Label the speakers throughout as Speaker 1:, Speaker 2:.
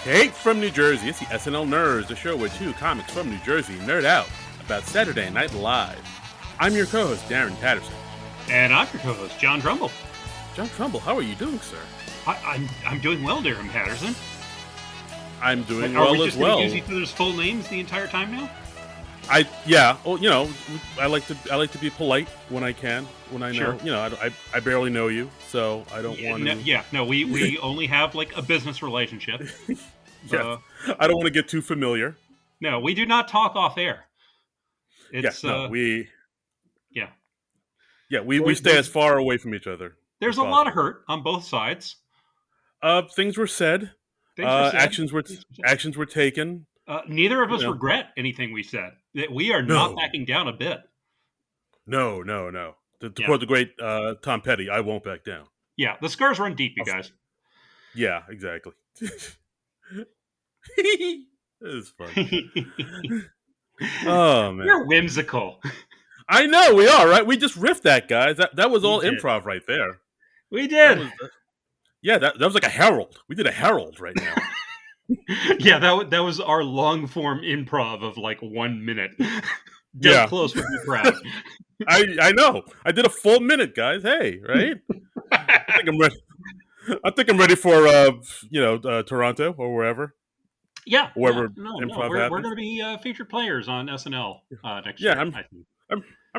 Speaker 1: Hey, from New Jersey, it's the SNL Nerds, the show where two comics from New Jersey nerd out about Saturday Night Live. I'm your co-host, Darren Patterson.
Speaker 2: And I'm your co-host, John Trumbull.
Speaker 1: John Trumbull, how are you doing, sir?
Speaker 2: I'm doing well, Darren Patterson.
Speaker 1: I'm doing
Speaker 2: Are
Speaker 1: well
Speaker 2: we
Speaker 1: as
Speaker 2: just
Speaker 1: well.
Speaker 2: going to use each other's full names the entire time now?
Speaker 1: Well, I like to be polite when I can, when I know,
Speaker 2: Sure.
Speaker 1: I barely know you, so I don't want to.
Speaker 2: We only have like a business relationship.
Speaker 1: Yes, I don't want to get too familiar.
Speaker 2: No, we do not talk off air. It's
Speaker 1: we
Speaker 2: Well,
Speaker 1: stay as far away from each other.
Speaker 2: There's a lot of hurt on both sides.
Speaker 1: Things were said. Actions were taken.
Speaker 2: Neither of us regret anything we said. That we are not backing down a bit.
Speaker 1: No. To quote the great Tom Petty, I won't back down.
Speaker 2: Yeah, the scars run deep, you guys.
Speaker 1: Yeah, exactly. It's funny. Oh man,
Speaker 2: you're whimsical.
Speaker 1: I know we are, right? We just riffed that, guys. That was all improv right there.
Speaker 2: We did.
Speaker 1: That was like a herald. We did a herald right now.
Speaker 2: Yeah, that was our long form improv of like 1 minute. Close with the crowd.
Speaker 1: I know. I did a full minute, guys. Hey, right? I think I'm ready. I think I'm ready for Toronto or wherever.
Speaker 2: Yeah,
Speaker 1: wherever
Speaker 2: improv happens. We're going to be featured players on SNL next year.
Speaker 1: I'm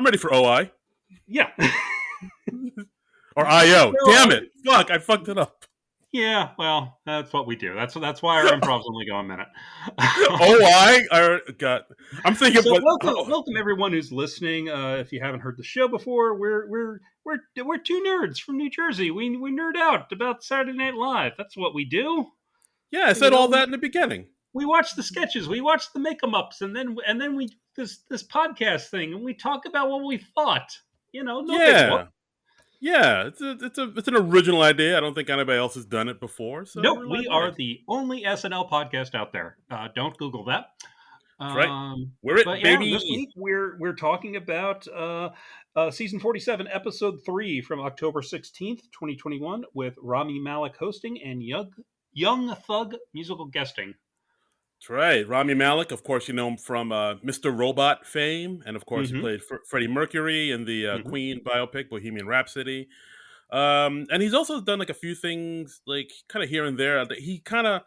Speaker 1: ready for OI.
Speaker 2: Yeah.
Speaker 1: Or IO. Damn it! Fuck! I fucked it up.
Speaker 2: Yeah, well, that's what we do. That's why our improv's only go a minute.
Speaker 1: God, I'm thinking.
Speaker 2: So welcome everyone who's listening. If you haven't heard the show before, we're two nerds from New Jersey. We nerd out about Saturday Night Live. That's what we do.
Speaker 1: Yeah, I said all that in the beginning.
Speaker 2: We watch the sketches, we watch the make-em-ups, and then we do this podcast thing, and we talk about what we thought.
Speaker 1: Yeah, it's an original idea. I don't think anybody else has done it before. So
Speaker 2: nope, we are the only SNL podcast out there. Don't Google that.
Speaker 1: That's right. We're it, baby.
Speaker 2: This week we're talking about season 47, episode 3 from October 16th, 2021, with Rami Malek hosting and Young Thug musical guesting.
Speaker 1: That's right. Rami Malek, of course, you know him from Mr. Robot fame. And, of course, he played Freddie Mercury in the Queen biopic, Bohemian Rhapsody. And he's also done, like, a few things, like, kind of here and there. He kind of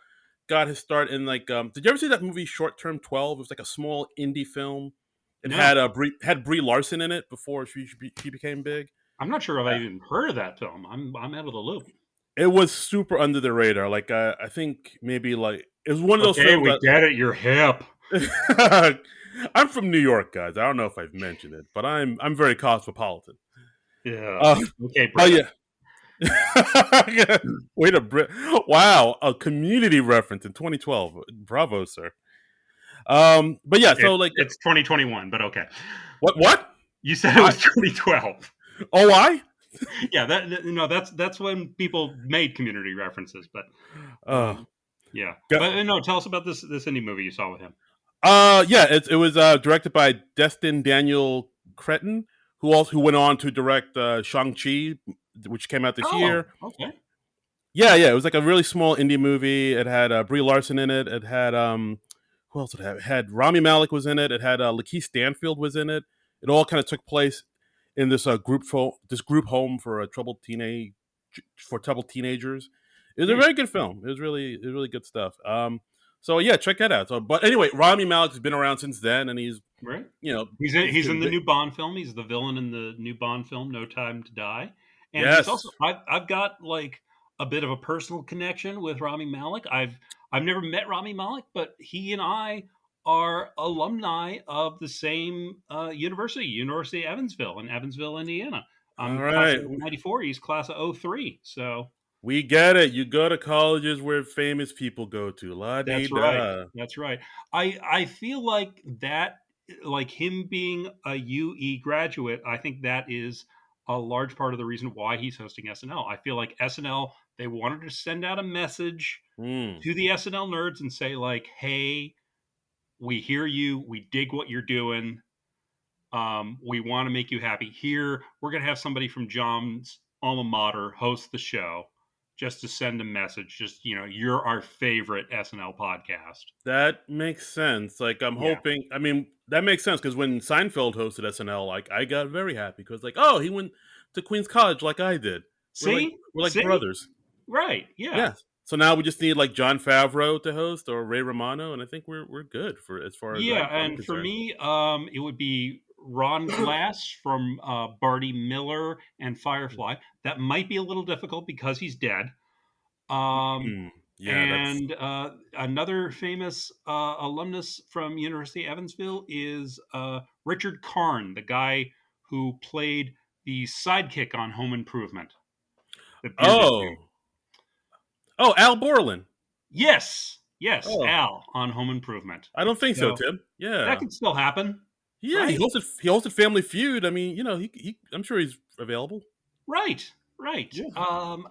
Speaker 1: got his start in, like... did you ever see that movie, Short Term 12? It was, like, a small indie film. It had Brie Larson in it before she became big.
Speaker 2: I'm not sure if I even heard of that film. I'm out of the loop.
Speaker 1: It was super under the radar. Like, I think maybe, like... It was one of those films.
Speaker 2: We get it. You're hip.
Speaker 1: I'm from New York, guys. I don't know if I've mentioned it, but I'm very cosmopolitan.
Speaker 2: Yeah. Okay.
Speaker 1: Oh yeah. Wait wow, a Community reference in 2012. Bravo, sir. But yeah, so
Speaker 2: it's 2021, but okay.
Speaker 1: What?
Speaker 2: You said it was 2012.
Speaker 1: Oh, why?
Speaker 2: Yeah, that's when people made Community references, but. Yeah, but no. Tell us about this indie movie you saw with him.
Speaker 1: It was directed by Destin Daniel Cretton, who went on to direct Shang-Chi, which came out this year.
Speaker 2: Okay.
Speaker 1: Yeah, it was like a really small indie movie. It had Brie Larson in it. It had who else did it have? It had Rami Malek was in it. It had Lakeith Stanfield was in it. It all kind of took place in this group home for troubled teenagers. It was a very good film. It was really good stuff. So yeah, check that out. But anyway, Rami Malek has been around since then, and he's
Speaker 2: right.
Speaker 1: He's
Speaker 2: in the new Bond film. He's the villain in the new Bond film, No Time to Die. And
Speaker 1: yes.
Speaker 2: He's also I've got like a bit of a personal connection with Rami Malek. I've never met Rami Malek, but he and I are alumni of the same University of Evansville in Evansville, Indiana. I'm class of 94. He's class of 03. So.
Speaker 1: We get it. You go to colleges where famous people go to.
Speaker 2: That's right. I feel like that, like him being a UE graduate, I think that is a large part of the reason why he's hosting SNL. I feel like SNL, they wanted to send out a message to the SNL nerds and say like, hey, we hear you. We dig what you're doing. We want to make you happy. Here, we're going to have somebody from John's alma mater host the show. just to send a message. Just, you're our favorite SNL podcast.
Speaker 1: That makes sense. Like I'm
Speaker 2: Yeah.
Speaker 1: hoping. I mean, that makes sense because when Seinfeld hosted SNL, like I got very happy because like, oh, he went to Queens College like I did. We're like
Speaker 2: See?
Speaker 1: we're like
Speaker 2: See?
Speaker 1: brothers.
Speaker 2: Right. Yeah.
Speaker 1: Yes. So now we just need like John Favreau to host or Ray Romano, and I think we're good for as far as
Speaker 2: Yeah,
Speaker 1: I'm
Speaker 2: and for
Speaker 1: concerned.
Speaker 2: me, it would be Ron Glass from Barty Miller and Firefly. That might be a little difficult because he's dead.
Speaker 1: Hmm. Yeah, that's
Speaker 2: And another famous alumnus from University of Evansville is Richard Karn, the guy who played the sidekick on Home Improvement, the bearded dude.
Speaker 1: oh Al Borland.
Speaker 2: Yes, yes,
Speaker 1: Oh,
Speaker 2: Al on Home Improvement.
Speaker 1: I don't think so,
Speaker 2: So
Speaker 1: Tim.
Speaker 2: that
Speaker 1: Yeah,
Speaker 2: could still happen,
Speaker 1: yeah. He
Speaker 2: right?
Speaker 1: hosted Family Feud. I mean, he I'm sure he's available.
Speaker 2: Right, right.
Speaker 1: Yeah.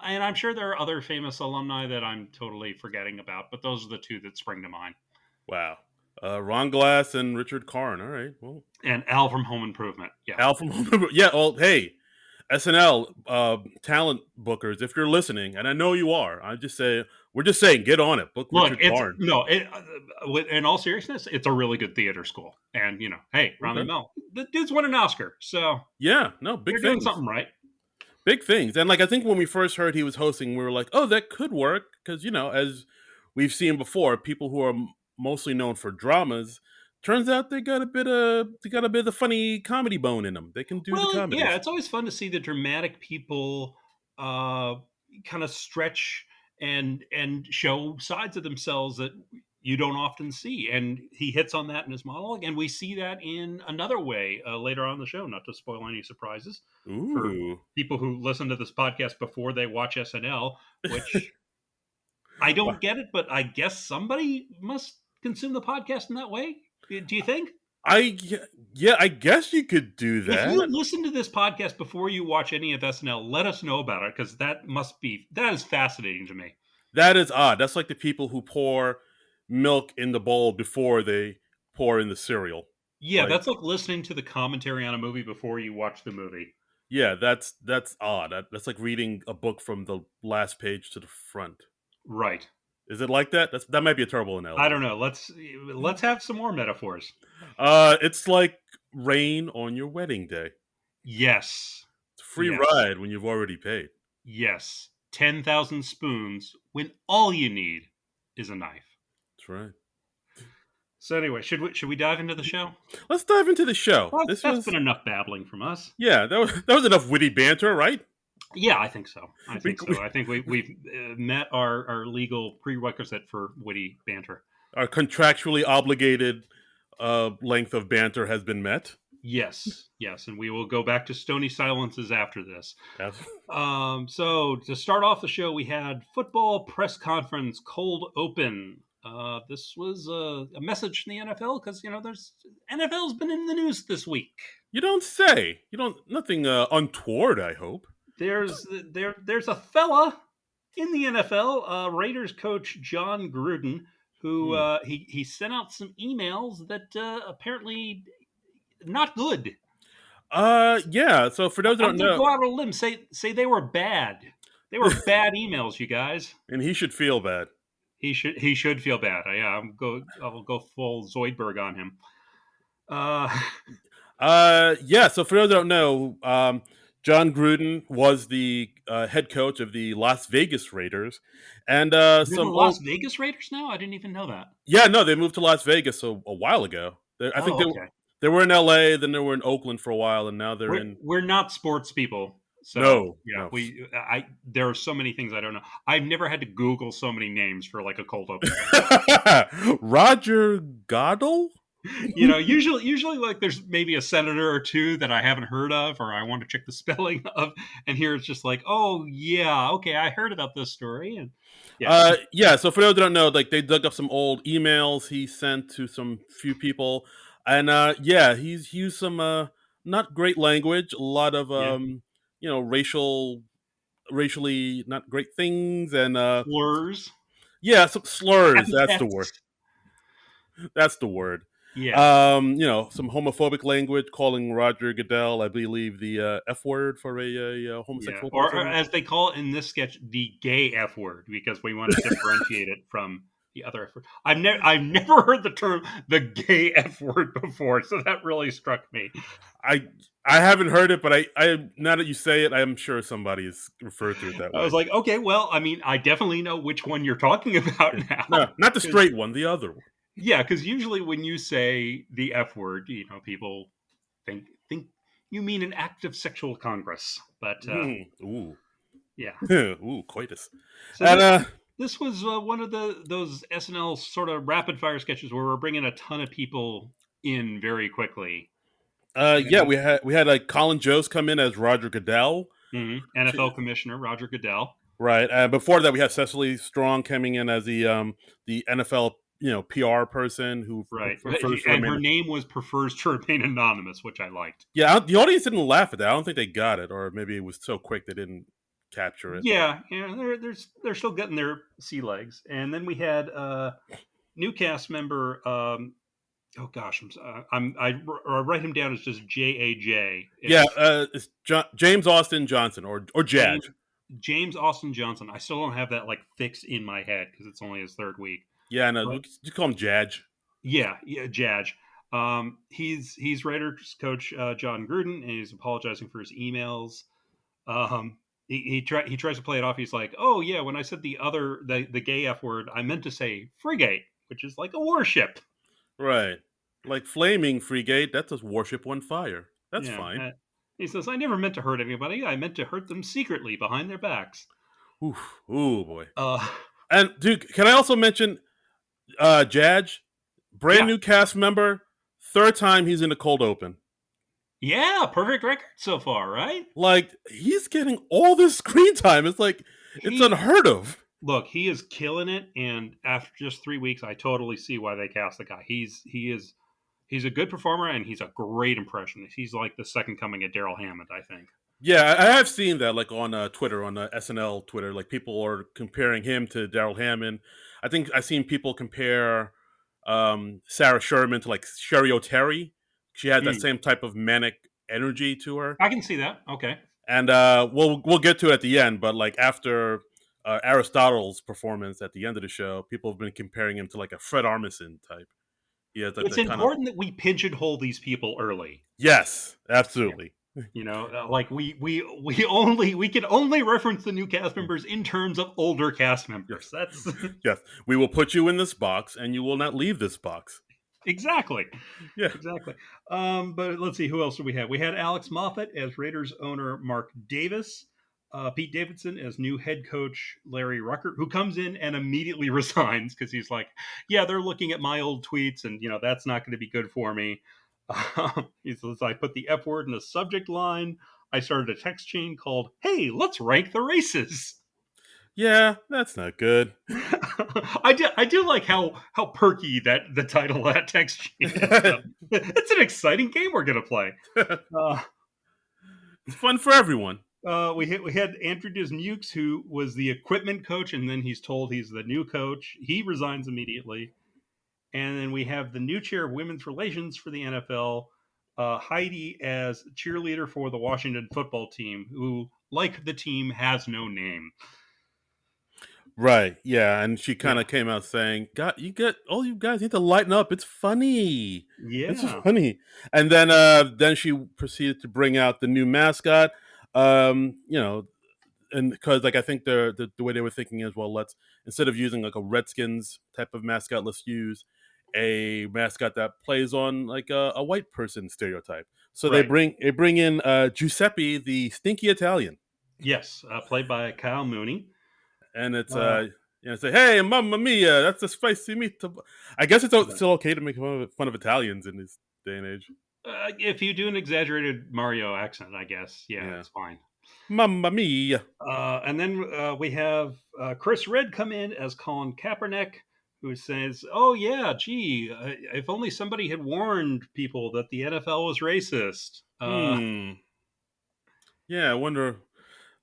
Speaker 2: And I'm sure there are other famous alumni that I'm totally forgetting about, but those are the two that spring to mind.
Speaker 1: Wow. Ron Glass and Richard Karn. All right. Well,
Speaker 2: And Al from Home Improvement. Yeah.
Speaker 1: Al from yeah. Well, hey, SNL talent bookers, if you're listening, and I know you are, we're just saying, get on it. Book
Speaker 2: Look,
Speaker 1: Richard
Speaker 2: it's
Speaker 1: Karn.
Speaker 2: no. In all seriousness, it's a really good theater school, and hey, Rami
Speaker 1: Okay.
Speaker 2: Malek, the dude's won an Oscar, so
Speaker 1: Yeah. No, big
Speaker 2: they're doing
Speaker 1: things.
Speaker 2: something right.
Speaker 1: Big things. And like I think when we first heard he was hosting, we were like, oh, that could work because as we've seen before, people who are mostly known for dramas. Turns out they got a bit of funny comedy bone in them. They can do the
Speaker 2: Well, yeah,
Speaker 1: comedies.
Speaker 2: it's always fun to see the dramatic people uh, kind of stretch and show sides of themselves that you don't often see. And he hits on that in his monologue, and we see that in another way later on in the show. Not to spoil any surprises for
Speaker 1: Ooh.
Speaker 2: people who listen to this podcast before they watch SNL, which I don't get it, but I guess somebody must consume the podcast in that way. Do you think?
Speaker 1: I yeah, I guess you could do
Speaker 2: If you
Speaker 1: that.
Speaker 2: listen to this podcast before you watch any of SNL, let us know about it because that is fascinating to me.
Speaker 1: That is odd. That's like the people who pour milk in the bowl before they pour in the cereal.
Speaker 2: Yeah,
Speaker 1: Like,
Speaker 2: that's like listening to the commentary on a movie before you watch the movie.
Speaker 1: yeah, that's odd. That's like reading a book from the last page to the front.
Speaker 2: Right.
Speaker 1: Is it like that? That might be a terrible
Speaker 2: I
Speaker 1: analogy.
Speaker 2: don't know. Let's have some more metaphors.
Speaker 1: It's like rain on your wedding day.
Speaker 2: Yes.
Speaker 1: It's a free
Speaker 2: Yes.
Speaker 1: ride when you've already paid.
Speaker 2: Yes. 10,000 spoons when all you need is a knife.
Speaker 1: That's right.
Speaker 2: So anyway, should we dive into the show?
Speaker 1: Let's dive into the show.
Speaker 2: Well,
Speaker 1: This
Speaker 2: that's
Speaker 1: was
Speaker 2: been enough babbling from us.
Speaker 1: yeah, that was enough witty banter, right?
Speaker 2: Yeah, I think so. I
Speaker 1: We,
Speaker 2: think so. I think we've met our legal prerequisite for witty banter.
Speaker 1: our contractually obligated length of banter has been met.
Speaker 2: Yes, yes, and we will go back to stony silences after this.
Speaker 1: That's,
Speaker 2: So to start off the show, we had football press conference cold open. This was a message from the NFL because there's NFL's been in the news this week.
Speaker 1: you don't say. You don't. Nothing untoward. I hope.
Speaker 2: There's a fella in the NFL, Raiders coach John Gruden, who
Speaker 1: Hmm.
Speaker 2: he sent out some emails that apparently not good.
Speaker 1: Yeah. So for those that
Speaker 2: I'm
Speaker 1: don't
Speaker 2: going to
Speaker 1: know,
Speaker 2: go out on a limb say they were bad. They were bad emails, you guys.
Speaker 1: and he should feel bad.
Speaker 2: He should feel bad. Yeah, I'll go full Zoidberg on him. Uh,
Speaker 1: Yeah. So for those that don't know, John Gruden was the head coach of the Las Vegas Raiders, and
Speaker 2: they're the
Speaker 1: some
Speaker 2: Las
Speaker 1: old.
Speaker 2: Vegas Raiders now. I didn't even know that.
Speaker 1: Yeah, no, they moved to Las Vegas a while ago. I think
Speaker 2: Oh, okay.
Speaker 1: they were in L.A., then they were in Oakland for a while, and now they're in.
Speaker 2: We're not sports people, so
Speaker 1: No,
Speaker 2: yeah.
Speaker 1: no.
Speaker 2: There are so many things I don't know. I've never had to Google so many names for like a cold open.
Speaker 1: Roger Goodell?
Speaker 2: Usually like there's maybe a senator or two that I haven't heard of or I want to check the spelling of, and here it's just like, oh yeah, okay, I heard about this story, and yeah,
Speaker 1: Yeah, so for those that don't know, like they dug up some old emails he sent to some few people, and yeah, he's used some not great language, a lot of
Speaker 2: yeah,
Speaker 1: racially not great things, and
Speaker 2: slurs,
Speaker 1: yeah, some slurs. That's the word.
Speaker 2: epithets.
Speaker 1: That's the word.
Speaker 2: Yeah.
Speaker 1: Some homophobic language, calling Roger Goodell, I believe, the F word for a
Speaker 2: Yeah,
Speaker 1: homosexual
Speaker 2: or
Speaker 1: person.
Speaker 2: as they call it in this sketch, the gay F word, because we want to differentiate it from the other F word. I've never heard the term the gay F word before, so that really struck me.
Speaker 1: I I haven't heard it, but I now that you say it, I'm sure somebody has referred to it that
Speaker 2: I was
Speaker 1: way.
Speaker 2: like, okay, well, I mean, I definitely know which one you're talking about
Speaker 1: Yeah.
Speaker 2: now.
Speaker 1: No, not the
Speaker 2: 'Cause-
Speaker 1: straight one, the other one.
Speaker 2: yeah, because usually when you say the F word, people think you mean an act of sexual congress, but
Speaker 1: Ooh,
Speaker 2: yeah.
Speaker 1: ooh, coitus.
Speaker 2: So
Speaker 1: And
Speaker 2: this was one of those SNL sort of rapid fire sketches where we're bringing a ton of people in very quickly.
Speaker 1: yeah,
Speaker 2: And
Speaker 1: we had like Colin Jost come in as Roger Goodell.
Speaker 2: NFL Commissioner Roger Goodell.
Speaker 1: Right. Before that, we had Cecily Strong coming in as the NFL PR person who
Speaker 2: Right.
Speaker 1: prefers to
Speaker 2: And her
Speaker 1: remain.
Speaker 2: name was prefers to remain anonymous, which I liked.
Speaker 1: Yeah, the audience didn't laugh at that. I don't think they got it, or maybe it was so quick they didn't capture it.
Speaker 2: Yeah, they're still getting their sea legs. And then we had new cast member. Oh gosh, I write him down as just JAJ.
Speaker 1: Yeah,
Speaker 2: It's
Speaker 1: it's James Austin Johnson or Jaj.
Speaker 2: James James Austin Johnson. I still don't have that like fixed in my head because it's only his third week.
Speaker 1: Yeah, no,
Speaker 2: But
Speaker 1: you call him Jaj.
Speaker 2: yeah, Jaj. He's writers coach John Gruden, and he's apologizing for his emails. He tries to play it off. He's like, "Oh yeah, when I said the gay f word, I meant to say frigate, which is like a warship."
Speaker 1: Right. Like flaming Freegate, that's a warship on fire. That's
Speaker 2: Yeah.
Speaker 1: fine.
Speaker 2: He says, "I never meant to hurt anybody. I meant to hurt them secretly behind their backs."
Speaker 1: Ooh, ooh boy.
Speaker 2: Uh,
Speaker 1: And dude, can I also mention Jaj, brand
Speaker 2: yeah,
Speaker 1: new cast member, third time he's in the cold open.
Speaker 2: yeah, perfect record so far, right?
Speaker 1: Like he's getting all this screen time. It's like it's
Speaker 2: He
Speaker 1: unheard of.
Speaker 2: Look, he is killing it, and after just 3 weeks, I totally see why they cast the guy. He's a good performer, and he's a great impressionist. He's like the second coming of Daryl Hammond, I think.
Speaker 1: Yeah, I have seen that like on Twitter, on SNL Twitter. Like people are comparing him to Daryl Hammond. I think I've seen people compare Sarah Sherman to like Sherry O'Terry. She had that
Speaker 2: Mm,
Speaker 1: same type of manic energy to her.
Speaker 2: I can see that. Okay.
Speaker 1: And we'll get to it at the end, but like after Aristotle's performance at the end of the show, people have been comparing him to like a Fred Armisen type. He has like
Speaker 2: It's
Speaker 1: the kind of
Speaker 2: important that we pigeonhole these people early.
Speaker 1: yes,
Speaker 2: Yeah.
Speaker 1: absolutely.
Speaker 2: Like we can only reference the new cast members in terms of older cast members.
Speaker 1: Yes,
Speaker 2: That's
Speaker 1: yes. We will put you in this box, and you will not leave this box.
Speaker 2: exactly.
Speaker 1: Yeah.
Speaker 2: Exactly. But let's see, who else do we have? We had Alex Moffat as Raiders owner Mark Davis, Pete Davidson as new head coach Larry Rucker, who comes in and immediately resigns because he's like, "Yeah, they're looking at my old tweets, and that's not going to be good for me." He says, "I put the F word in the subject line. I started a text chain called 'Hey, let's rank the races.'"
Speaker 1: Yeah, that's not good.
Speaker 2: I do like how perky that the title of that text chain is. So, it's an exciting game we're gonna play. Uh,
Speaker 1: It's fun for everyone.
Speaker 2: we had Andrew Dismukes, who was the equipment coach, and then he's told he's the new coach. He resigns immediately, and then we have the new chair of women's relations for the NFL, Heidi, as cheerleader for the Washington football team, who, like the team, has no name.
Speaker 1: Right. Yeah, and she kind
Speaker 2: Yeah,
Speaker 1: of came out saying, "God, all you guys need to lighten up. It's funny. It's
Speaker 2: yeah,
Speaker 1: funny." And then she proceeded to bring out the new mascot. Um, you know, and because like I think the way they were thinking is, well, let's instead of using like a Redskins type of mascot, let's use a mascot that plays on like a white person stereotype. So they
Speaker 2: right.
Speaker 1: bring in Giuseppe, the stinky Italian,
Speaker 2: Yes, played by Kyle Mooney.
Speaker 1: and it's
Speaker 2: Uh,
Speaker 1: say, hey, mamma mia, that's a spicy meat. I guess it's
Speaker 2: right.
Speaker 1: still okay to make fun of Italians in this day and age.
Speaker 2: If you do an exaggerated Mario accent, I guess, yeah,
Speaker 1: Yeah,
Speaker 2: it's fine.
Speaker 1: mamma mia.
Speaker 2: And then we have Chris Red come in as Colin Kaepernick, who says, "Oh yeah, gee, if only somebody had warned people that the NFL was racist."
Speaker 1: Hmm. Yeah, I wonder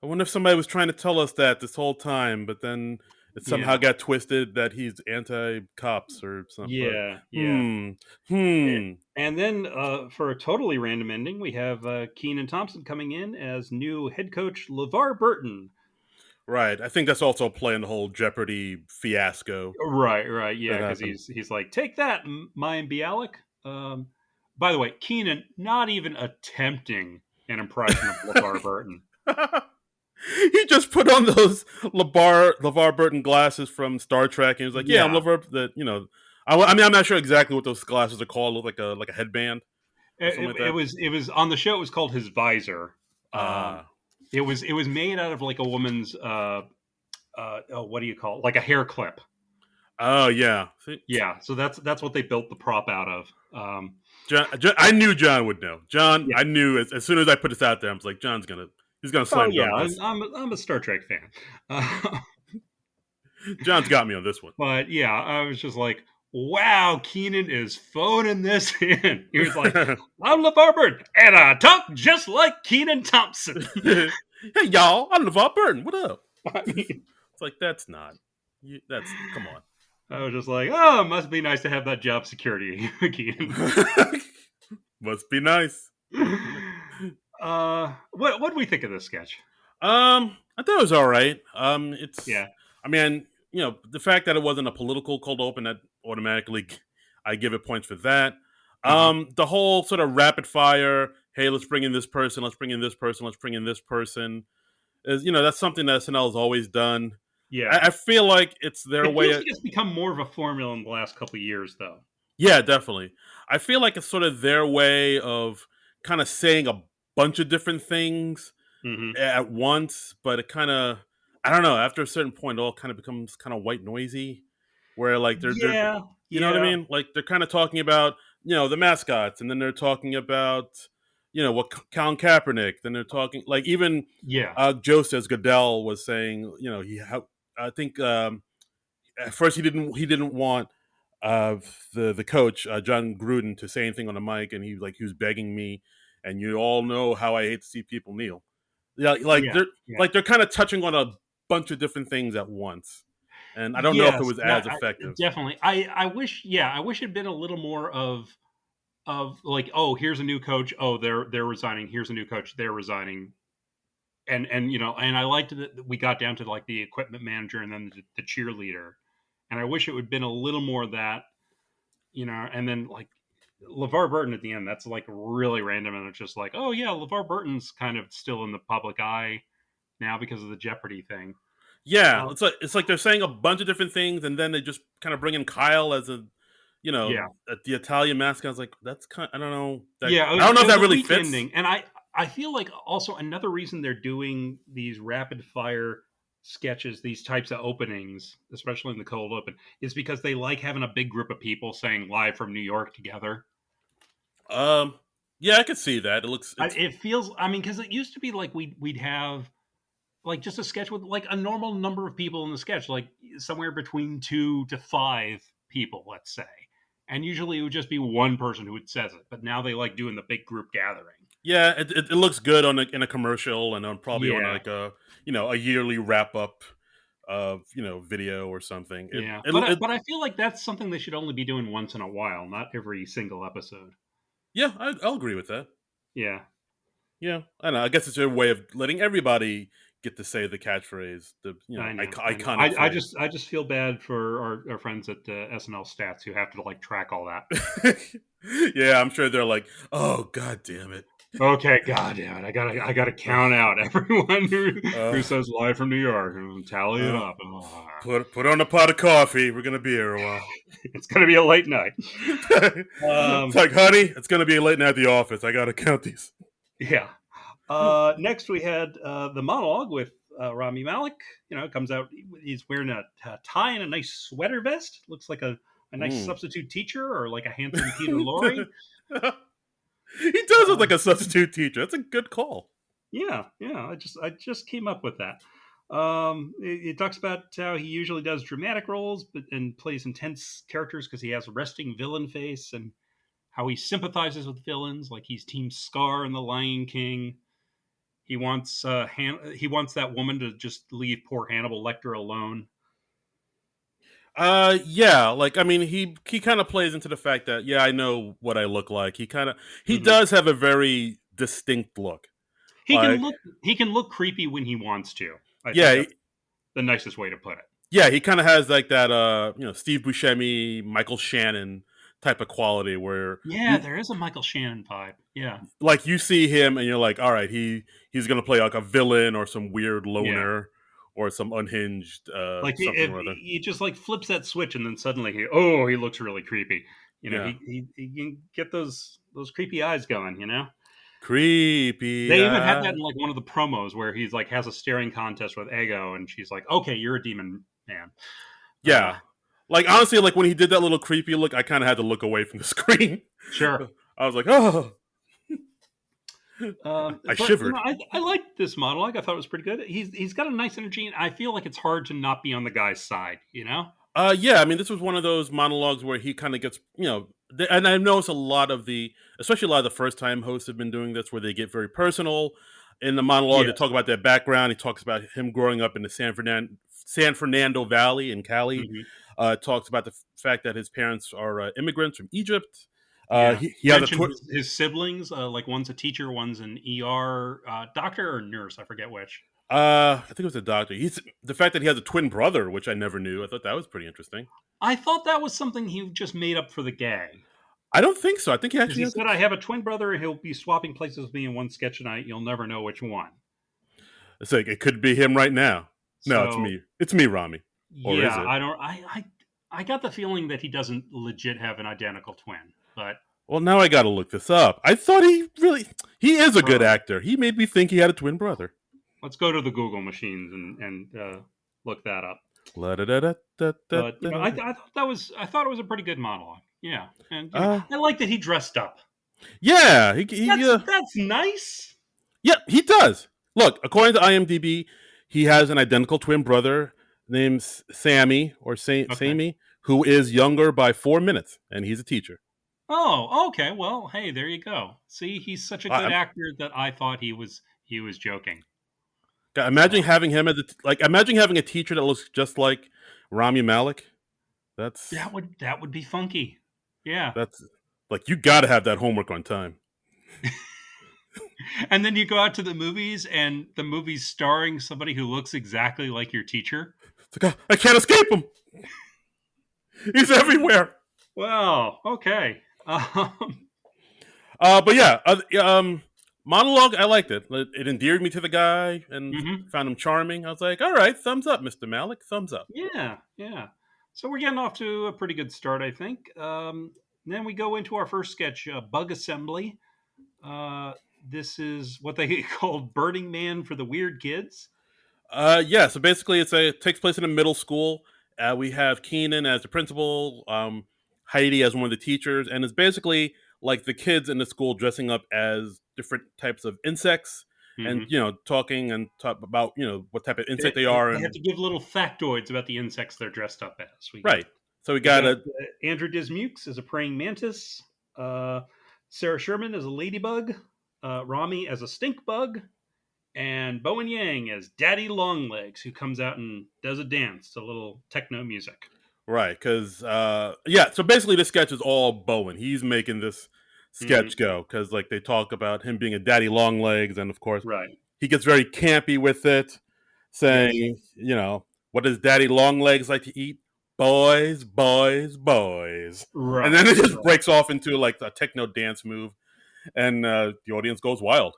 Speaker 1: if somebody was trying to tell us that this whole time, but then it somehow
Speaker 2: Yeah.
Speaker 1: got twisted that he's anti-cops or something. But
Speaker 2: Yeah. Yeah.
Speaker 1: hmm, hmm.
Speaker 2: And then for a totally random ending, we have Keenan Thompson coming in as new head coach LeVar Burton.
Speaker 1: Right. I think that's also playing the whole Jeopardy fiasco
Speaker 2: Right, right, yeah,
Speaker 1: that
Speaker 2: because
Speaker 1: happened.
Speaker 2: he's like, take that, Mayim Bialik. By the way, Keenan not even attempting an impression of LeVar Burton.
Speaker 1: He just put on those LeVar Burton glasses from Star Trek, and he was like, "Yeah, I'm
Speaker 2: Yeah,
Speaker 1: LeVar." I mean, I'm not sure exactly what those glasses are called. Look like a headband or something like that.
Speaker 2: it was on the show. It was called his visor. Um,
Speaker 1: Ah,
Speaker 2: it was made out of like a woman's oh, what do you call it? Like a hair clip.
Speaker 1: oh yeah. See,
Speaker 2: Yeah, so that's what they built the prop out of.
Speaker 1: I knew John would know. John,
Speaker 2: Yeah.
Speaker 1: I knew as soon as I put this out there, I was like, he's gonna
Speaker 2: Oh
Speaker 1: slam
Speaker 2: yeah,
Speaker 1: dunk this.
Speaker 2: I'm a Star Trek fan.
Speaker 1: John's got me on this one.
Speaker 2: But yeah, I was just like, wow, Keenan is phoning this in. He was like, I'm LeVar Burton, and I talk just like Keenan Thompson.
Speaker 1: Hey y'all, I'm LeVar Burton. What up? It's like that's not. That's come on.
Speaker 2: I was just like, oh, it must be nice to have that job security, Keenan.
Speaker 1: Must be nice.
Speaker 2: What do we think of this sketch?
Speaker 1: I thought it was all right.
Speaker 2: Yeah.
Speaker 1: I mean, the fact that it wasn't a political cold open, that automatically, I give it points for that.
Speaker 2: Uh-huh.
Speaker 1: The whole sort of rapid fire, hey, let's bring in this person, let's bring in this person, let's bring in this person, is that's something that SNL has always done.
Speaker 2: Yeah.
Speaker 1: I feel like it's their
Speaker 2: It
Speaker 1: way.
Speaker 2: feels like it's become more of a formula in the last couple of years, though.
Speaker 1: Yeah, definitely. I feel like it's sort of their way of kind of saying a bunch of different things
Speaker 2: Mm-hmm.
Speaker 1: at once, but it kind of, I don't know, after a certain point, it all kind of becomes kind of white noisy, where like they're
Speaker 2: Yeah.
Speaker 1: you know what I
Speaker 2: Yeah.
Speaker 1: mean? Like they're kind of talking about the mascots, and then they're talking about what Colin Kaepernick. Then they're talking like even
Speaker 2: Yeah.
Speaker 1: Joe says Goodell was saying I think at first he didn't want the coach John Gruden to say anything on the mic, and he was begging me, and you all know how I hate to see people kneel. Yeah,
Speaker 2: Yeah. Yeah.
Speaker 1: they're kind of touching on a bunch of different things at once, and I don't know if it
Speaker 2: Yes,
Speaker 1: was as effective.
Speaker 2: definitely. I wish, yeah, I wish it'd been a little more of like, oh, here's a new coach, oh, they're resigning. Here's a new coach, they're resigning, and I liked that we got down to like the equipment manager and then the cheerleader, and I wish it would have been a little more of that, and then like LeVar Burton at the end, that's like really random, and it's just like, oh yeah, LeVar Burton's kind of still in the public eye now because of the Jeopardy thing.
Speaker 1: Yeah,
Speaker 2: Uh,
Speaker 1: it's like they're saying a bunch of different things, and then they just kind of bring in Kyle as
Speaker 2: yeah,
Speaker 1: the Italian mascot. I was like, that's kind. I don't know.
Speaker 2: Yeah,
Speaker 1: I don't know if
Speaker 2: it
Speaker 1: that
Speaker 2: was
Speaker 1: really
Speaker 2: weak
Speaker 1: fits.
Speaker 2: ending, and I feel like also another reason they're doing these rapid fire sketches, these types of openings, especially in the cold open, is because they like having a big group of people saying live from New York together.
Speaker 1: Um, yeah, I could see that. It's
Speaker 2: It feels, I mean, because it used to be like we'd have like just a sketch with like a normal number of people in the sketch, like somewhere between 2 to 5 people, let's say. And usually it would just be one person who says it, but now they like doing the big group gathering.
Speaker 1: Yeah, it looks good in a commercial and on probably on
Speaker 2: Yeah,
Speaker 1: like a yearly wrap up of video or something.
Speaker 2: yeah,
Speaker 1: It
Speaker 2: but I feel like that's something they should only be doing once in a while, not every single episode.
Speaker 1: Yeah, I'll agree with that.
Speaker 2: Yeah,
Speaker 1: Yeah, I don't know. I guess it's a way of letting everybody get to say the catchphrase, the
Speaker 2: I know, I know.
Speaker 1: iconic phrase.
Speaker 2: I just feel bad for our friends at SNL Stats who have to like track all that.
Speaker 1: Yeah, I'm sure they're like, oh god damn it.
Speaker 2: Okay, god damn it, I gotta count out everyone
Speaker 1: Uh,
Speaker 2: who says live from New York and tally it
Speaker 1: uh,
Speaker 2: up.
Speaker 1: put on a pot of coffee. We're gonna be here a while.
Speaker 2: It's gonna be a late night.
Speaker 1: It's like, honey, it's gonna be late night at the office. I gotta count these.
Speaker 2: Yeah. Next, we had the monologue with Rami Malek. Comes out. He's wearing a tie and a nice sweater vest. Looks like a nice
Speaker 1: Mm.
Speaker 2: substitute teacher or like a handsome Peter Lorre.
Speaker 1: He does look
Speaker 2: Uh,
Speaker 1: like a substitute teacher. That's a good call.
Speaker 2: yeah, yeah. I just came up with that. It talks about how he usually does dramatic roles, and plays intense characters because he has a resting villain face, and how he sympathizes with villains, like he's Team Scar in The Lion King. He wants he wants that woman to just leave poor Hannibal Lecter alone.
Speaker 1: Yeah, like I mean, he kind of plays into the fact that yeah, I know what I look like. He
Speaker 2: Hmm.
Speaker 1: does have a very distinct look.
Speaker 2: He can
Speaker 1: Like
Speaker 2: look he can look creepy when he wants to. I think
Speaker 1: yeah,
Speaker 2: that's the nicest way to put it.
Speaker 1: yeah, he kind of has like that Steve Buscemi, Michael Shannon type of quality where
Speaker 2: Yeah,
Speaker 1: you
Speaker 2: there is a Michael Shannon vibe. Yeah,
Speaker 1: like you see him and you're like, all right, he's gonna play like a villain or some weird
Speaker 2: yeah.
Speaker 1: loner or some unhinged
Speaker 2: Like
Speaker 1: something
Speaker 2: if
Speaker 1: or other.
Speaker 2: he just like flips that switch, and then suddenly he looks really creepy.
Speaker 1: Yeah,
Speaker 2: He can get those creepy eyes going.
Speaker 1: creepy.
Speaker 2: They even had that in like one of the promos where he's like has a staring contest with Ego, and she's like, "Okay, you're a demon man." Uh,
Speaker 1: Yeah, like honestly, like when he did that little creepy look, I kind of had to look away from the screen.
Speaker 2: sure.
Speaker 1: I was like, oh, I
Speaker 2: But
Speaker 1: shivered.
Speaker 2: I like this model. Like I thought it was pretty good. He's got a nice energy, and I feel like it's hard to not be on the guy's side.
Speaker 1: Yeah, I mean, this was one of those monologues where he kind of gets, and I noticed a lot of especially a lot of the first time hosts have been doing this, where they get very personal in the monologue. They
Speaker 2: Yes.
Speaker 1: talk about their background. He talks about him growing up in the San Fernando Valley in Cali.
Speaker 2: Hmm.
Speaker 1: Talks about the fact that his parents are immigrants from Egypt.
Speaker 2: Yeah.
Speaker 1: He has a
Speaker 2: Mentioned
Speaker 1: twin.
Speaker 2: his siblings. Like one's a teacher, one's an ER doctor or nurse. I forget which.
Speaker 1: I think it was a doctor. He's the fact that he has a twin brother, which I never knew. I thought that was pretty interesting.
Speaker 2: I thought that was something he just made up for the gag.
Speaker 1: I don't think so. I think he
Speaker 2: Because
Speaker 1: actually
Speaker 2: he
Speaker 1: has a.
Speaker 2: said, I have a twin brother, and he'll be swapping places with me in one sketch tonight. You'll never know which one.
Speaker 1: It's like it could be him right now. No, it's
Speaker 2: So,
Speaker 1: me. It's me, Rami. Or is
Speaker 2: yeah,
Speaker 1: it?
Speaker 2: I don't. I got the feeling that he doesn't legit have an identical twin. But
Speaker 1: Well, now I got to look this up. I thought he is a good
Speaker 2: uh,
Speaker 1: actor. He made me think he had a twin brother.
Speaker 2: let's go to the Google machines and look that up. But I thought it was a pretty good monologue. Yeah, and
Speaker 1: Uh,
Speaker 2: I like that he dressed up.
Speaker 1: yeah,
Speaker 2: That's nice.
Speaker 1: yeah, he does. Look, according to IMDb, he has an identical twin brother named Sammy or
Speaker 2: Okay.
Speaker 1: Sammy, who is younger by 4 minutes, and he's a teacher.
Speaker 2: Oh, okay. Well, hey, there you go. See, he's such a
Speaker 1: I,
Speaker 2: good
Speaker 1: I'm-
Speaker 2: actor that I thought he was joking.
Speaker 1: imagine
Speaker 2: Uh,
Speaker 1: having him as imagine having a teacher that looks just like Rami Malek. That's
Speaker 2: that would be funky. Yeah.
Speaker 1: that's like you got to have that homework on time.
Speaker 2: And then you go out to the movies, and the movie's starring somebody who looks exactly like your teacher.
Speaker 1: It's like, oh, I can't escape him. He's everywhere.
Speaker 2: Well, okay.
Speaker 1: But yeah, monologue. I liked it. It endeared me to the guy and
Speaker 2: Mhm.
Speaker 1: found him charming. I was like, all right, thumbs up, Mr. Malik, thumbs up.
Speaker 2: Yeah, yeah. So we're getting off to a pretty good start, I think. Then we go into our first sketch, Bug Assembly. Uh, this is what they called Burning Man for the weird kids.
Speaker 1: Yeah. So basically, it takes place in a middle school. We have Keenan as the principal, Heidi as one of the teachers, and it's basically like the kids in the school dressing up as different types of insects, and
Speaker 2: Hmm.
Speaker 1: talking and talk about what type of
Speaker 2: They,
Speaker 1: insect they are,
Speaker 2: they have
Speaker 1: and
Speaker 2: to give little factoids about the insects they're dressed up as. We got
Speaker 1: right. So we
Speaker 2: we
Speaker 1: got
Speaker 2: got
Speaker 1: a
Speaker 2: Andrew Dismukes as a praying mantis, uh, Sarah Sherman as a ladybug, Rami as a stink bug, and Bowen Yang as Daddy Longlegs, who comes out and does a dance to a little techno music.
Speaker 1: right, because yeah. So basically, this sketch is all Bowen. He's making this
Speaker 2: Hmm.
Speaker 1: sketch go because like they talk about him being a daddy long legs, and of course
Speaker 2: Right.
Speaker 1: he gets very campy with it,
Speaker 2: Yes.
Speaker 1: saying, what does daddy long legs like to eat? Boys, boys, boys. And then
Speaker 2: Right.
Speaker 1: it just
Speaker 2: Right.
Speaker 1: breaks off into like a techno dance move, and the audience goes wild.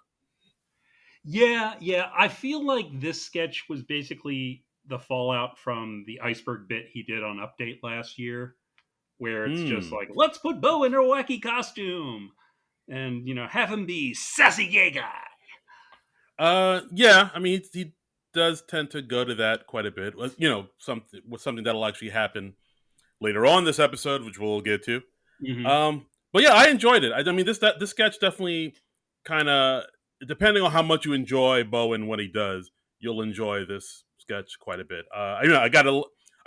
Speaker 2: Yeah. Yeah. I feel like this sketch was basically the fallout from the iceberg bit he did on Update last year, where it's just
Speaker 1: Hmm.
Speaker 2: like, let's put Bo in a wacky costume and have him be sassy gay guy.
Speaker 1: Yeah. I mean, he does tend to go to that quite a bit. Something that'll actually happen later on this episode, which we'll get to.
Speaker 2: Hmm.
Speaker 1: But yeah, I enjoyed it. I mean, this sketch definitely kind of, depending on how much you enjoy Bowen what he does, you'll enjoy this sketch quite a bit. I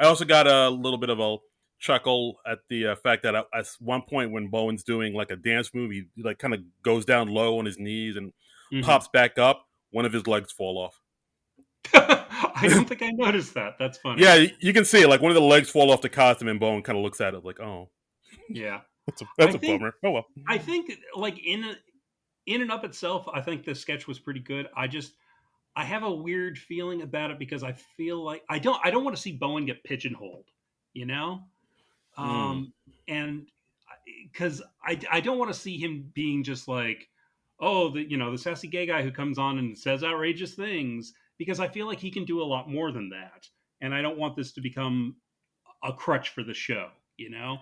Speaker 1: also got a little bit of a chuckle at the fact that at one point when Bowen's doing like a dance move, he like kind of goes down low on his knees and
Speaker 2: Hmm.
Speaker 1: pops back up. One of his legs fall off.
Speaker 2: I don't think I noticed that. That's funny.
Speaker 1: Yeah, you can see it. Like one of the legs fall off the costume, and Bowen kind of looks at it like, "Oh,
Speaker 2: Yeah.
Speaker 1: that's
Speaker 2: I
Speaker 1: a
Speaker 2: think
Speaker 1: bummer." Oh well.
Speaker 2: I think like in and of itself, I think the sketch was pretty good. I have a weird feeling about it because I feel like I don't want to see Bowen get pigeonholed, you know?
Speaker 1: Mm.
Speaker 2: Um and because I don't want to see him being just like, oh, the sassy gay guy who comes on and says outrageous things, because I feel like he can do a lot more than that. And I don't want this to become a crutch for the show, you know?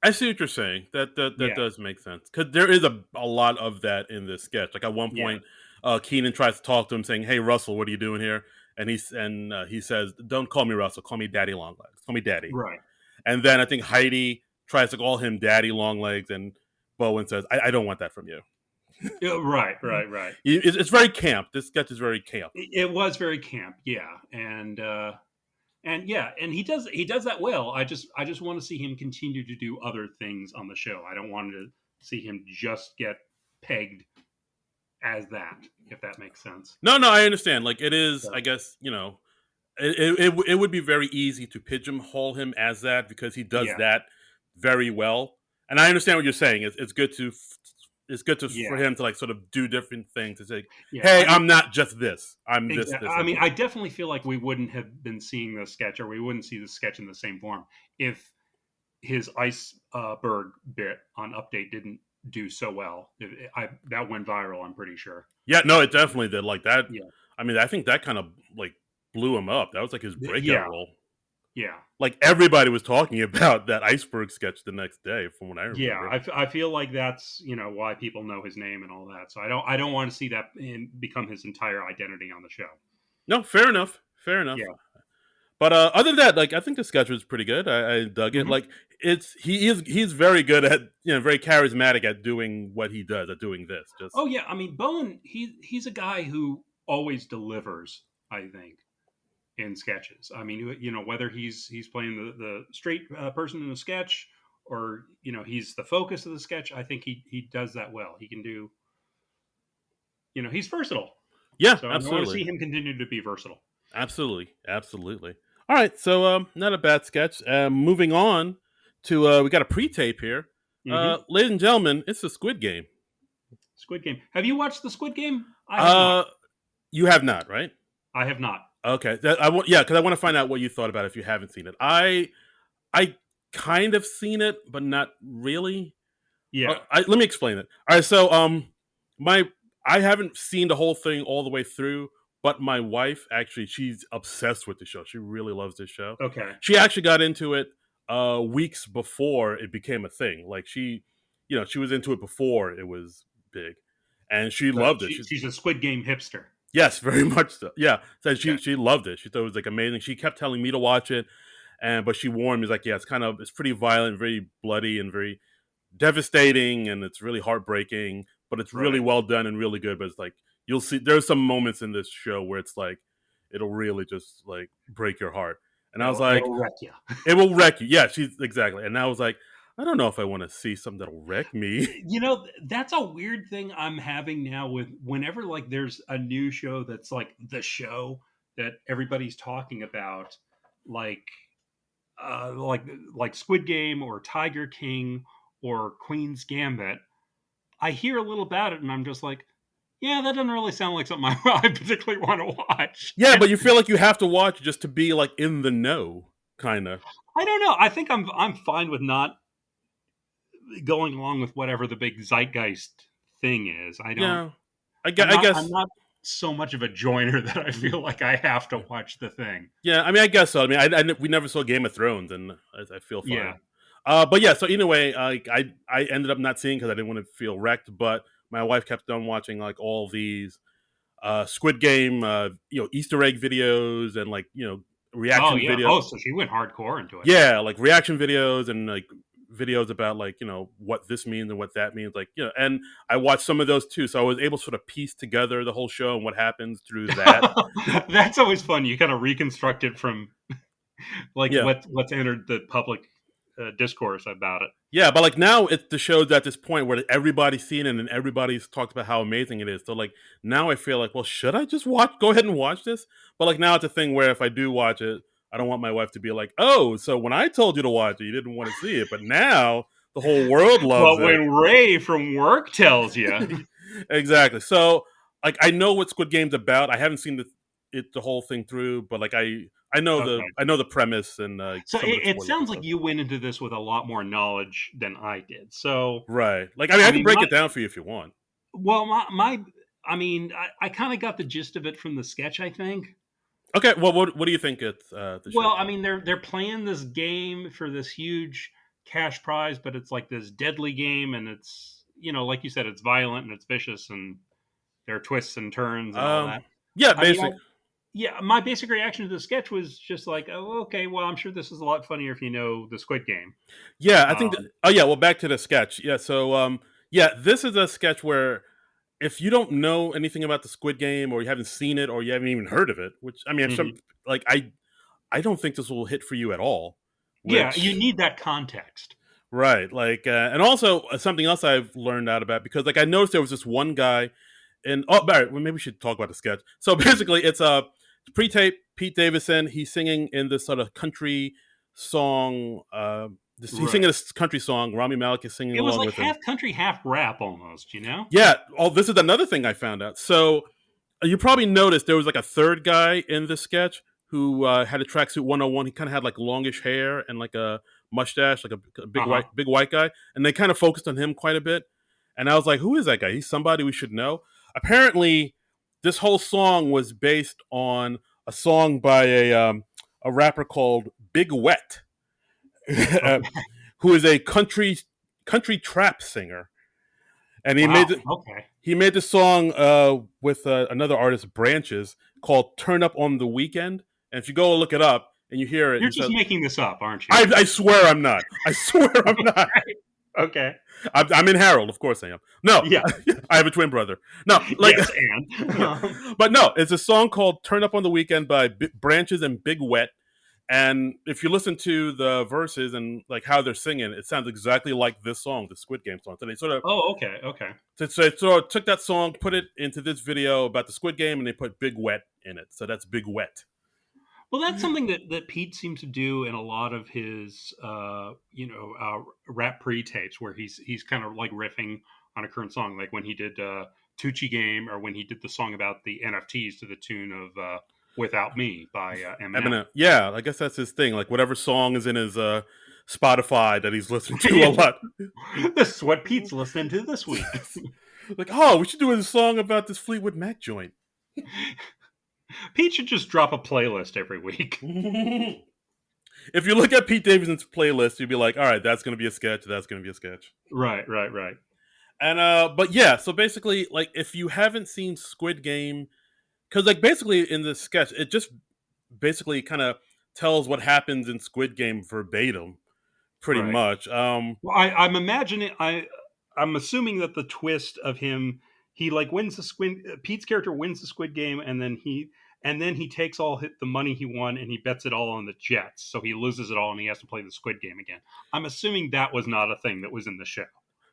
Speaker 1: I see what you're saying. That
Speaker 2: Yeah.
Speaker 1: does make sense because there is a lot of that in this sketch. Like at one
Speaker 2: Yeah.
Speaker 1: point, Keenan tries to talk to him, saying, "Hey, Russell, what are you doing here?" And he says, "Don't call me Russell. Call me Daddy Longlegs. Call me Daddy."
Speaker 2: Right.
Speaker 1: And then I think Heidi tries to call him Daddy Longlegs, and Bowen says, "I don't want that from you."
Speaker 2: Yeah, right, right, right.
Speaker 1: It's very camp. This sketch is very camp.
Speaker 2: It was very camp, yeah, and yeah, and he does that well. I just want to see him continue to do other things on the show. I don't want to see him just get pegged as that, if that makes sense.
Speaker 1: No, no, I understand. Like it is, I
Speaker 2: So
Speaker 1: guess it would be very easy to pigeonhole him as that because he does
Speaker 2: yeah,
Speaker 1: that very well. And I understand what you're saying. It's good to for
Speaker 2: yeah,
Speaker 1: him to like sort of do different things. To say,
Speaker 2: yeah.
Speaker 1: hey,
Speaker 2: I mean,
Speaker 1: I'm not just this. I'm this,
Speaker 2: exactly.
Speaker 1: this,
Speaker 2: I
Speaker 1: and
Speaker 2: mean,
Speaker 1: this.
Speaker 2: I definitely feel like we wouldn't have been seeing the sketch, or we wouldn't see the sketch in the same form if his iceberg bit on Update didn't do so well. That went viral. I'm pretty sure.
Speaker 1: Yeah, no, it definitely did. Like that.
Speaker 2: Yeah,
Speaker 1: I mean, I think that kind of like blew him up. That was like his breakout
Speaker 2: yeah,
Speaker 1: role.
Speaker 2: yeah.
Speaker 1: Like everybody was talking about that iceberg sketch the next day, from what I
Speaker 2: Yeah,
Speaker 1: remember.
Speaker 2: I feel like that's why people know his name and all that. So I don't want to see that become his entire identity on the show.
Speaker 1: No, fair enough. Fair enough.
Speaker 2: Yeah.
Speaker 1: But other than that, like I think the sketch was pretty good. I dug it.
Speaker 2: Hmm.
Speaker 1: Like he's very good at very charismatic at doing what he does at doing this. Just
Speaker 2: Oh yeah, I mean Bowen, he's a guy who always delivers. I think in sketches. I mean, whether he's playing the straight person in a sketch, or he's the focus of the sketch. I think he does that well. He can do. He's versatile.
Speaker 1: yeah,
Speaker 2: So I want to
Speaker 1: absolutely,
Speaker 2: see him continue to be versatile.
Speaker 1: absolutely, absolutely. All right, so not a bad sketch. Moving on to we got a pre-tape here,
Speaker 2: Hmm.
Speaker 1: ladies and gentlemen. It's the Squid Game.
Speaker 2: Squid Game. Have you watched the Squid Game? I have not.
Speaker 1: Uh, you have not, right?
Speaker 2: I have not.
Speaker 1: Okay, I want yeah, because I want to find out what you thought about it if you haven't seen it. I kind of seen it, but not really.
Speaker 2: Yeah.
Speaker 1: Let me explain it. All right, so my I haven't seen the whole thing all the way through, but my wife actually she's obsessed with the show. She really loves this show.
Speaker 2: Okay.
Speaker 1: She actually got into it weeks before it became a thing. Like she was into it before it was big, and she
Speaker 2: So
Speaker 1: loved it.
Speaker 2: she's a Squid Game hipster.
Speaker 1: Yes, very much so. Yeah, so
Speaker 2: Okay.
Speaker 1: she loved it. She thought it was like amazing. She kept telling me to watch it, and but she warned me like, yeah, it's pretty violent, very bloody, and very devastating, and it's really heartbreaking. But it's really
Speaker 2: Right.
Speaker 1: well done and really good. But it's like you'll see there's some moments in this show where it's like it'll really just like break your heart. And I was like,
Speaker 2: It'll wreck you.
Speaker 1: it will wreck you. Yeah, she's exactly. And I was like, I don't know if I want to see something that'll wreck me.
Speaker 2: That's a weird thing I'm having now with whenever like there's a new show that's like the show that everybody's talking about, like uh like like Squid Game or Tiger King or Queen's Gambit. I hear a little about it and I'm just like, yeah, that doesn't really sound like something I particularly want to watch.
Speaker 1: Yeah,
Speaker 2: And
Speaker 1: but you feel like you have to watch just to be like in the know, kind of.
Speaker 2: I don't know. I think I'm fine with not going along with whatever the big zeitgeist thing is. I don't.
Speaker 1: Yeah,
Speaker 2: I'm
Speaker 1: I
Speaker 2: not. I'm
Speaker 1: guess.
Speaker 2: not so much of a joiner that I feel like I have to watch the thing.
Speaker 1: Yeah, I mean, I guess so. I mean, we never saw Game of Thrones, and I feel
Speaker 2: Yeah.
Speaker 1: fine. But yeah, so either way, I ended up not seeing because I didn't want to feel wrecked. But my wife kept on watching like all these Squid Game, Easter egg videos and like
Speaker 2: Oh
Speaker 1: reaction
Speaker 2: yeah.
Speaker 1: video.
Speaker 2: Oh, so she went hardcore into it.
Speaker 1: Yeah, like reaction videos and like videos about like what this means and what that means. Like and I watched some of those too, so I was able to sort of piece together the whole show and what happens through that.
Speaker 2: That's always fun. You kind of reconstruct it from like
Speaker 1: Yeah.
Speaker 2: what's entered the public discourse about it.
Speaker 1: Yeah, but like now it's the show's at this point where everybody's seen it and everybody's talked about how amazing it is. So like now I feel like, well, should I just go ahead and watch this? But like now it's a thing where if I do watch it, I don't want my wife to be like, oh, so when I told you to watch it, you didn't want to see it, but now the whole world loves
Speaker 2: But
Speaker 1: it.
Speaker 2: when Ray from work tells you,
Speaker 1: Exactly. So like I know what Squid Game's about. I haven't seen the whole thing through, but like
Speaker 2: okay.
Speaker 1: I know the premise and
Speaker 2: So
Speaker 1: some of the
Speaker 2: it
Speaker 1: spoilers and
Speaker 2: sounds like
Speaker 1: stuff.
Speaker 2: you went into this with a lot more knowledge than I did. So
Speaker 1: Right. Like I mean,
Speaker 2: I
Speaker 1: I can
Speaker 2: mean,
Speaker 1: break it down for you if you want.
Speaker 2: well, my I mean, I kind of got the gist of it from the sketch. I think.
Speaker 1: Okay. Well, what do you think the show's
Speaker 2: Well, I
Speaker 1: about?
Speaker 2: mean, they're playing this game for this huge cash prize, but it's like this deadly game, and it's like you said, it's violent and it's vicious, and there are twists and turns and all that.
Speaker 1: Yeah,
Speaker 2: I mean,
Speaker 1: basic.
Speaker 2: yeah, my basic reaction to the sketch was just like, oh, okay, well, I'm sure this is a lot funnier if you know the Squid Game.
Speaker 1: Yeah, I think.
Speaker 2: Um,
Speaker 1: Oh yeah. Well, back to the sketch. Yeah. So yeah, this is a sketch where if you don't know anything about the Squid Game or you haven't seen it or you haven't even heard of it, which I mean, if some
Speaker 2: mhm.
Speaker 1: like I don't think this will hit for you at all.
Speaker 2: Yeah, you
Speaker 1: Which
Speaker 2: need that context.
Speaker 1: right, like, and also something else I've learned out about because like I noticed there was this one guy and oh, all right, well, maybe we should talk about the sketch. So basically, it's a pre-tape Pete Davidson. He's singing in this sort of country song. He's singing
Speaker 2: Right.
Speaker 1: this country song. Rami Malek is singing
Speaker 2: It was
Speaker 1: along
Speaker 2: like
Speaker 1: with him.
Speaker 2: half country, half rap almost,
Speaker 1: Yeah. Oh, this is another thing I found out. So you probably noticed there was like a third guy in this sketch who had a tracksuit 101. He kind of had like longish hair and like a mustache, like a
Speaker 2: Uh huh.
Speaker 1: big white guy, and they kind of focused on him quite a bit. And I was like, who is that guy? He's somebody we should know. Apparently, this whole song was based on a song by a rapper called Big Wet,
Speaker 2: Okay.
Speaker 1: who is a country trap singer, and
Speaker 2: Wow. Okay.
Speaker 1: he made this song with another artist, Branches, called "Turn Up on the Weekend." And if you go look it up and you hear it,
Speaker 2: You're
Speaker 1: he
Speaker 2: just
Speaker 1: says,
Speaker 2: making this up, aren't you?
Speaker 1: I swear I'm not. I swear I'm not.
Speaker 2: Okay.
Speaker 1: I'm in Harold, of course I am. No,
Speaker 2: Yeah.
Speaker 1: I have a twin brother. No, like,
Speaker 2: Yes, and
Speaker 1: but no, it's a song called "Turn Up on the Weekend" by Branches and Big Wet. And if you listen to the verses and like how they're singing, it sounds exactly like this song, the Squid Game song. So they sort of
Speaker 2: oh, okay, okay.
Speaker 1: took that song, put it into this video about the Squid Game, and they put Big Wet in it. So that's Big Wet.
Speaker 2: Well, that's something that Pete seems to do in a lot of his, rap pre-tapes, where he's kind of like riffing on a current song, like when he did Tucci Game, or when he did the song about the NFTs to the tune of "Without Me" by Eminem.
Speaker 1: Eminem. Yeah, I guess that's his thing. Like whatever song is in his Spotify that he's listening to a
Speaker 2: Yeah.
Speaker 1: lot.
Speaker 2: This is what Pete's listening to this week.
Speaker 1: Like, oh, we should do a song about this Fleetwood Mac joint.
Speaker 2: Pete should just drop a playlist every week.
Speaker 1: If you look at Pete Davidson's playlist, you'd be like, all right, that's going to be a sketch. That's going to be a sketch.
Speaker 2: Right, right, right.
Speaker 1: And but yeah, so basically, like, if you haven't seen Squid Game, because like basically in this sketch, it just basically kind of tells what happens in Squid Game verbatim, pretty
Speaker 2: Right.
Speaker 1: much.
Speaker 2: Well, I'm imagining I'm assuming that the twist of him, he like wins the squid. Pete's character wins the Squid Game, and then he takes all the money he won and he bets it all on the Jets. So he loses it all and he has to play the Squid Game again. I'm assuming that was not a thing that was in the show.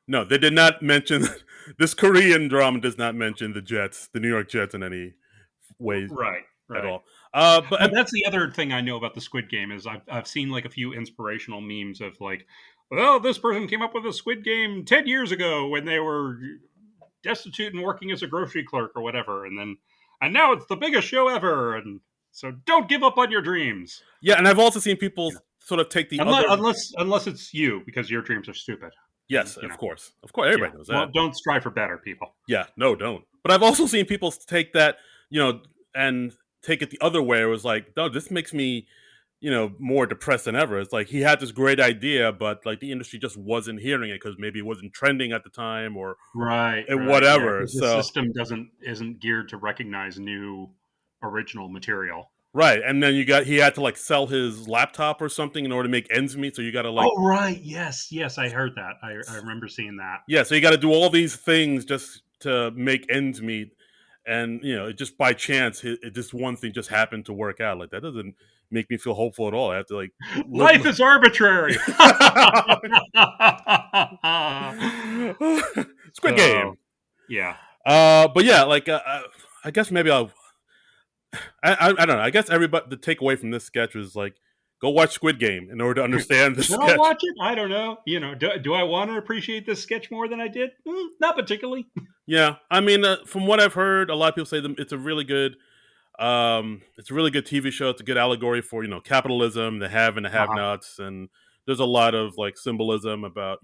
Speaker 1: No, they did not mention this Korean drama. Does not mention the Jets, the New York Jets, in any way
Speaker 2: Right,
Speaker 1: at
Speaker 2: right.
Speaker 1: all. But
Speaker 2: Well, that's the other thing I know about the Squid Game is I've seen like a few inspirational memes of like, well, this person came up with a Squid Game 10 years ago when they were destitute and working as a grocery clerk or whatever, and now it's the biggest show ever, and so don't give up on your dreams.
Speaker 1: yeah, and I've also seen people
Speaker 2: Yeah.
Speaker 1: sort of take the
Speaker 2: Unless
Speaker 1: other.
Speaker 2: unless unless it's you because your dreams are stupid, and
Speaker 1: Yes, of course,
Speaker 2: yeah.
Speaker 1: everybody knows
Speaker 2: Well,
Speaker 1: that.
Speaker 2: don't strive for better, people.
Speaker 1: Yeah, no, don't. But I've also seen people take that, and take it the other way. It was like, no, this makes me, more depressed than ever. It's like he had this great idea, but like the industry just wasn't hearing it because maybe it wasn't trending at the time or
Speaker 2: Right, right, yeah.
Speaker 1: whatever.
Speaker 2: Because the
Speaker 1: So
Speaker 2: system isn't geared to recognize new original material.
Speaker 1: right, and then he had to like sell his laptop or something in order to make ends meet. So you got to like,
Speaker 2: Oh, right. Yes, yes, I heard that. I remember seeing that.
Speaker 1: yeah, so you got to do all these things just to make ends meet. and it just by chance, this one thing just happened to work out. Like that doesn't make me feel hopeful at all. I have to like look.
Speaker 2: Life is arbitrary.
Speaker 1: Squid
Speaker 2: So
Speaker 1: Game.
Speaker 2: yeah.
Speaker 1: But yeah, like I guess maybe I don't know. I guess everybody the takeaway from this sketch was like, go watch Squid Game in order to understand the
Speaker 2: Should I
Speaker 1: sketch.
Speaker 2: watch it? I don't know. Do I want to appreciate this sketch more than I did? Not particularly.
Speaker 1: Yeah, I mean, from what I've heard, a lot of people say it's a really good, TV show. It's a good allegory for capitalism, the have and the
Speaker 2: Uh-huh.
Speaker 1: have-nots, and there's a lot of like symbolism about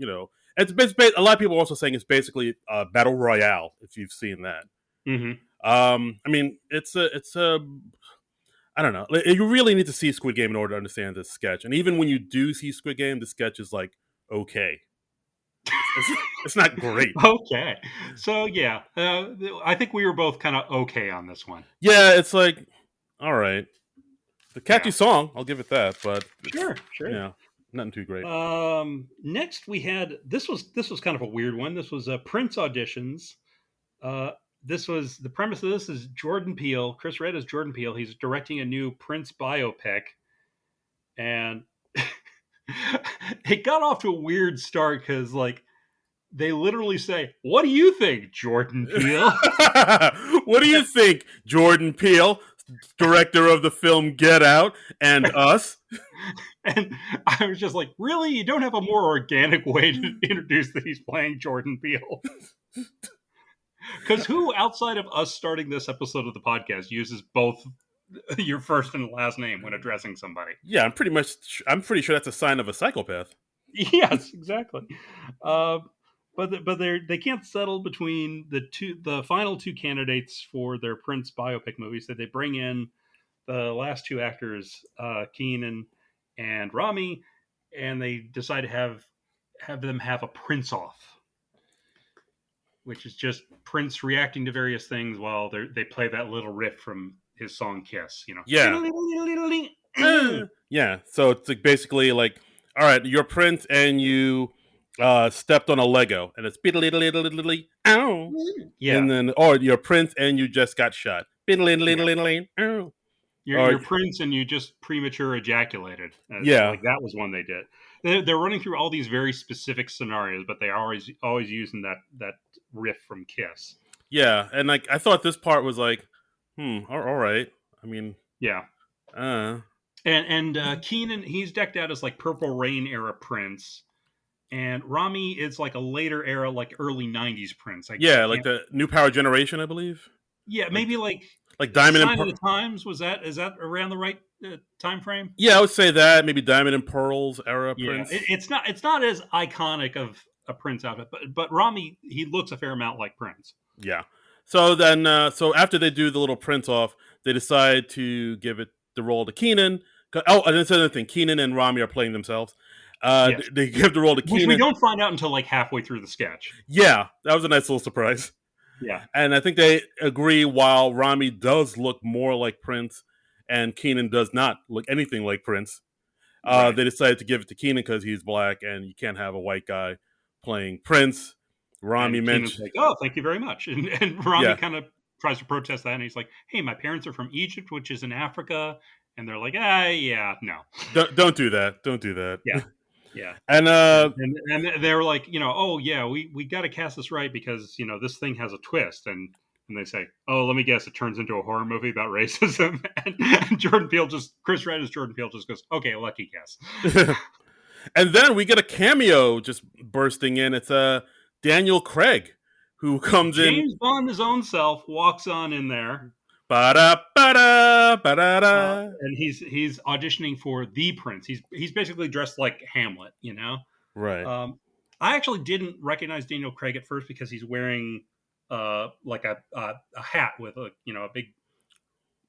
Speaker 1: it's a lot of people are also saying it's basically a battle royale if you've seen that.
Speaker 2: Mm-hmm.
Speaker 1: I mean, it's a I don't know. You really need to see Squid Game in order to understand this sketch. And even when you do see Squid Game, the sketch is like okay. It's not great.
Speaker 2: Okay. So yeah, I think we were both kind of okay on this one.
Speaker 1: Yeah, it's like all right. The catchy
Speaker 2: Yeah.
Speaker 1: song, I'll give it that, but
Speaker 2: Sure.
Speaker 1: nothing too great.
Speaker 2: Next we had this was kind of a weird one. This was Prince auditions. This was the premise of this is Jordan Peele. Chris Red is Jordan Peele. He's directing a new Prince biopic, and it got off to a weird start because like they literally say, "What do you think, Jordan Peele?"
Speaker 1: What do you think, Jordan Peele, director of the film Get Out and Us?
Speaker 2: And I was just like, really? You don't have a more organic way to introduce that he's playing Jordan Peele? Because who outside of us starting this episode of the podcast uses both your first and last name when addressing somebody?
Speaker 1: Yeah, I'm pretty sure that's a sign of a psychopath.
Speaker 2: Yes, exactly. But they can't settle between the final two candidates for their Prince biopic movie, so they bring in the last two actors, Keenan and Rami, and they decide to have them have a Prince off, which is just Prince reacting to various things while they play that little riff from his song Kiss.
Speaker 1: Yeah. Yeah. So it's like basically like, all right, you're Prince and you stepped on a Lego and it's ow.
Speaker 2: Yeah.
Speaker 1: And then or you're Prince and you just got shot. Ow.
Speaker 2: You're Prince and you just premature ejaculated.
Speaker 1: Yeah.
Speaker 2: Like that was one they did. They're running through all these very specific scenarios, but they are always using that riff from Kiss.
Speaker 1: Yeah, and like I thought this part was like, all right. I mean,
Speaker 2: yeah. And Keenan, he's decked out as like Purple Rain era Prince, and Rami is like a later era, like early '90s Prince.
Speaker 1: Like the New Power Generation, I believe.
Speaker 2: Yeah, maybe like
Speaker 1: Diamond
Speaker 2: Sign of the Times. Is that around the right time frame?
Speaker 1: Yeah, I would say that maybe Diamond and Pearls era Prince.
Speaker 2: It's not as iconic of a Prince outfit, but Rami, he looks a fair amount like Prince.
Speaker 1: Yeah. So then, so after they do the little Prince off, they decide to give it the role to Keenan. Oh, and that's another thing. Keenan and Rami are playing themselves. Yes. They give the role to Keenan.
Speaker 2: Which we don't find out until like halfway through the sketch.
Speaker 1: Yeah, that was a nice little surprise.
Speaker 2: Yeah.
Speaker 1: And I think they agree while Rami does look more like Prince and Keenan does not look anything like Prince. Right. They decided to give it to Keenan because he's black and you can't have a white guy playing Prince. Rami mentioned,
Speaker 2: like, "Oh, thank you very much," and Rami kind of tries to protest that, and he's like, "Hey, my parents are from Egypt, which is in Africa," and they're like, yeah, no,
Speaker 1: don't do that, don't do that."
Speaker 2: Yeah,
Speaker 1: and
Speaker 2: they were like, "Oh yeah, we got to cast this right because this thing has a twist," and they say, "Oh, let me guess, it turns into a horror movie about racism," and Chris Red as Jordan Peele just goes, "Okay, lucky guess."
Speaker 1: And then we get a cameo just bursting in. It's Daniel Craig, who comes in.
Speaker 2: James Bond, his own self, walks on in there.
Speaker 1: Ba-da, ba-da, ba-da-da.
Speaker 2: And he's auditioning for the Prince. He's basically dressed like Hamlet,
Speaker 1: Right.
Speaker 2: I actually didn't recognize Daniel Craig at first because he's wearing like a hat with a big,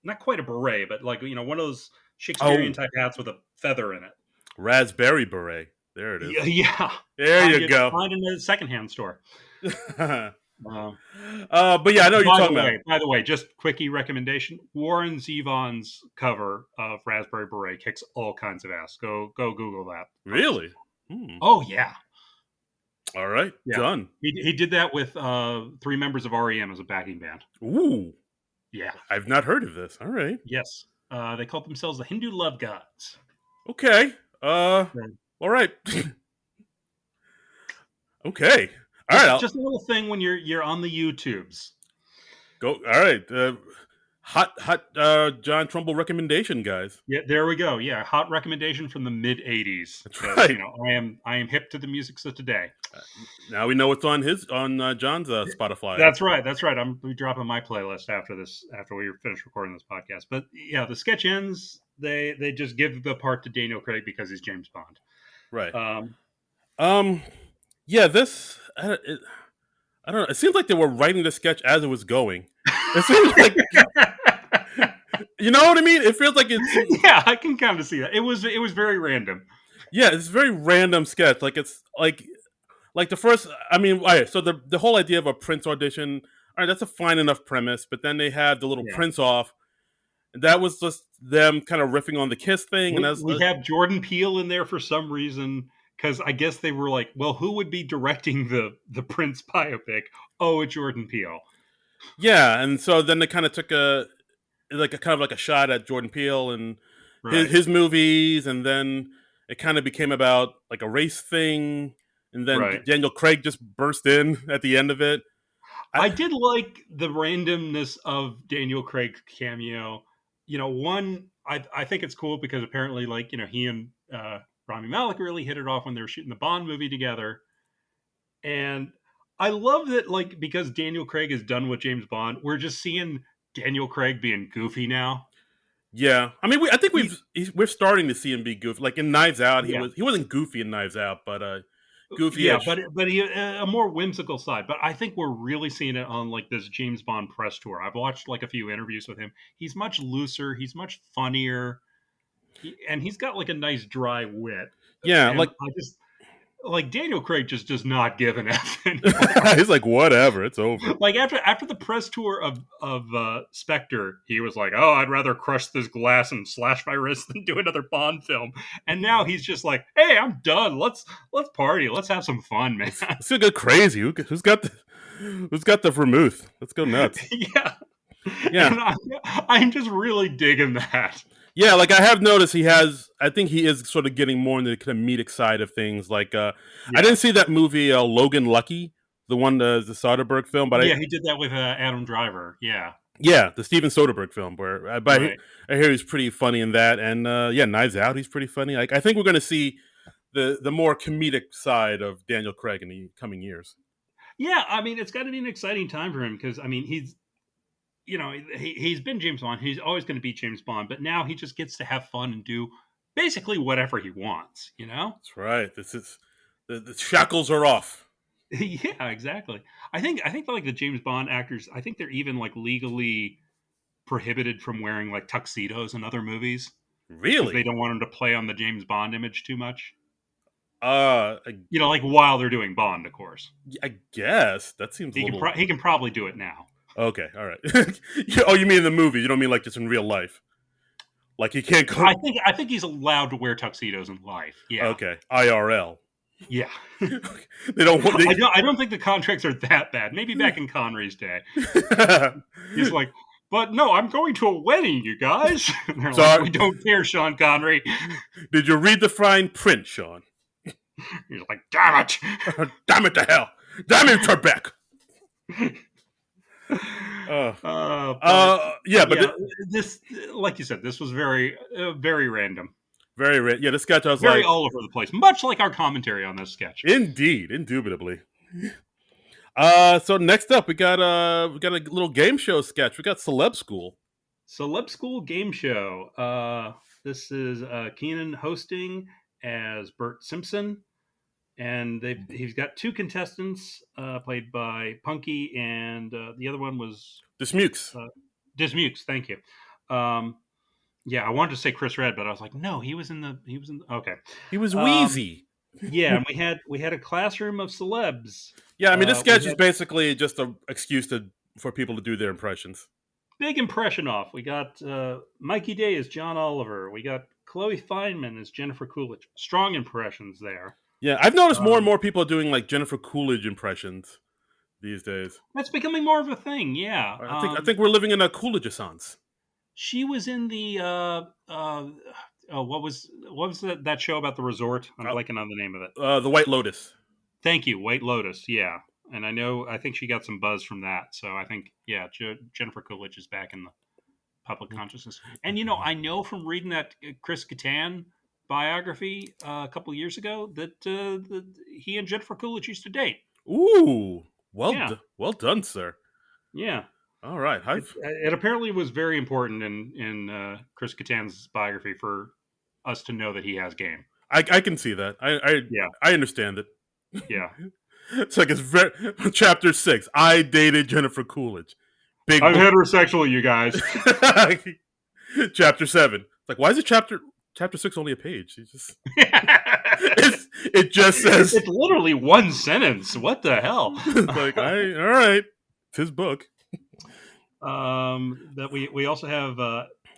Speaker 2: not quite a beret, but like one of those Shakespearean type hats with a feather in it.
Speaker 1: Raspberry beret. There it is.
Speaker 2: Yeah.
Speaker 1: There you go.
Speaker 2: Find in the secondhand store.
Speaker 1: But yeah, I know what you're talking about.
Speaker 2: By the way, just quickie recommendation: Warren Zevon's cover of Raspberry Beret kicks all kinds of ass. Go Google that.
Speaker 1: Really?
Speaker 2: Oh yeah.
Speaker 1: All right, done.
Speaker 2: He did that with 3 members of REM as a backing band.
Speaker 1: Ooh,
Speaker 2: Yeah.
Speaker 1: I've not heard of this. All right.
Speaker 2: Yes. They called themselves the Hindu love gods.
Speaker 1: Okay.
Speaker 2: Right.
Speaker 1: All right. Okay. All right.
Speaker 2: Just
Speaker 1: I'll
Speaker 2: a little thing when you're on the YouTubes.
Speaker 1: go. All right. Hot John Trumbull recommendation, guys.
Speaker 2: Yeah, there we go. Yeah, hot recommendation from the mid '80s
Speaker 1: That's
Speaker 2: because
Speaker 1: right.
Speaker 2: I am hip to the music of today.
Speaker 1: Now we know what's on John's Spotify.
Speaker 2: That's right. That's right. I'm dropping my playlist after this after we finish recording this podcast. But yeah, the sketch ends. They just give the part to Daniel Craig because he's James Bond.
Speaker 1: Right.
Speaker 2: Um,
Speaker 1: Yeah. This. I don't know. It seems like they were writing the sketch as it was going. It seems like, you know what I mean. It feels like it's
Speaker 2: yeah, I can kind of see that. It was very random.
Speaker 1: yeah. It's a very random sketch. Like it's like the first. I mean, all right. So the whole idea of a Prince audition. All right, that's a fine enough premise. But then they had the little
Speaker 2: Yeah.
Speaker 1: Prince off. And that was just them kind of riffing on the Kiss thing. And that's
Speaker 2: We have Jordan Peele in there for some reason because I guess they were like, well, who would be directing the Prince biopic? Oh, it's Jordan Peele.
Speaker 1: yeah. And so then they kind of took a kind of like a shot at Jordan Peele and
Speaker 2: Right.
Speaker 1: his movies, and then it kind of became about like a race thing, and then
Speaker 2: Right.
Speaker 1: Daniel Craig just burst in at the end of it.
Speaker 2: I did like the randomness of Daniel Craig's cameo. I think it's cool because apparently, like, he and Rami Malek really hit it off when they were shooting the Bond movie together. And I love that, like, because Daniel Craig is done with James Bond, we're just seeing Daniel Craig being goofy now.
Speaker 1: Yeah, I mean, I think we're starting to see him be goofy. Like in Knives Out,
Speaker 2: Yeah.
Speaker 1: he wasn't goofy in Knives Out, but goofy.
Speaker 2: Yeah, but he a more whimsical side. But I think we're really seeing it on like this James Bond press tour. I've watched like a few interviews with him. He's much looser. He's much funnier, and he's got like a nice dry wit.
Speaker 1: Yeah,
Speaker 2: And
Speaker 1: like
Speaker 2: I just like Daniel Craig just does not give an F anymore.
Speaker 1: he's like whatever, it's over.
Speaker 2: Like after the press tour of Spectre, he was like, "Oh, I'd rather crush this glass and slash my wrist than do another Bond film." And now he's just like, "Hey, I'm done. Let's party. Let's have some fun, man."
Speaker 1: Let's go crazy. Who's got the vermouth? Let's go nuts.
Speaker 2: Yeah,
Speaker 1: Yeah.
Speaker 2: And I'm just really digging that.
Speaker 1: Yeah, like I have noticed I think he is sort of getting more into the comedic side of things. Like, I didn't see that movie, Logan Lucky, the one, the Soderbergh film, but
Speaker 2: he did that with Adam Driver. Yeah.
Speaker 1: Yeah, the Steven Soderbergh film, where
Speaker 2: Right.
Speaker 1: I hear he's pretty funny in that, and yeah, Knives Out, he's pretty funny. Like, I think we're going to see the more comedic side of Daniel Craig in the coming years.
Speaker 2: Yeah, I mean, it's got to be an exciting time for him because I mean, he's been James Bond. He's always going to be James Bond, but now he just gets to have fun and do basically whatever he wants.
Speaker 1: That's right. This is the shackles are off.
Speaker 2: Yeah, exactly. I think like the James Bond actors, I think they're even like legally prohibited from wearing like tuxedos in other movies because
Speaker 1: Really?
Speaker 2: they don't want them to play on the James Bond image too much.
Speaker 1: I,
Speaker 2: Like while they're doing Bond, of course.
Speaker 1: I guess that seems a
Speaker 2: He
Speaker 1: little.
Speaker 2: can he can probably do it now.
Speaker 1: Okay, all right. Oh, you mean in the movie? You don't mean like just in real life? Like he can't go.
Speaker 2: I think he's allowed to wear tuxedos in life. Yeah.
Speaker 1: Okay, IRL.
Speaker 2: Yeah.
Speaker 1: They don't want.
Speaker 2: I don't think the contracts are that bad. Maybe back in Connery's day. He's like, but no, I'm going to a wedding, you guys. And they're like, we don't care, Sean Connery.
Speaker 1: Did you read the fine print, Sean?
Speaker 2: He's like, damn it.
Speaker 1: Damn it to hell. Damn it, Trebek.
Speaker 2: This, like you said, this was very, very random.
Speaker 1: Very, yeah. The sketch I was
Speaker 2: very
Speaker 1: like,
Speaker 2: all over the place, much like our commentary on this sketch.
Speaker 1: Indeed, indubitably. So next up, we got a little game show sketch. We got Celeb School.
Speaker 2: Celeb School game show. This is Keenan hosting as Bert Simpson, and he's got two contestants played by Punky, and the other one was
Speaker 1: Dismukes.
Speaker 2: Dismukes. Thank you. Yeah, I wanted to say Chris Red, but I was like, no, he was in the okay.
Speaker 1: He was Wheezy.
Speaker 2: Yeah, and we had a classroom of celebs.
Speaker 1: Yeah, I mean, this sketch is basically just an excuse for people to do their impressions.
Speaker 2: Big impression off. We got Mikey Day as John Oliver. We got Chloe Fineman as Jennifer Coolidge. Strong impressions there.
Speaker 1: Yeah, I've noticed more and more people are doing like Jennifer Coolidge impressions. these days.
Speaker 2: That's becoming more of a thing. Yeah.
Speaker 1: I think we're living in a Coolidge-essence.
Speaker 2: She was in the oh, what was that show about the resort? I'm
Speaker 1: Uh,
Speaker 2: blanking on the name of it.
Speaker 1: the White Lotus.
Speaker 2: Thank you, White Lotus. Yeah, and I think she got some buzz from that. So I think yeah, Jennifer Coolidge is back in the public consciousness. And I know from reading that Chris Kattan biography a couple of years ago that he and Jennifer Coolidge used to date.
Speaker 1: Ooh,
Speaker 2: Yeah,
Speaker 1: well done, sir.
Speaker 2: yeah.
Speaker 1: All right,
Speaker 2: It apparently was very important in Chris Kattan's biography for us to know that he has game.
Speaker 1: I can see that.
Speaker 2: Yeah,
Speaker 1: I understand it.
Speaker 2: yeah.
Speaker 1: It's like chapter 6. I dated Jennifer Coolidge. Big
Speaker 2: I'm
Speaker 1: book.
Speaker 2: heterosexual, you guys.
Speaker 1: Chapter 7. It's like, why is it chapter 6 only a page? It just says
Speaker 2: It's literally one sentence. What the hell?
Speaker 1: like, all right, it's his book.
Speaker 2: That we also have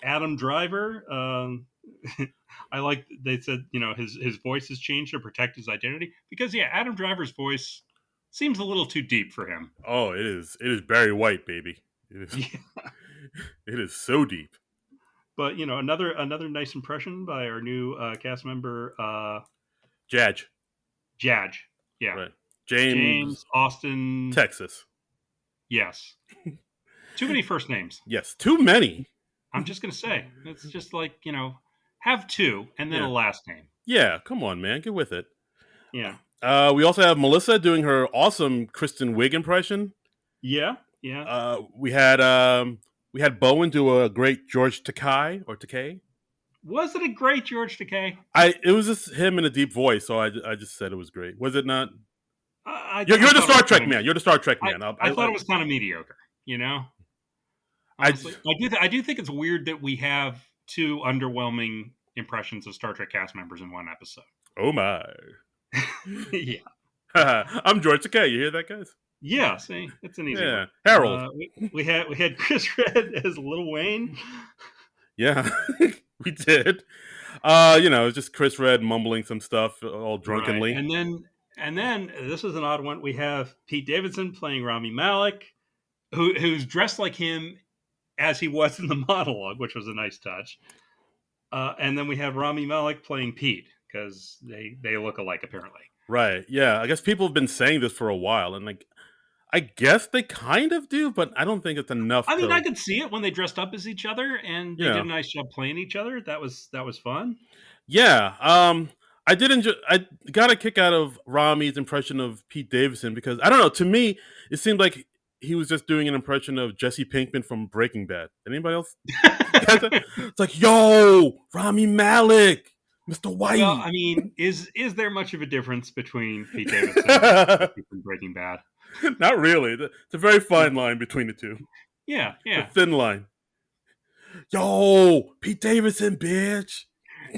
Speaker 2: Adam Driver. I like they said his voice has changed to protect his identity because Adam Driver's voice seems a little too deep for him.
Speaker 1: Oh, it is Barry White, baby. It is. It is so deep.
Speaker 2: But another nice impression by our new cast member,
Speaker 1: Jadge.
Speaker 2: Jadge. Yeah,
Speaker 1: Right.
Speaker 2: James Austin,
Speaker 1: Texas.
Speaker 2: Yes. Too many first names.
Speaker 1: Yes, too many.
Speaker 2: I'm just gonna say it's just like have two and then a last name.
Speaker 1: Yeah, come on, man, get with it.
Speaker 2: Yeah.
Speaker 1: We also have Melissa doing her awesome Kristen Wiig impression.
Speaker 2: Yeah.
Speaker 1: We had Bowen do a great George Takei.
Speaker 2: Was it a great George Takei?
Speaker 1: It was just him in a deep voice, so I just said it was great. Was it not? You're
Speaker 2: the
Speaker 1: Star Trek man. You're the Star Trek man.
Speaker 2: I thought it was kind of mediocre. Honestly, I do think it's weird that we have two underwhelming impressions of Star Trek cast members in one episode.
Speaker 1: Oh my.
Speaker 2: Yeah.
Speaker 1: I'm George Takei. You hear that, guys?
Speaker 2: Yeah, see, it's an easy one.
Speaker 1: Harold.
Speaker 2: We had Chris Red as Lil Wayne.
Speaker 1: Yeah, we did. It's just Chris Red mumbling some stuff all drunkenly.
Speaker 2: Right. And then this is an odd one. We have Pete Davidson playing Rami Malek, who's dressed like him as he was in the monologue, which was a nice touch. And then we have Rami Malek playing Pete because they look alike apparently.
Speaker 1: Right. Yeah. I guess people have been saying this for a while, and I guess they kind of do, but I don't think it's enough.
Speaker 2: I mean, I could see it when they dressed up as each other, and they did a nice job playing each other. That was fun.
Speaker 1: Yeah. I did enjoy. I got a kick out of Rami's impression of Pete Davidson because I don't know. To me, it seemed like he was just doing an impression of Jesse Pinkman from Breaking Bad. Anybody else? It's like, yo, Rami Malek, Mr. White.
Speaker 2: Well, I mean, is there much of a difference between Pete Davidson and Breaking Bad?
Speaker 1: Not really. It's a very fine line between the two.
Speaker 2: Yeah.
Speaker 1: A thin line. Yo, Pete Davidson, bitch.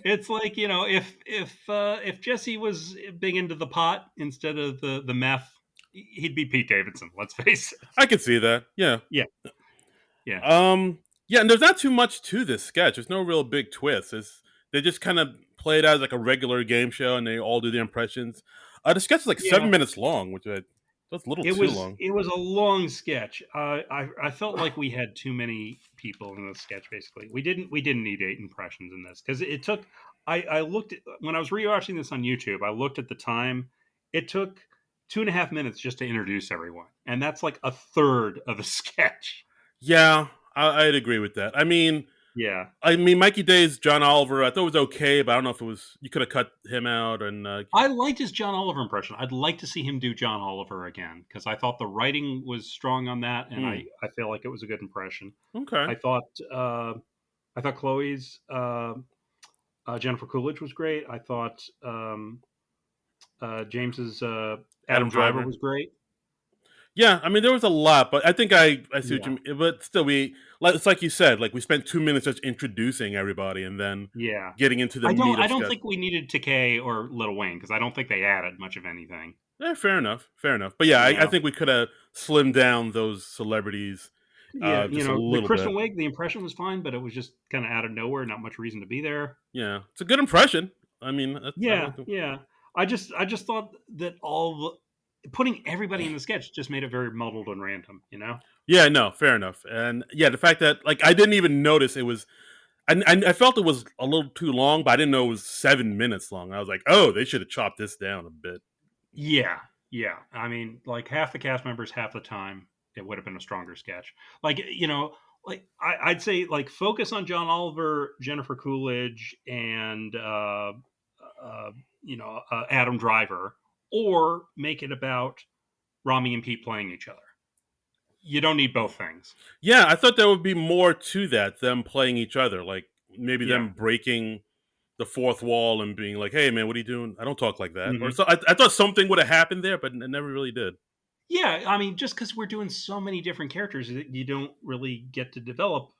Speaker 2: It's like if Jesse was big into the pot instead of the meth, he'd be Pete Davidson. Let's face it.
Speaker 1: I could see that. Yeah.
Speaker 2: Yeah.
Speaker 1: Yeah, and there's not too much to this sketch. There's no real big twist. They just kind of play it as like a regular game show, and they all do the impressions. The sketch is like 7 minutes long, which that's a little too long.
Speaker 2: It was a long sketch. I felt like we had too many people in the sketch. Basically, we didn't need 8 impressions in this because it took. I looked at when I was rewatching this on YouTube. I looked at the time. It took 2.5 minutes just to introduce everyone, and that's like a third of a sketch.
Speaker 1: Yeah, I'd agree with that. I mean, Mikey Day's John Oliver, I thought it was okay, but I don't know if it was, you could have cut him out. And
Speaker 2: I liked his John Oliver impression. I'd like to see him do John Oliver again because I thought the writing was strong on that, and I feel like it was a good impression.
Speaker 1: Okay.
Speaker 2: I thought Chloe's Jennifer Coolidge was great. I thought James's Adam Driver was great.
Speaker 1: Yeah, I mean, there was a lot, but I think I see what you mean. But still, it's like you said, like we spent 2 minutes just introducing everybody and then getting into the meat of
Speaker 2: I don't think we needed Takei or Lil Wayne because I don't think they added much of anything.
Speaker 1: Yeah, fair enough. But yeah, I think we could have slimmed down those celebrities.
Speaker 2: Yeah, the Kristen Wiig, the impression was fine, but it was just kind of out of nowhere. Not much reason to be there.
Speaker 1: Yeah, it's a good impression. I mean,
Speaker 2: I just thought that all putting everybody in the sketch just made it very muddled and random.
Speaker 1: Yeah, no, fair enough. And yeah, the fact that like I didn't even notice it was. I felt it was a little too long, but I didn't know it was 7 minutes long. I was like, oh, they should have chopped this down a bit.
Speaker 2: Yeah, yeah. I mean, like half the cast members, half the time, it would have been a stronger sketch. Like like I'd say, like focus on John Oliver, Jennifer Coolidge, and uh, Adam Driver, or make it about Rami and Pete playing each other. You don't need both things.
Speaker 1: Yeah, I thought there would be more to that, them playing each other, like maybe
Speaker 2: Yeah.
Speaker 1: them breaking the fourth wall and being like, "Hey, man, what are you doing? I don't talk like that." Or
Speaker 2: Hmm.
Speaker 1: so I thought something would have happened there, but it never really did.
Speaker 2: Yeah, I mean, just because we're doing so many different characters, you don't really get to develop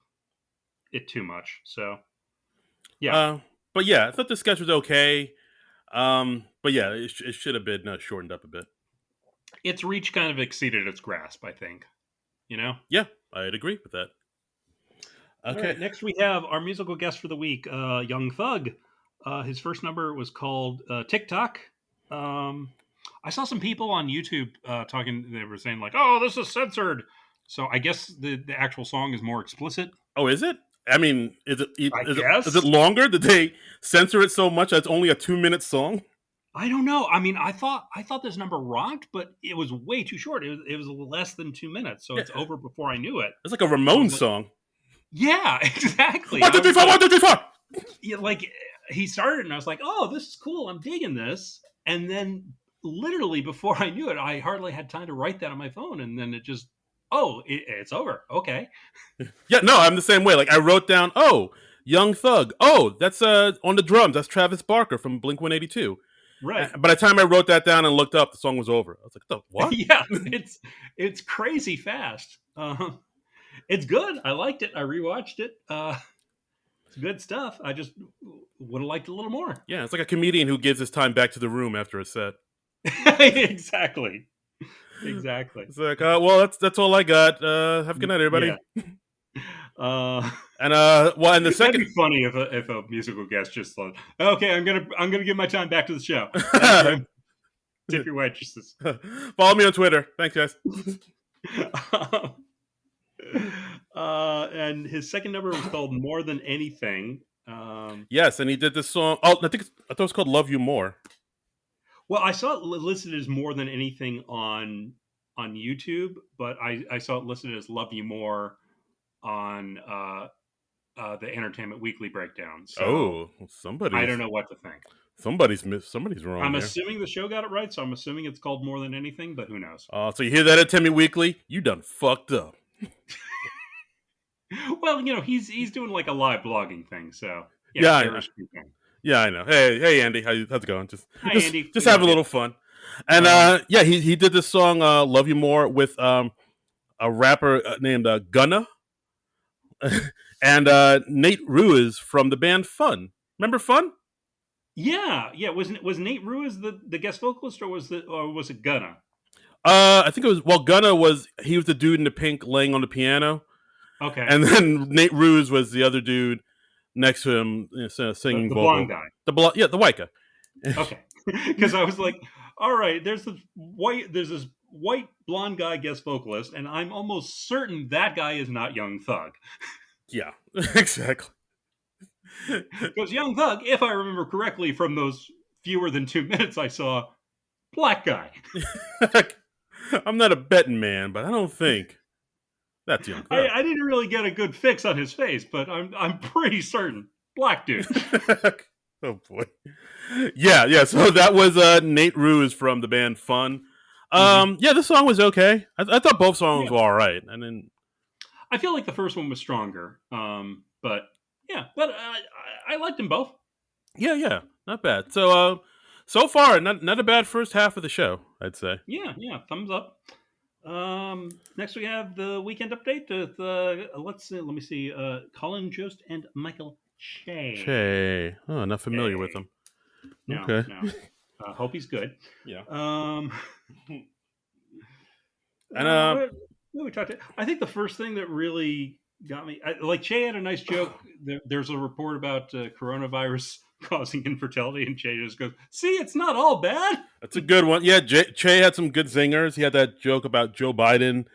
Speaker 2: it too much. So, yeah.
Speaker 1: Uh, but yeah, I thought the sketch was okay. But yeah, it should have been shortened up a bit.
Speaker 2: Its reach kind of exceeded its grasp, I think.
Speaker 1: Yeah, I'd agree with that.
Speaker 2: All
Speaker 1: Okay.
Speaker 2: right, next we have our musical guest for the week, Young Thug. His first number was called TikTok. I saw some people on YouTube talking. They were saying like, "Oh, this is censored." So I guess the actual song is more explicit.
Speaker 1: Oh, is it? I mean,
Speaker 2: I
Speaker 1: is it
Speaker 2: guess.
Speaker 1: longer? Did they censor it so much that it's only a 2 minute song?
Speaker 2: I don't know. I mean, I thought this number rocked, but it was way too short. It was less than 2 minutes, so
Speaker 1: Yeah,
Speaker 2: it's over before I knew it.
Speaker 1: it's like a
Speaker 2: So I was
Speaker 1: Ramones
Speaker 2: like,
Speaker 1: song.
Speaker 2: yeah, exactly.
Speaker 1: One,
Speaker 2: I
Speaker 1: two, three,
Speaker 2: was
Speaker 1: four.
Speaker 2: like,
Speaker 1: 1, 2, 3, 4.
Speaker 2: yeah, like he started, and I was like, "Oh, this is cool. I'm digging this." And then, literally before I knew it, I hardly had time to write that on my phone, and then it just, oh, it's over. Okay,
Speaker 1: Yeah, no, I'm the same way. Like I wrote down, oh, Young Thug. Oh, that's on the drums. That's Travis Barker from Blink 182.
Speaker 2: right.
Speaker 1: By the time I wrote that down and looked up, the song was over. I was like, the what?
Speaker 2: Yeah, it's crazy fast. It's good. I liked it. I rewatched it. It's good stuff. I just would have liked a little more.
Speaker 1: Yeah, it's like a comedian who gives his time back to the room after a set.
Speaker 2: Exactly. Exactly.
Speaker 1: It's like, well, that's all I got. Have a good night, everybody.
Speaker 2: Yeah. Uh,
Speaker 1: And well, and the
Speaker 2: That'd
Speaker 1: second,
Speaker 2: be funny if a musical guest just thought, "Okay, I'm gonna give my time back to the show. Thank you. Tip your waitresses."
Speaker 1: follow me on Twitter. Thanks, guys.
Speaker 2: And his second number was called "More Than Anything."
Speaker 1: Yes, and he did this song. Oh, I thought it was called "Love You More."
Speaker 2: Well, I saw it listed as "More Than Anything" on YouTube, but I saw it listed as "Love You More" on the Entertainment Weekly breakdown. So
Speaker 1: Oh,
Speaker 2: I don't know what to think.
Speaker 1: somebody's wrong.
Speaker 2: I'm
Speaker 1: here.
Speaker 2: assuming the show got it right, so I'm assuming it's called "More Than Anything," but who knows?
Speaker 1: So you hear that at Timmy Weekly? You done fucked up.
Speaker 2: Well, he's doing like a live blogging thing, so
Speaker 1: Yeah,
Speaker 2: there is speaking.
Speaker 1: yeah, I know. Hey, Andy, how's it going?
Speaker 2: Hi, Andy.
Speaker 1: Just
Speaker 2: We
Speaker 1: have a
Speaker 2: love you.
Speaker 1: little fun. And yeah, he did this song "Love You More" with a rapper named Gunna and Nate Ruiz from the band Fun. Remember Fun?
Speaker 2: Yeah. Was Nate Ruiz the guest vocalist, or was it Gunna?
Speaker 1: I think it was. Well, Gunna was the dude in the pink laying on the piano,
Speaker 2: Okay,
Speaker 1: and then Nate Ruiz was the other dude next to him, singing
Speaker 2: the
Speaker 1: vocal.
Speaker 2: blonde guy.
Speaker 1: Yeah, the white guy.
Speaker 2: Okay, because I was like, all right, there's this white blonde guy guest vocalist, and I'm almost certain that guy is not Young Thug.
Speaker 1: Yeah, exactly.
Speaker 2: Because Young Thug, if I remember correctly from those fewer than 2 minutes I saw, black guy.
Speaker 1: I'm not a betting man, but I don't think that's Young Thug.
Speaker 2: I didn't really get a good fix on his face, but I'm pretty certain black dude.
Speaker 1: Oh boy. Yeah. So that was Nate Ruiz from the band Fun. Yeah, this song was okay. I thought both songs were all right, and then
Speaker 2: I feel like the first one was stronger, but yeah, but I liked them both.
Speaker 1: yeah, not bad. So far, not a bad first half of the show, I'd say.
Speaker 2: Yeah, thumbs up. Next we have the weekend update with let me see, Colin Jost and Michael
Speaker 1: Che. Oh, not familiar with them.
Speaker 2: No,
Speaker 1: Okay.
Speaker 2: no. Hope he's good.
Speaker 1: Yeah.
Speaker 2: And what we talked. I think the first thing that really got me, like Che had a nice joke. There's a report about coronavirus causing infertility, and Che just goes, "See, it's not all bad."
Speaker 1: That's a good one. Yeah, Che had some good zingers. He had that joke about Joe Biden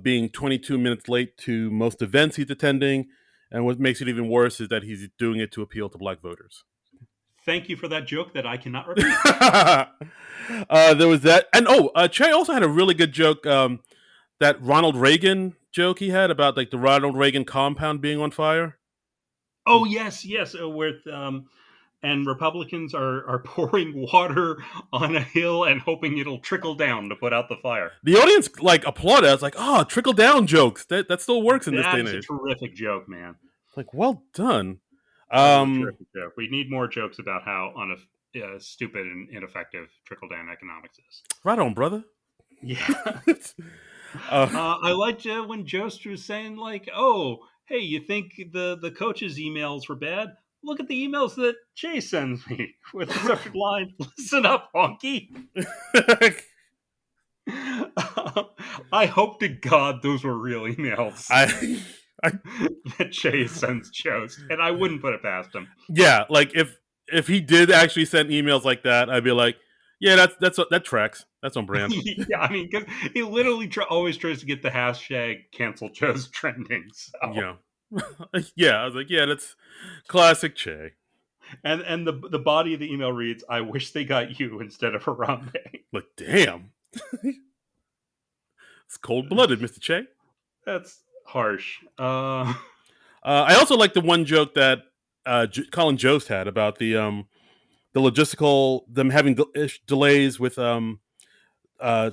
Speaker 1: being 22 minutes late to most events he's attending, and what makes it even worse is that he's doing it to appeal to black voters.
Speaker 2: Thank you for that joke that I cannot repeat.
Speaker 1: There was that, and Che also had a really good joke. That Ronald Reagan joke he had about like the Ronald Reagan compound being on fire.
Speaker 2: Oh yes, yes, with and Republicans are pouring water on a hill and hoping it'll trickle down to put out the fire.
Speaker 1: The audience like applauded. I was like, "Oh, trickle down jokes. That still works in this day
Speaker 2: That
Speaker 1: and
Speaker 2: is a
Speaker 1: age."
Speaker 2: terrific joke, man.
Speaker 1: Like, well done.
Speaker 2: That is a
Speaker 1: Um,
Speaker 2: terrific joke. We need more jokes about how stupid and ineffective trickle down economics is.
Speaker 1: right on, brother.
Speaker 2: Yeah.
Speaker 1: uh,
Speaker 2: I liked when Jost was saying like, "Oh, hey, you think the coach's emails were bad? Look at the emails that Jay sends me with the subject line: Listen up, honky." I hope to God those were real emails
Speaker 1: I, I,
Speaker 2: that Jay sends Jost, and I wouldn't put it past him.
Speaker 1: yeah, like if he did actually send emails like that, I'd be like, yeah, that tracks. That's on brand.
Speaker 2: Yeah, I mean, because he literally always tries to get the hashtag cancel Joe's trending. So.
Speaker 1: Yeah, yeah. I was like, yeah, that's classic Che.
Speaker 2: And the body of the email reads, "I wish they got you instead of Harambe."
Speaker 1: Like, damn, it's cold blooded, Mr. Che.
Speaker 2: That's harsh.
Speaker 1: I also like the one joke that Colin Jost had about the logistical them having delays with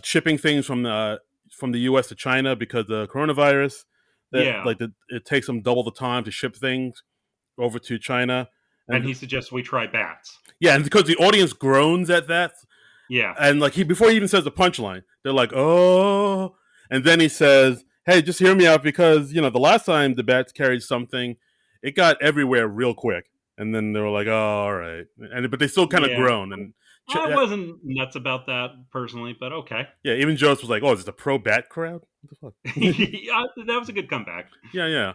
Speaker 1: shipping things from the U.S. to China because of the coronavirus. That
Speaker 2: Yeah.
Speaker 1: like it takes them double the time to ship things over to China.
Speaker 2: And he suggests we try bats.
Speaker 1: Yeah, and because the audience groans at that,
Speaker 2: Yeah.
Speaker 1: and like before he even says the punchline, they're like, "Oh," and then he says, "Hey, just hear me out because the last time the bats carried something, it got everywhere real quick." And then they were like, "Oh, all right," but they still kind of
Speaker 2: Yeah.
Speaker 1: groan. And
Speaker 2: I wasn't nuts about that personally, but okay.
Speaker 1: yeah, even Jones was like, "Oh, is it a pro bat crowd?" What the fuck?
Speaker 2: Yeah, that was a good comeback.
Speaker 1: Yeah.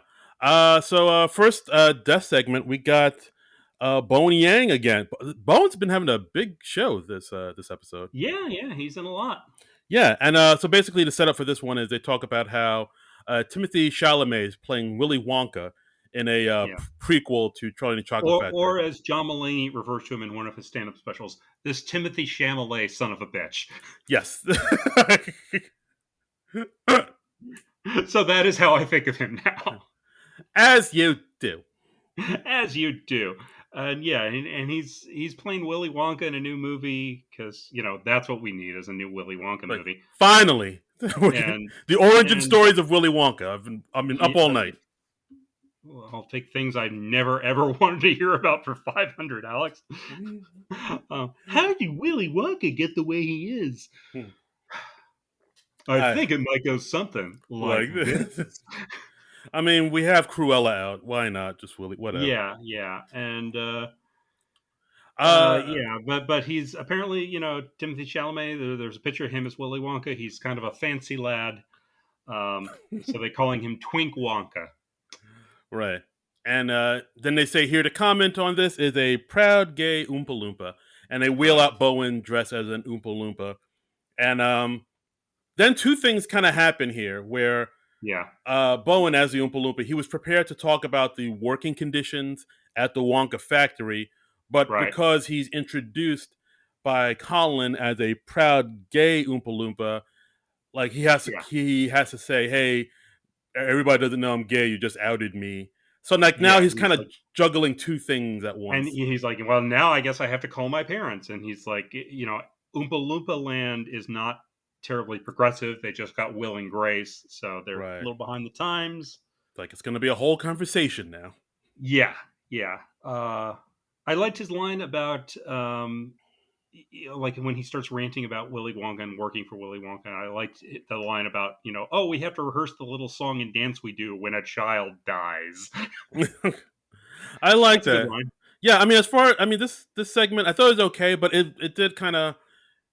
Speaker 1: So first death segment, we got Bowen Yang again. Bowen's been having a big show this episode.
Speaker 2: Yeah, he's in a lot.
Speaker 1: Yeah, and so basically the setup for this one is they talk about how Timothy Chalamet is playing Willy Wonka in a prequel to Charlie and the Chocolate Factory.
Speaker 2: Or as John Mulaney refers to him in one of his stand-up specials, this Timothy Chalamet son of a bitch.
Speaker 1: Yes.
Speaker 2: So that is how I think of him now.
Speaker 1: As you do.
Speaker 2: As you do. And yeah, and he's playing Willy Wonka in a new movie because that's what we need is a new Willy Wonka movie.
Speaker 1: Finally,
Speaker 2: and
Speaker 1: the origin stories of Willy Wonka. I've been up all night.
Speaker 2: Well, I'll take things I never ever wanted to hear about for $500, Alex. How did Willy Wonka get the way he is? I think it might go something like this.
Speaker 1: I mean, we have Cruella out. Why not just Willy? Whatever.
Speaker 2: Yeah, and but he's apparently Timothy Chalamet. There's a picture of him as Willy Wonka. He's kind of a fancy lad, so they're calling him Twink Wonka.
Speaker 1: Right, and then they say here to comment on this is a proud gay Oompa Loompa, and they wheel out Bowen dressed as an Oompa Loompa, and then two things kind of happen here where.
Speaker 2: Yeah.
Speaker 1: Bowen, as the Oompa Loompa, he was prepared to talk about the working conditions at the Wonka factory, but because he's introduced by Colin as a proud gay Oompa Loompa, like he has to say, "Hey, everybody doesn't know I'm gay. You just outed me." So like now he's kind of juggling two things at once.
Speaker 2: And he's like, "Well, now I guess I have to call my parents." And he's like, Oompa Loompa land is not terribly progressive. They just got Will and Grace, so they're a little behind the times.
Speaker 1: Like it's going to be a whole conversation now.
Speaker 2: Yeah. I liked his line about like when he starts ranting about Willy Wonka and working for Willy Wonka. I liked the line about we have to rehearse the little song and dance we do when a child dies.
Speaker 1: I like that. Yeah, I mean, this segment I thought it was okay, but it did kind of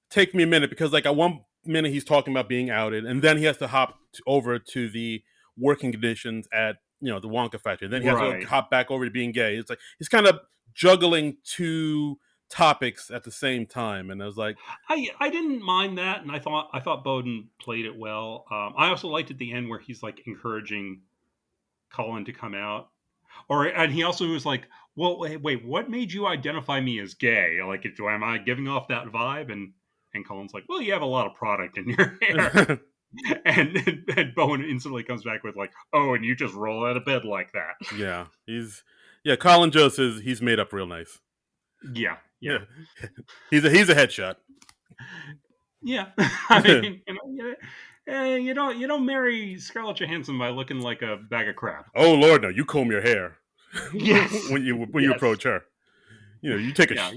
Speaker 1: take me a minute because like at one minute he's talking about being outed, and then he has to hop over to the working conditions at the Wonka factory. Then he has to hop back over to being gay. It's like he's kind of juggling two topics at the same time, and I was like,
Speaker 2: I didn't mind that, and I thought Bowden played it well. I also liked at the end where he's like encouraging Colin to come out, and he also was like, "Well, wait, what made you identify me as gay? Like, am I giving off that vibe?" And Colin's like, "Well, you have a lot of product in your hair." And Bowen instantly comes back with like, "Oh, and you just roll out of bed like that."
Speaker 1: yeah, Colin Joe says he's made up real nice.
Speaker 2: Yeah,
Speaker 1: Yeah,
Speaker 2: yeah,
Speaker 1: he's a headshot.
Speaker 2: yeah. I mean, you don't marry Scarlett Johansson by looking like a bag of crap.
Speaker 1: Oh Lord, no! You comb your hair
Speaker 2: Yes,
Speaker 1: when you
Speaker 2: yes,
Speaker 1: approach her. You take a
Speaker 2: yeah.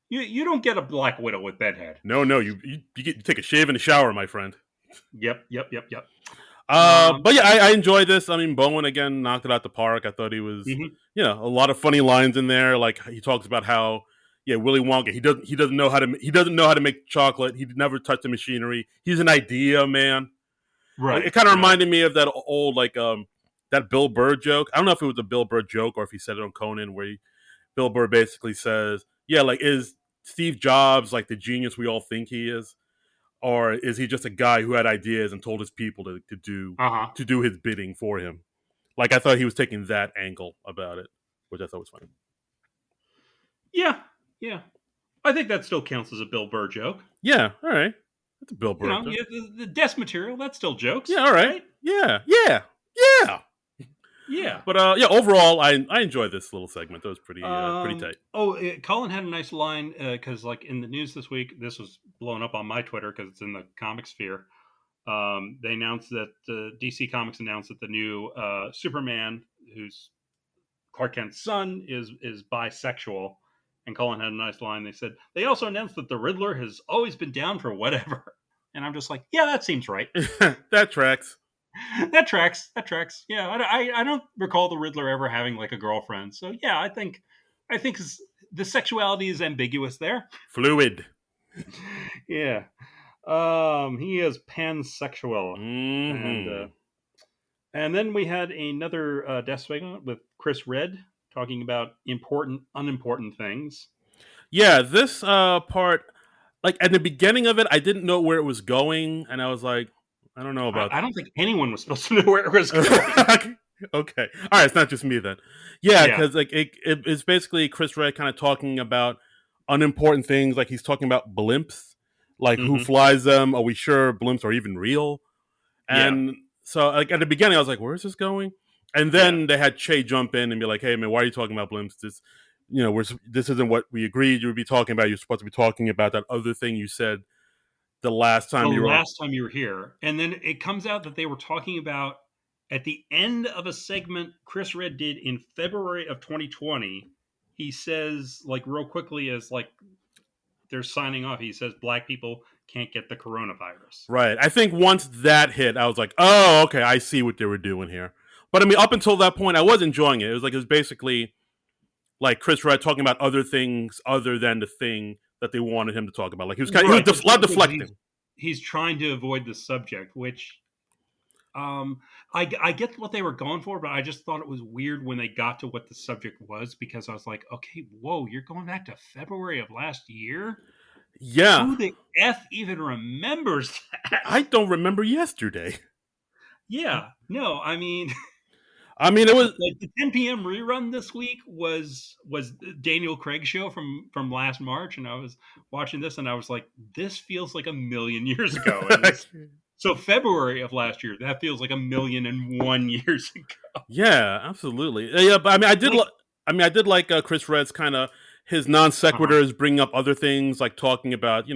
Speaker 2: You don't get a Black Widow with bedhead.
Speaker 1: no, you take a shave in the shower, my friend.
Speaker 2: Yep, yep, yep, yep. Um,
Speaker 1: But yeah, I enjoyed this. I mean, Bowen again knocked it out the park. I thought he was,
Speaker 2: mhm.
Speaker 1: a lot of funny lines in there. Like he talks about how, Willy Wonka, he doesn't know how to make chocolate. He never touched the machinery. He's an idea man. Like,
Speaker 2: Right,
Speaker 1: it kind of
Speaker 2: right.
Speaker 1: reminded me of that old that Bill Burr joke. I don't know if it was a Bill Burr joke or if he said it on Conan, where Bill Burr basically says, "Yeah, like is Steve Jobs like the genius we all think he is?" Or is he just a guy who had ideas and told his people
Speaker 2: Uh huh.
Speaker 1: to do his bidding for him? Like I thought he was taking that angle about it, which I thought was funny.
Speaker 2: Yeah, yeah. I think that still counts as a Bill Burr joke.
Speaker 1: Yeah, all right, that's a Bill
Speaker 2: You
Speaker 1: Burr up
Speaker 2: know,
Speaker 1: there.
Speaker 2: the desk material, that's still jokes,
Speaker 1: Yeah, all right,
Speaker 2: right?
Speaker 1: yeah, yeah.
Speaker 2: Yeah.
Speaker 1: But yeah, overall, I enjoyed this little segment. That was pretty tight.
Speaker 2: Colin had a nice line because, like, in the news this week, this was blown up on my Twitter because it's in the comic sphere. They announced that DC Comics announced that the new Superman, who's Clark Kent's son, is bisexual. And Colin had a nice line. They said they also announced that the Riddler has always been down for whatever. And I'm just like, yeah, that seems right.
Speaker 1: That tracks.
Speaker 2: That tracks. That tracks. Yeah, I don't recall the Riddler ever having like a girlfriend. So yeah, I think the sexuality is ambiguous there.
Speaker 1: Fluid.
Speaker 2: Yeah. He is pansexual, and
Speaker 1: Mm-hmm.
Speaker 2: and then we had another death segment with Chris Red talking about important, unimportant things.
Speaker 1: Yeah, this part, like at the beginning of it, I didn't know where it was going, and I was like, I don't know about.
Speaker 2: I don't think anyone was supposed to know where it was going.
Speaker 1: Okay, all right, it's not just me then. Yeah,
Speaker 2: Yeah.
Speaker 1: because like it's basically Chris Red kind of talking about unimportant things, like he's talking about blimps, like who
Speaker 2: Hmm.
Speaker 1: flies them. Are we sure blimps are even real?
Speaker 2: Yeah.
Speaker 1: And so, like at the beginning, I was like, where is this going? And
Speaker 2: Yeah.
Speaker 1: then they had Che jump in and be like, hey man, why are you talking about blimps? This isn't what we agreed you would be talking about. You're supposed to be talking about that other thing you said the last
Speaker 2: The
Speaker 1: time you were on.
Speaker 2: last time you were here, and then it comes out that they were talking about at the end of a segment Chris Red did in February of 2020. He says, like, real quickly, as like they're signing off, he says black people can't get the coronavirus.
Speaker 1: Right. I think once that hit, I was like, oh, okay, I see what they were doing here. But I mean, up until that point, I was enjoying it. It was basically like Chris Red talking about other things other than the thing that they wanted him to talk about. Like
Speaker 2: Right.
Speaker 1: a lot deflecting.
Speaker 2: He's trying to avoid the subject, which I get what they were going for, but I just thought it was weird when they got to what the subject was because I was like, okay, whoa, you're going back to February of last year?
Speaker 1: Yeah.
Speaker 2: Who the F even remembers that?
Speaker 1: I don't remember yesterday.
Speaker 2: Yeah, no, I mean,
Speaker 1: I mean, it was.
Speaker 2: like the 10 p.m. rerun this week was Daniel Craig's show from last March, and I was watching this, and I was like, this feels like a million years ago. So February of last year, that feels like 1,000,001 years ago.
Speaker 1: Yeah, absolutely. Yeah, but I mean,
Speaker 2: Like,
Speaker 1: I did like Chris Red's kind of his non
Speaker 2: uh-huh.
Speaker 1: sequiturs, bringing up other things like talking about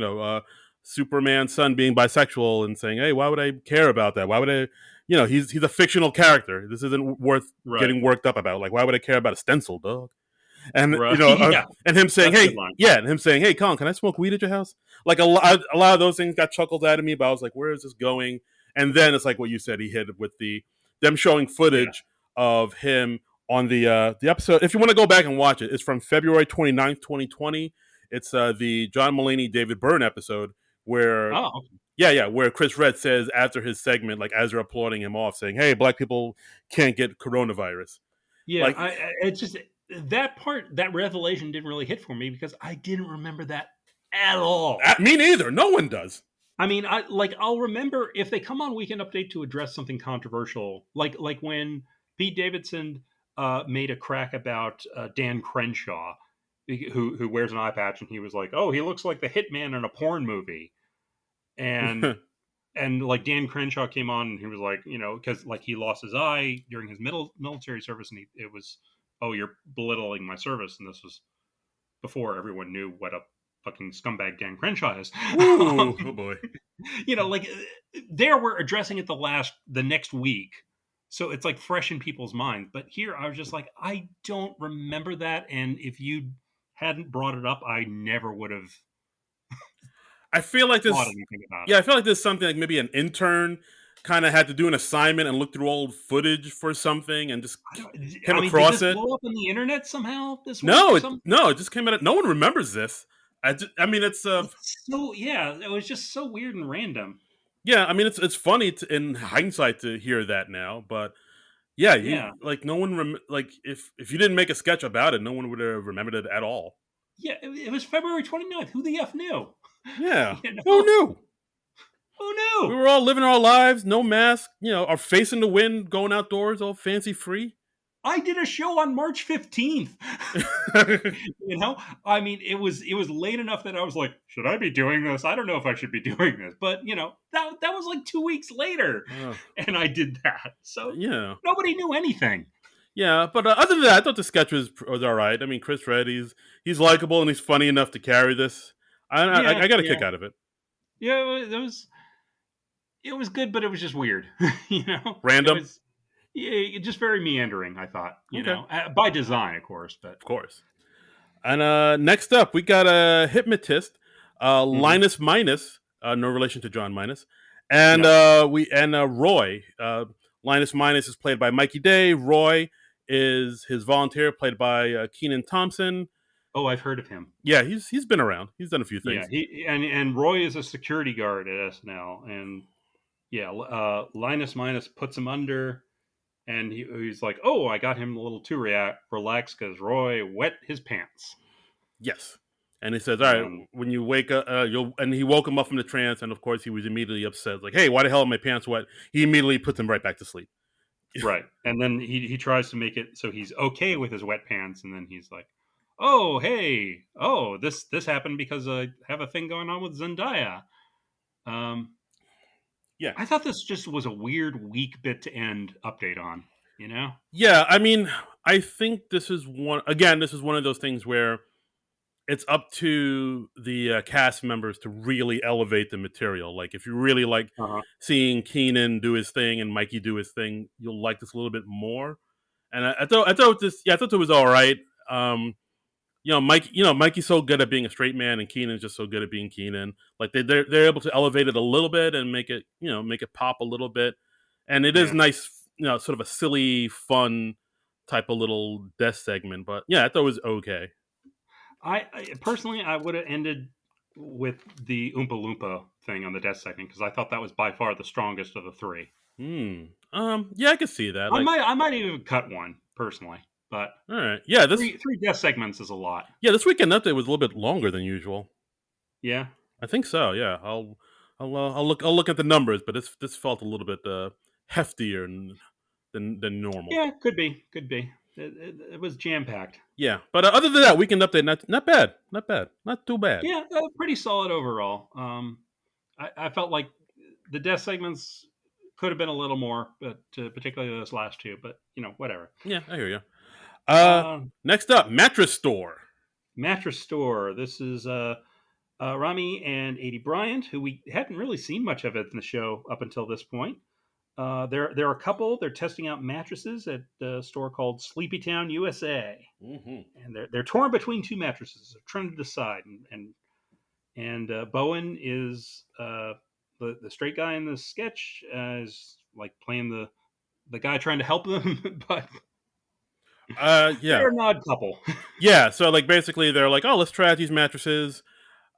Speaker 1: Superman's son being bisexual and saying, "Hey, why would I care about that? Why would I?" He's a fictional character. This isn't worth
Speaker 2: Right,
Speaker 1: getting worked up about. Like, why would I care about a stencil, dog? And
Speaker 2: right, yeah,
Speaker 1: and him saying,
Speaker 2: that's a good
Speaker 1: "Hey,
Speaker 2: line.
Speaker 1: yeah," and him saying, "Hey, Colin, can I smoke weed at your house?" Like a lot of those things got chuckled out of me, but I was like, "Where is this going?" And then it's like what you said. He hit with them showing
Speaker 2: Yeah.
Speaker 1: footage of him on the episode. If you want to go back and watch it, it's from February 29th, 2020. It's the John Mulaney David Byrne episode where
Speaker 2: Oh, okay.
Speaker 1: where Chris Red says after his segment, like as they're applauding him off, saying, "Hey, black people can't get coronavirus."
Speaker 2: Yeah.
Speaker 1: Like
Speaker 2: It's just that part, that revelation didn't really hit for me because I didn't remember that at all.
Speaker 1: Me neither. No one does.
Speaker 2: I mean, I'll remember if they come on Weekend Update to address something controversial, like when Pete Davidson made a crack about Dan Crenshaw, who wears an eye patch, and he was like, "Oh, he looks like the hitman in a porn movie," and like Dan Crenshaw came on and he was like, because like he lost his eye during his military service, and it was, "Oh, you're belittling my service," and this was before everyone knew what a fucking scumbag Dan Crenshaw is.
Speaker 1: Ooh, oh boy.
Speaker 2: Like there we're addressing it the next week, so it's like fresh in people's minds. But here I was just like, I don't remember that, and if you hadn't brought it up, I never would have
Speaker 1: I feel like
Speaker 2: thought
Speaker 1: this.
Speaker 2: anything about
Speaker 1: Yeah,
Speaker 2: it.
Speaker 1: I feel like this is something like maybe an intern kind of had to do an assignment and look through old footage for something and just came
Speaker 2: I mean, did
Speaker 1: across
Speaker 2: this
Speaker 1: it.
Speaker 2: blow up on the internet somehow this week
Speaker 1: No,
Speaker 2: or
Speaker 1: it
Speaker 2: something?
Speaker 1: no, it just came out. No one remembers this. I mean, it's
Speaker 2: It's so, yeah, it was just so weird and random.
Speaker 1: yeah. I mean, it's funny in hindsight to hear that now, but yeah, you
Speaker 2: Yeah,
Speaker 1: like no one like if you didn't make a sketch about it, no one would have remembered it at all.
Speaker 2: yeah, it was February 29th. Who the f knew?
Speaker 1: Yeah,
Speaker 2: you
Speaker 1: who
Speaker 2: know,
Speaker 1: knew?
Speaker 2: who
Speaker 1: We
Speaker 2: knew?
Speaker 1: were all living our lives, no mask, our face in the wind, going outdoors, all fancy free.
Speaker 2: I did a show on March 15th. I mean, it was late enough that I was like, should I be doing this? I don't know if I should be doing this, but that was like 2 weeks later,
Speaker 1: uh,
Speaker 2: and I did that. So
Speaker 1: yeah,
Speaker 2: nobody knew anything.
Speaker 1: yeah. But other than that, I thought the sketch was all right. I mean, Chris Red, he's likable and he's funny enough to carry this.
Speaker 2: Yeah,
Speaker 1: I got a
Speaker 2: yeah,
Speaker 1: kick out of it.
Speaker 2: yeah. It was good, but it was just weird. It
Speaker 1: Random,
Speaker 2: was, yeah, just very meandering. I thought,
Speaker 1: okay,
Speaker 2: by design, of course, but
Speaker 1: of course. And next up, we got a hypnotist,
Speaker 2: mhm.
Speaker 1: Linus Minus, no relation to John Minus, and
Speaker 2: No.
Speaker 1: Roy. Linus Minus is played by Mikey Day. Roy is his volunteer, played by Keenan Thompson.
Speaker 2: Oh, I've heard of him.
Speaker 1: Yeah, he's been around. He's done a few
Speaker 2: Yeah,
Speaker 1: things.
Speaker 2: and Roy is a security guard at SNL, and yeah, Linus Minus puts him under, and he's like, "Oh, I got him a little too relaxed because Roy wet his pants."
Speaker 1: Yes, and he says, "All right,
Speaker 2: And
Speaker 1: when you wake up, you'll." And he woke him up from the trance, and of course, he was immediately upset. Like, "Hey, why the hell are my pants wet?" He immediately puts him right back to sleep.
Speaker 2: right, and then he tries to make it so he's okay with his wet pants, and then he's like, "Oh, hey, oh, this happened because I have a thing going on with Zendaya." Um,
Speaker 1: Yeah,
Speaker 2: I thought this just was a weird, weak bit to end update on. You know?
Speaker 1: yeah. I mean, I think this is one. Again, this is one of those things where it's up to the cast members to really elevate the material. Like, if you really like
Speaker 2: Uh-huh.
Speaker 1: seeing Keenan do his thing and Mikey do his thing, you'll like this a little bit more. And I thought this, yeah, I thought it was all right. Mikey's so good at being a straight man, and Keenan's just so good at being Keenan. Like they're able to elevate it a little bit and make it pop a little bit. And it is
Speaker 2: Yeah.
Speaker 1: nice, sort of a silly, fun type of little death segment. But yeah, I thought it was okay.
Speaker 2: I personally, I would have ended with the Oompa Loompa thing on the death segment because I thought that was by far the strongest of the three.
Speaker 1: Hmm. Yeah, I could see that.
Speaker 2: I
Speaker 1: Like,
Speaker 2: might I might even cut one personally, but
Speaker 1: all right, yeah,
Speaker 2: three death segments is a lot.
Speaker 1: this weekend update was a little bit longer than usual.
Speaker 2: Yeah,
Speaker 1: I think so. Yeah, I'll look at the numbers, but this felt a little bit heftier than normal.
Speaker 2: yeah, could be. It was jam packed.
Speaker 1: Yeah, but other than that, weekend update not bad, not too bad.
Speaker 2: Yeah, pretty solid overall. I felt like the death segments could have been a little more, but particularly those last two. But whatever.
Speaker 1: Yeah, I hear you.
Speaker 2: Uh,
Speaker 1: Next up, mattress store.
Speaker 2: Mattress store. This is Rami and Adie Bryant, who we hadn't really seen much of it in the show up until this point. They're a couple. They're testing out mattresses at a store called Sleepytown, USA,
Speaker 1: Mm-hmm.
Speaker 2: and they're torn between two mattresses. They're trying to decide, and Bowen is the straight guy in the sketch, is like playing the guy trying to help them, but
Speaker 1: Yeah,
Speaker 2: they're an odd couple.
Speaker 1: yeah. So like basically, they're like, oh, let's try out these mattresses.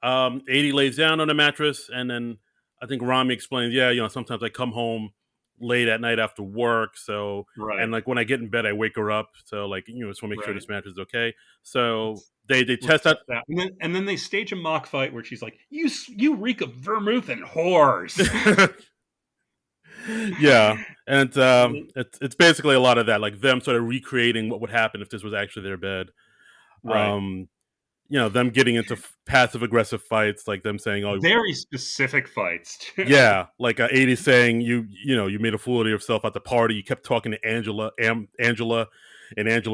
Speaker 1: 80 lays down on a mattress, and then I think Rami explains, yeah, sometimes I come home late at night after work. So, and
Speaker 2: Right.
Speaker 1: like when I get in bed, I wake her up. So like, just want to make sure
Speaker 2: Right.
Speaker 1: this match is okay. So
Speaker 2: Let's
Speaker 1: they
Speaker 2: let's
Speaker 1: test out.
Speaker 2: test that. And then they stage a mock fight where she's like, You reek of vermouth and whores."
Speaker 1: Yeah, and
Speaker 2: And then-
Speaker 1: it's basically a lot of that, like them sort of recreating what would happen if this was actually their bed.
Speaker 2: right.
Speaker 1: Um, them getting into passive aggressive fights, like them saying, "Oh,
Speaker 2: Very specific fights too.
Speaker 1: yeah," like 80 saying, you made a fool of yourself at the party. You kept talking to Angela, and Angela's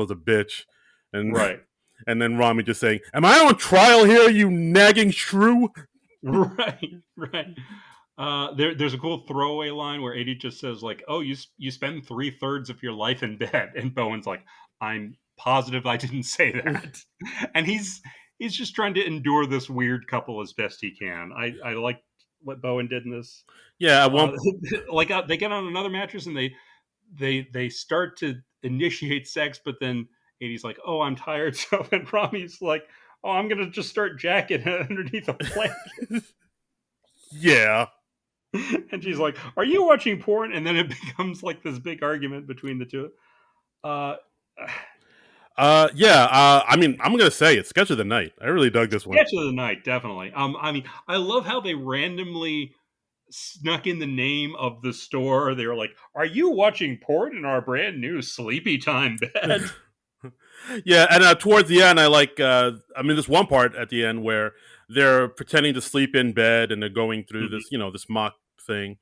Speaker 1: a bitch." And
Speaker 2: Right.
Speaker 1: and then Rami just saying, "Am I on trial here, you nagging shrew?"
Speaker 2: Right. Right. There's a cool throwaway line where 80 just says like, "Oh, you spend 3/3 of your life in bed," and Bowen's like, "I'm positive I didn't say that," and he's just trying to endure this weird couple as best he can. I like what Bowen did in this.
Speaker 1: Yeah, I
Speaker 2: Uh,
Speaker 1: won't.
Speaker 2: they get on another mattress and they start to initiate sex, but then 80's like, "Oh, I'm tired," so then Rami's like, "Oh, I'm gonna just start jacking underneath a blanket."
Speaker 1: Yeah.
Speaker 2: And she's like, "Are you watching porn?" And then it becomes like this big argument between the two. Uh,
Speaker 1: Yeah. I mean, I'm gonna say it's sketch of the night. I really dug this one.
Speaker 2: Sketch of the night, definitely. I mean, I love how they randomly snuck in the name of the store. They were like, "Are you watching porn in our brand new Sleepy Time bed?"
Speaker 1: Yeah, and towards the end, I like. This one part at the end where they're pretending to sleep in bed and they're going through
Speaker 2: Mhm.
Speaker 1: this, this mock thing,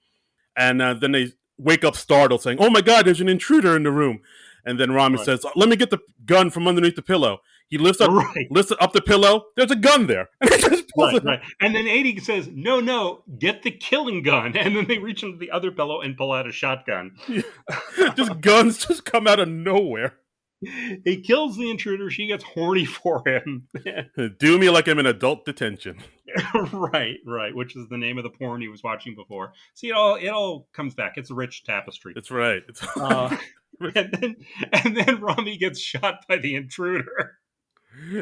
Speaker 1: and then they wake up startled, saying, "Oh my God, there's an intruder in the room!" And then Rami
Speaker 2: Right,
Speaker 1: says, "Let me get the gun from underneath the pillow." He
Speaker 2: right,
Speaker 1: lifts up the pillow. There's a gun there, and he just pulls
Speaker 2: right,
Speaker 1: it out.
Speaker 2: right. And then 80 says, "No, no, get the killing gun." And then they reach into the other pillow and pull out a shotgun.
Speaker 1: Yeah. Just guns just come out of nowhere.
Speaker 2: He kills the intruder. She gets horny for him.
Speaker 1: Do me like I'm in adult detention.
Speaker 2: Right, right. Which is the name of the porn he was watching before. See, it all comes back. It's a rich tapestry.
Speaker 1: That's right. It's
Speaker 2: Uh, and then Rami gets shot by the intruder.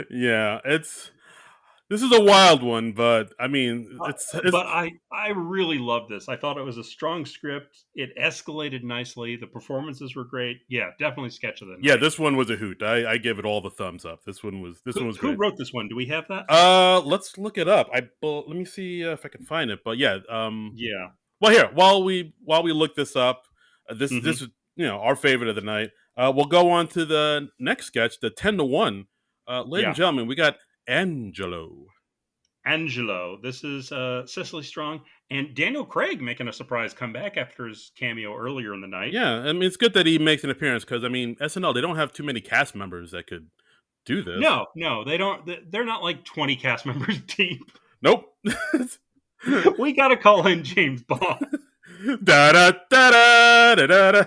Speaker 1: yeah. This is a wild one, but I mean, it's
Speaker 2: But I really love this. I thought it was a strong script. It escalated nicely. The performances were great. Yeah, definitely sketch of the
Speaker 1: yeah.
Speaker 2: night.
Speaker 1: This one was a hoot. I give it all the thumbs up. This one was
Speaker 2: Who
Speaker 1: great.
Speaker 2: wrote this one? Do we have that?
Speaker 1: Let's look it up. Let me see if I can find it. But yeah,
Speaker 2: Yeah.
Speaker 1: well, here while we look this up, this
Speaker 2: Hmm.
Speaker 1: is our favorite of the night. We'll go on to the next sketch, the 10-1. Ladies and
Speaker 2: Yeah.
Speaker 1: gentlemen, we got Angelo.
Speaker 2: Angelo. This is Cecily Strong and Daniel Craig making a surprise comeback after his cameo earlier in the night.
Speaker 1: Yeah, I mean it's good that he makes an appearance because SNL, they don't have too many cast members that could do this.
Speaker 2: No, no, they don't. They're not like 20 cast members deep.
Speaker 1: Nope.
Speaker 2: We got to call in James Bond.
Speaker 1: Da da da da da da da.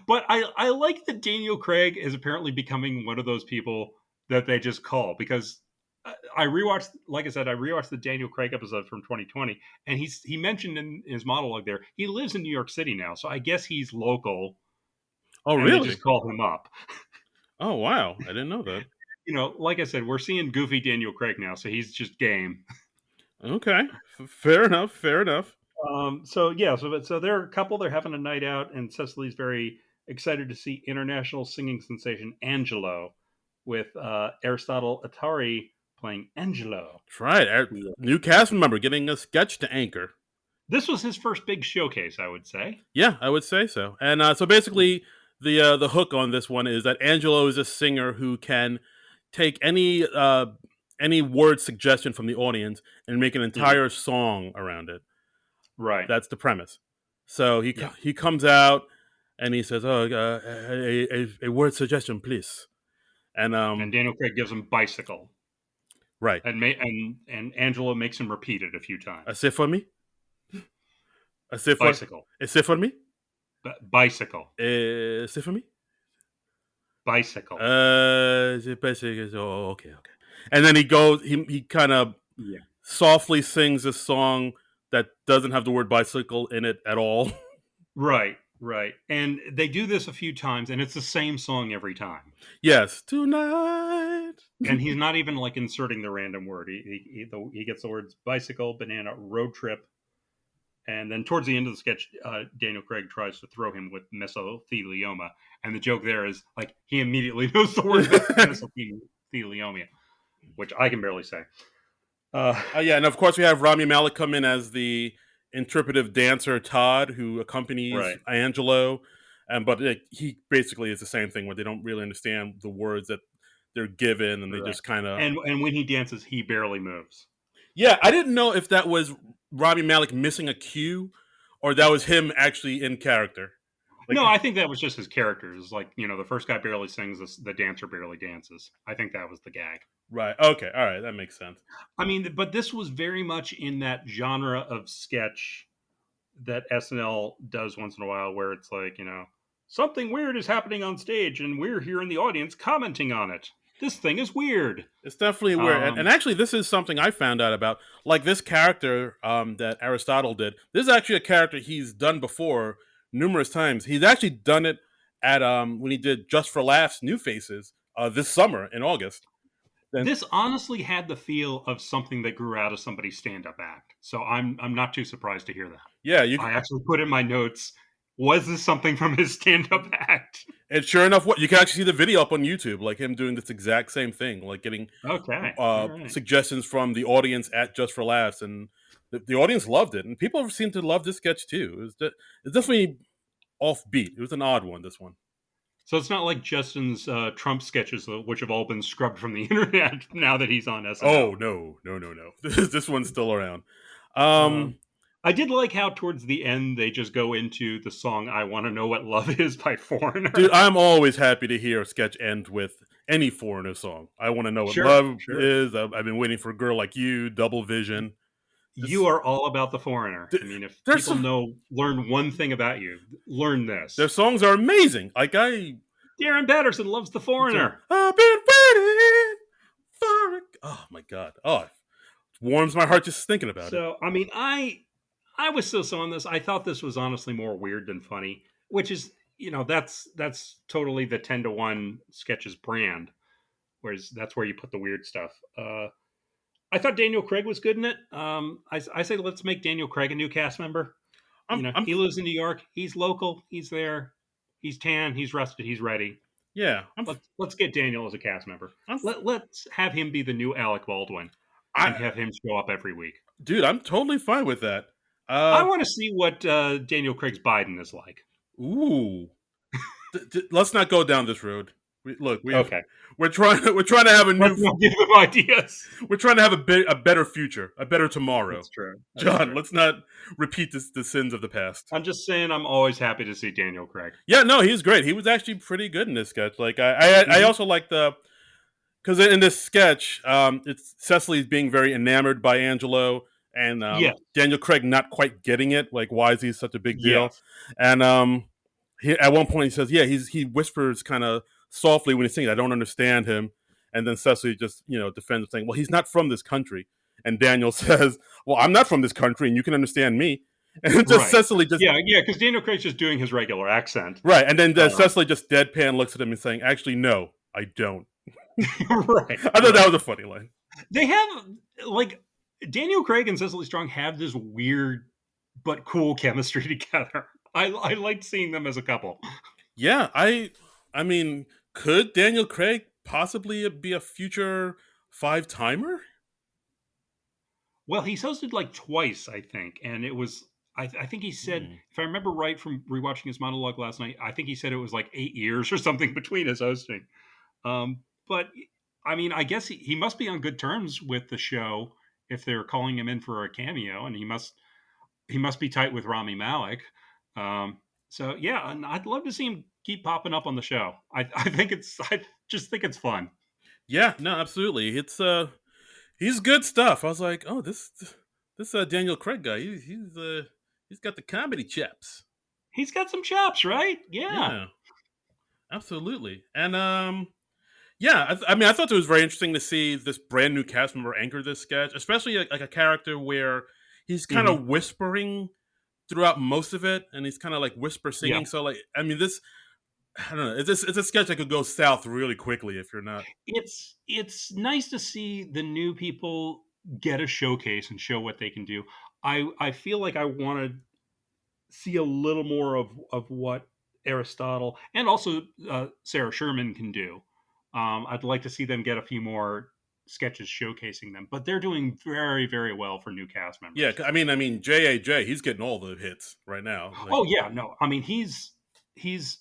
Speaker 2: But I like that Daniel Craig is apparently becoming one of those people that they just call because I rewatched, like I said, I rewatched the Daniel Craig episode from 2020, and he mentioned in his monologue there he lives in New York City now, so I guess he's local,
Speaker 1: Oh
Speaker 2: and they
Speaker 1: really?
Speaker 2: just call him up.
Speaker 1: Oh wow, I didn't know that.
Speaker 2: Like I said, we're seeing goofy Daniel Craig now, so he's just game.
Speaker 1: Okay, fair enough. Fair enough.
Speaker 2: So yeah, so they're a couple. They're having a night out, and Cecily's very excited to see international singing sensation Angelo with Aristotle Atari playing Angelo.
Speaker 1: That's right.
Speaker 2: Yeah.
Speaker 1: New cast member getting a sketch to anchor.
Speaker 2: This was his first big showcase, I would say.
Speaker 1: Yeah, I would say so. And so basically, the hook on this one is that Angelo is a singer who can take any word suggestion from the audience and make an
Speaker 2: Mhm.
Speaker 1: entire song around it.
Speaker 2: Right.
Speaker 1: That's the premise. So
Speaker 2: Yeah.
Speaker 1: he comes out and he says, "Oh, a word suggestion, please." And
Speaker 2: And Daniel Craig gives him bicycle,
Speaker 1: right,
Speaker 2: and Angelo makes him repeat it a few
Speaker 1: a
Speaker 2: times.
Speaker 1: say for me,
Speaker 2: Bicycle,
Speaker 1: a say for me,
Speaker 2: bicycle,
Speaker 1: a say for me.
Speaker 2: bicycle.
Speaker 1: Oh, okay, okay. And then he goes. He kind of
Speaker 2: Yeah.
Speaker 1: softly sings a song that doesn't have the word bicycle in it at all.
Speaker 2: Right. Right. And they do this a few times, and it's the same song every time.
Speaker 1: Yes, tonight.
Speaker 2: And he's not even like inserting the random word. He gets the words bicycle, banana, road trip, And then towards the end of the sketch, Daniel Craig tries to throw him with mesothelioma, and the joke there is like he immediately knows the word mesothelioma, which I can barely say.
Speaker 1: Yeah, and of course we have Rami Malek come in as the interpretive dancer Todd, who accompanies
Speaker 2: Right.
Speaker 1: Angelo, and but he basically is the same thing where they don't really understand the words that they're given, and they
Speaker 2: Right.
Speaker 1: just kind of.
Speaker 2: And when he dances, he barely moves.
Speaker 1: Yeah, I didn't know if that was Rami Malek missing a cue, or that was him actually in character. Like,
Speaker 2: No, I think that was just his character. It's like, the first guy barely sings, the dancer barely dances. I think that was the gag.
Speaker 1: right? Okay, all right, that makes sense.
Speaker 2: I mean, but this was very much in that genre of sketch that SNL does once in a while, where it's like, something weird is happening on stage, and we're here in the audience commenting on it. This thing is weird.
Speaker 1: It's definitely weird, and actually, this is something I found out about. Like this character that Aristotle did. This is actually a character he's done before numerous times. He's actually done it at when he did Just for Laughs New Faces this summer in August. Then
Speaker 2: This honestly had the feel of something that grew out of somebody's stand-up act. So I'm not too surprised to hear that.
Speaker 1: yeah,
Speaker 2: I actually put in my notes, was this something from his stand-up act?
Speaker 1: and sure enough, what you can actually see the video up on YouTube, like him doing this exact same thing, like getting
Speaker 2: Okay. All right.
Speaker 1: suggestions from the audience at Just for Laughs, and the audience loved it, and people seem to love this sketch too. It's definitely offbeat. It was an odd one. This one.
Speaker 2: So it's not like Justin's Trump sketches, which have all been scrubbed from the internet now that he's on SNL.
Speaker 1: Oh no. This one's still around.
Speaker 2: I did like how towards the end they just go into the song "I Want to Know What Love Is" by Foreigner.
Speaker 1: Dude, I'm always happy to hear a sketch end with any Foreigner song. I want to know what love is. I've been waiting for a girl like you. Double Vision.
Speaker 2: You are all about the Foreigner. I mean, if people learn one thing about you, learn this.
Speaker 1: Their songs are amazing.
Speaker 2: Darren Patterson loves the Foreigner.
Speaker 1: I've been waiting for it. Oh my god. Oh, it warms my heart just thinking about it.
Speaker 2: So, I mean, I was so on this. I thought this was honestly more weird than funny, which is, that's totally the 10-to-1 sketches brand. Whereas that's where you put the weird stuff. I thought Daniel Craig was good in it. I say let's make Daniel Craig a new cast member. He lives in New York. He's local. He's there. He's tan. He's rested. He's ready.
Speaker 1: Yeah.
Speaker 2: Let's get Daniel as a cast member. Let's have him be the new Alec Baldwin and have him show up every week.
Speaker 1: Dude, I'm totally fine with that.
Speaker 2: I want to see what Daniel Craig's Biden is like.
Speaker 1: Ooh. Let's not go down this road.
Speaker 2: Okay.
Speaker 1: We're trying to have a new.
Speaker 2: Let's not give them ideas.
Speaker 1: We're trying to have a better future, a better tomorrow.
Speaker 2: That's true.
Speaker 1: John, let's not repeat the sins of the past.
Speaker 2: I'm just saying, I'm always happy to see Daniel Craig.
Speaker 1: Yeah, no, he's great. He was actually pretty good in this sketch. Like I also like because in this sketch, it's Cecily's being very enamored by Angelo, and Daniel Craig not quite getting it. Like, why is he such a big deal?
Speaker 2: Yes.
Speaker 1: And at one point he says, he whispers kind of softly when he's singing, I don't understand him. And then Cecily just, defends, saying, well, he's not from this country. And Daniel says, well, I'm not from this country, and you can understand me. And just Cecily just...
Speaker 2: Yeah, because Daniel Craig's just doing his regular accent.
Speaker 1: Right, and then Cecily just deadpan looks at him and saying, actually, no, I don't.
Speaker 2: Right.
Speaker 1: I thought that was a funny line.
Speaker 2: They have, Daniel Craig and Cecily Strong have this weird but cool chemistry together. I liked seeing them as a couple.
Speaker 1: Yeah, I mean, could Daniel Craig possibly be a future 5-timer?
Speaker 2: Well, he's hosted twice, I think, and it was I think he said, if I remember right from rewatching his monologue last night, I think he said it was 8 years or something between his hosting. But I mean, I guess he must be on good terms with the show if they're calling him in for a cameo, and he must be tight with Rami Malek. So yeah, and I'd love to see him keep popping up on the show. I just think it's fun.
Speaker 1: Yeah, no, absolutely. It's he's good stuff. I was like, oh, this Daniel Craig guy, he's got the comedy chops.
Speaker 2: He's got some chops, right? Yeah.
Speaker 1: Absolutely. And yeah, I mean, I thought it was very interesting to see this brand new cast member anchor this sketch, especially like a character where he's kind of whispering throughout most of it, and he's kind of whisper singing. Yeah. So I mean, this, I don't know, it's a sketch that could go south really quickly if you're not.
Speaker 2: It's nice to see the new people get a showcase and show what they can do. I feel like I want to see a little more of what Aristotle and also Sarah Sherman can do. I'd like to see them get a few more sketches showcasing them, but they're doing very, very well for new cast
Speaker 1: Yeah,
Speaker 2: members.
Speaker 1: I mean, JAJ, he's getting all the hits right now. Like,
Speaker 2: Oh yeah, no, I mean he's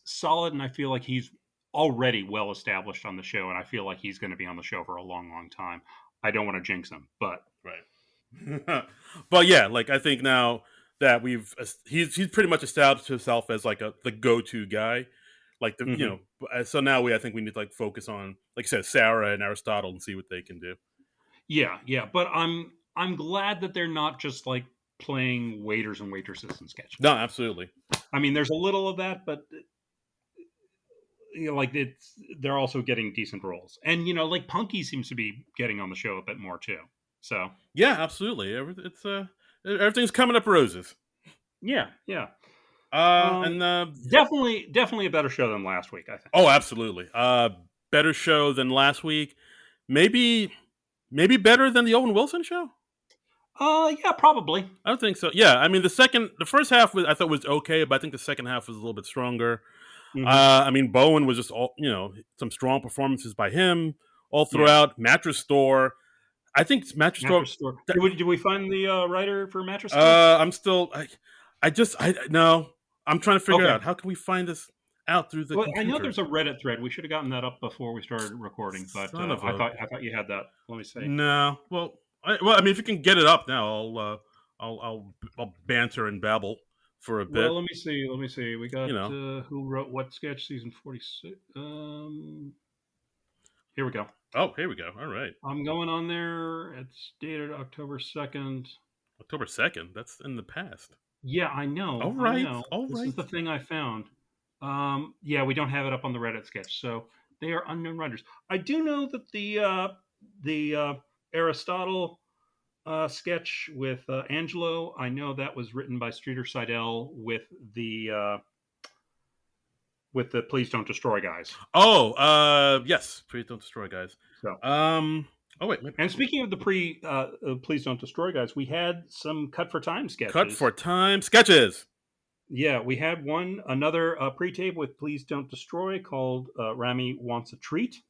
Speaker 2: solid, and I feel like he's already well established on the show, and I feel like he's going to be on the show for a long, long time. I don't want to jinx him, but
Speaker 1: right. But yeah, like I think now that he's pretty much established himself as like the go to guy. Like
Speaker 2: mhm.
Speaker 1: so now I think we need to like focus on, like I said, Sarah and Aristotle and see what they can do.
Speaker 2: Yeah, yeah, but I'm glad that they're not just like playing waiters and waitresses in
Speaker 1: No,
Speaker 2: sketches.
Speaker 1: absolutely.
Speaker 2: I mean, there's a little of that, but like they're also getting decent roles, and like Punky seems to be getting on the show a bit more too. So
Speaker 1: Yeah, absolutely. Everything's coming up roses.
Speaker 2: yeah, yeah,
Speaker 1: And
Speaker 2: definitely a better show than last week, I think.
Speaker 1: oh, absolutely. Better show than last week. Maybe better than the Owen Wilson show.
Speaker 2: Yeah, probably.
Speaker 1: I don't think so. Yeah, I mean the first half I thought was okay, but I think the second half was a little bit stronger.
Speaker 2: Hmm.
Speaker 1: I mean Bowen was just all some strong performances by him all
Speaker 2: Yeah,
Speaker 1: throughout. Mattress Store. I think Mattress Store.
Speaker 2: Mattress Store. Did we find the writer for Mattress Store?
Speaker 1: I'm still. I no. I'm trying to figure
Speaker 2: Okay.
Speaker 1: out how can we find this out through the
Speaker 2: Well, I know
Speaker 1: computer.
Speaker 2: there's a Reddit thread. We should have gotten that up before we started recording, but
Speaker 1: Son of
Speaker 2: I
Speaker 1: a
Speaker 2: thought you had that. Let me see.
Speaker 1: no. Well, I mean, if you can get it up now, I'll banter and babble for a bit.
Speaker 2: Well, let me see. Let me see. We got
Speaker 1: You know.
Speaker 2: who wrote what sketch, season 46. Here we go.
Speaker 1: Oh, here we go. All right,
Speaker 2: I'm going on there. It's dated October 2nd.
Speaker 1: October 2nd. That's in the past.
Speaker 2: Yeah, I know.
Speaker 1: All
Speaker 2: I
Speaker 1: right.
Speaker 2: know.
Speaker 1: All
Speaker 2: This is
Speaker 1: right.
Speaker 2: the thing I found. Yeah, we don't have it up on the Reddit sketch, so they are unknown writers. I do know that the Aristotle sketch with Angelo. I know that was written by Streeter Seidel with the Please Don't Destroy guys.
Speaker 1: Oh, yes. Please don't destroy, guys.
Speaker 2: So,
Speaker 1: Oh wait.
Speaker 2: and speaking of the Please Don't Destroy guys, we had some Cut for Time
Speaker 1: Cut for
Speaker 2: sketches.
Speaker 1: time sketches.
Speaker 2: Yeah, we had another pre-tape with Please Don't Destroy called Rami Wants a Treat,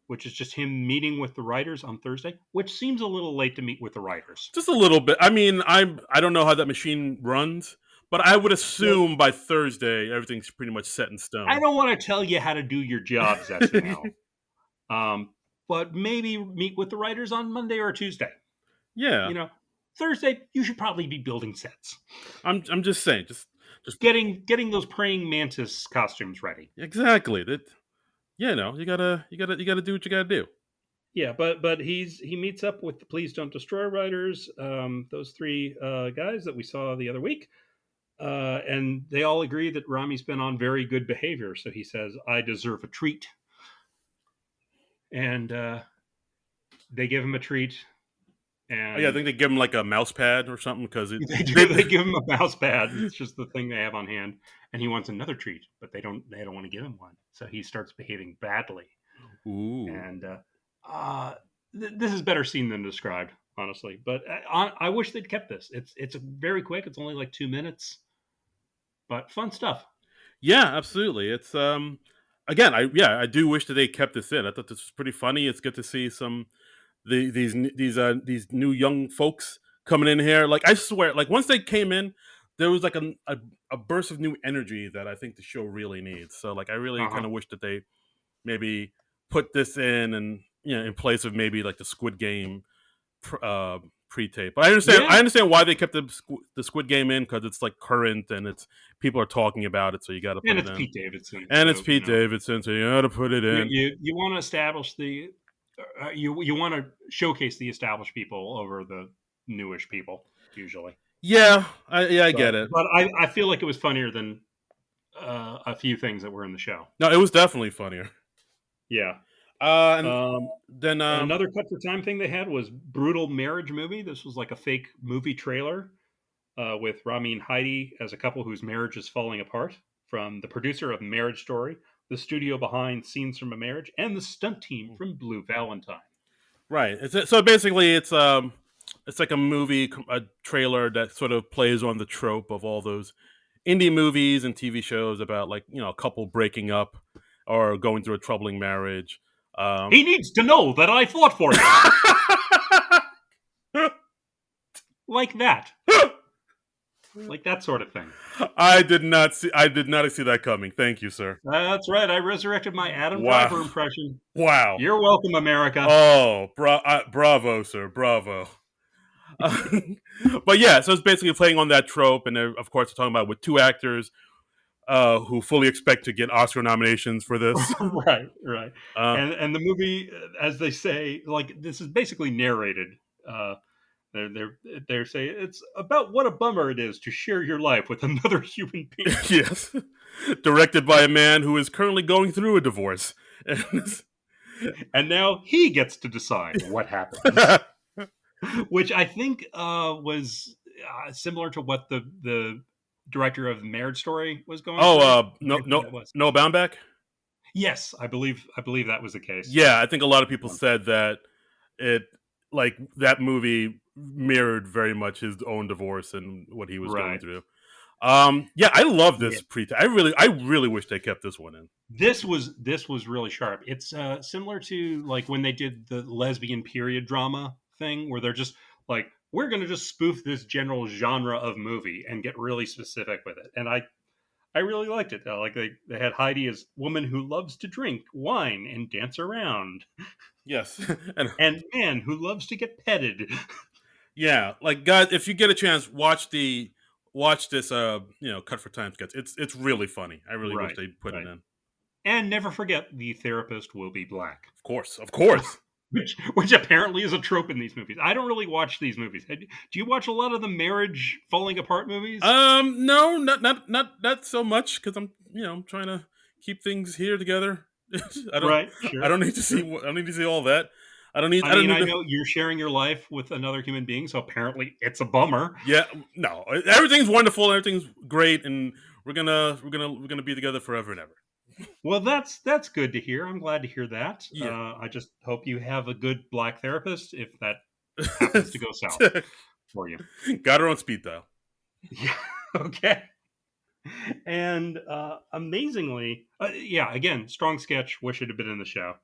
Speaker 2: which is just him meeting with the writers on Thursday, which seems a little late to meet with the writers.
Speaker 1: Just a little bit. I mean, I don't know how that machine runs, but I would
Speaker 2: Well,
Speaker 1: assume by Thursday everything's pretty much set in
Speaker 2: I
Speaker 1: stone.
Speaker 2: don't want to tell you how to do your jobs, SNL, but maybe meet with the writers on Monday or Tuesday.
Speaker 1: Yeah,
Speaker 2: You know, Thursday you should probably be building sets,
Speaker 1: I'm just saying, just
Speaker 2: getting those praying mantis costumes ready.
Speaker 1: exactly that. You gotta do what you gotta do.
Speaker 2: Yeah, but he meets up with the Please Don't Destroy writers, those three guys that we saw the other week, and they all agree that Rami's been on very good behavior. So he says, "I deserve a treat," and they give him a treat,
Speaker 1: Oh, yeah, I
Speaker 2: and
Speaker 1: think they give him like a mouse pad or something because it.
Speaker 2: they do. They give him a mouse pad. It's just the thing they have on hand, and he wants another treat, but they don't. They don't want to give him one. So he starts behaving badly,
Speaker 1: Ooh.
Speaker 2: and uh, this is better seen than described, honestly. But I wish they'd kept this. It's very quick. It's only like 2 minutes, but fun stuff.
Speaker 1: Yeah, absolutely. It's again, I do wish that they kept this in. I thought this was pretty funny. It's good to see these new young folks coming in here. Like I swear, like once they came in, there was like a burst of new energy that I think the show really needs. So like I really
Speaker 2: Uh huh.
Speaker 1: kind of wish that they maybe put this in and in place of maybe like the Squid Game pre-tape. But
Speaker 2: Yeah,
Speaker 1: I understand why they kept the Squid Game in because it's like current and it's people are talking about it, so you got to put
Speaker 2: and
Speaker 1: it
Speaker 2: it's
Speaker 1: in.
Speaker 2: Pete Davidson,
Speaker 1: And it's
Speaker 2: so
Speaker 1: Pete Davidson, so you got to put it in.
Speaker 2: you want to establish you want to showcase the established people over the newish people usually.
Speaker 1: Yeah, I
Speaker 2: But
Speaker 1: get it.
Speaker 2: I feel like it was funnier than a few things that were in the show.
Speaker 1: No, it was definitely funnier.
Speaker 2: Yeah.
Speaker 1: And
Speaker 2: Um,
Speaker 1: then
Speaker 2: Another cut for time thing they had was brutal marriage movie. This was like a fake movie trailer with Rami and Heidi as a couple whose marriage is falling apart. From the producer of Marriage Story, the studio behind Scenes from a Marriage, and the stunt team from Blue Valentine.
Speaker 1: Right. So basically, it's like a movie, a trailer that sort of plays on the trope of all those indie movies and TV shows about like a couple breaking up or going through a troubling marriage. Um,
Speaker 2: He needs to know that I fought for you. Like that. Like that sort of thing.
Speaker 1: I did not see. I did not see that coming. Thank you, sir.
Speaker 2: That's right. I resurrected my Adam Driver
Speaker 1: Wow.
Speaker 2: impression.
Speaker 1: Wow.
Speaker 2: You're welcome, America.
Speaker 1: Oh, bravo, sir. Bravo. But yeah, so it's basically playing on that trope, and of course, we're talking about with two actors who fully expect to get Oscar nominations for this.
Speaker 2: Right, right.
Speaker 1: Uh,
Speaker 2: And the movie, as they say, like this is basically narrated. Uh, they're saying it's about what a bummer it is to share your life with another human being.
Speaker 1: yes, directed by a man who is currently going through a divorce.
Speaker 2: And now he gets to decide what happens, which I think was similar to what the director of Marriage Story was going
Speaker 1: Oh,
Speaker 2: through.
Speaker 1: no, no,
Speaker 2: That was.
Speaker 1: Noah Baumbach.
Speaker 2: Yes, I believe that was the case.
Speaker 1: Yeah, I think a lot of people said that it like that movie mirrored very much his own divorce and what he was going
Speaker 2: Right.
Speaker 1: through. Yeah, I love
Speaker 2: Yeah.
Speaker 1: this I really wish they kept this one in.
Speaker 2: This was really sharp. It's similar to like when they did the lesbian period drama thing, where they're just like, we're going to just spoof this general genre of movie and get really specific with it. And I really liked it. Like they had Heidi as woman who loves to drink wine and dance around,
Speaker 1: Yes, and
Speaker 2: and man who loves to get petted.
Speaker 1: yeah, like guys, if you get a chance, watch this cut for time sketch. It's really funny. I really wish
Speaker 2: Right,
Speaker 1: they put it
Speaker 2: right.
Speaker 1: in.
Speaker 2: And never forget, the therapist will be black.
Speaker 1: Of course.
Speaker 2: Which apparently is a trope in these movies. I don't really watch these movies. Do you watch a lot of the marriage falling apart movies?
Speaker 1: No, not so much because I'm trying to keep things here together. I don't
Speaker 2: Right,
Speaker 1: I
Speaker 2: sure,
Speaker 1: don't need to see
Speaker 2: sure.
Speaker 1: I don't need to see all that.
Speaker 2: I
Speaker 1: I don't
Speaker 2: mean,
Speaker 1: need
Speaker 2: I
Speaker 1: to.
Speaker 2: know you're sharing your life with another human being, so apparently it's a bummer.
Speaker 1: Yeah, no, everything's wonderful, everything's great, and we're gonna be together forever and ever.
Speaker 2: Well, that's good to hear. I'm glad to hear that.
Speaker 1: Yeah.
Speaker 2: I just hope you have a good black therapist if that happens to go south for you.
Speaker 1: Got her on speed dial.
Speaker 2: Yeah. Okay. And amazingly, yeah, again, strong sketch. Wish it had been in the show.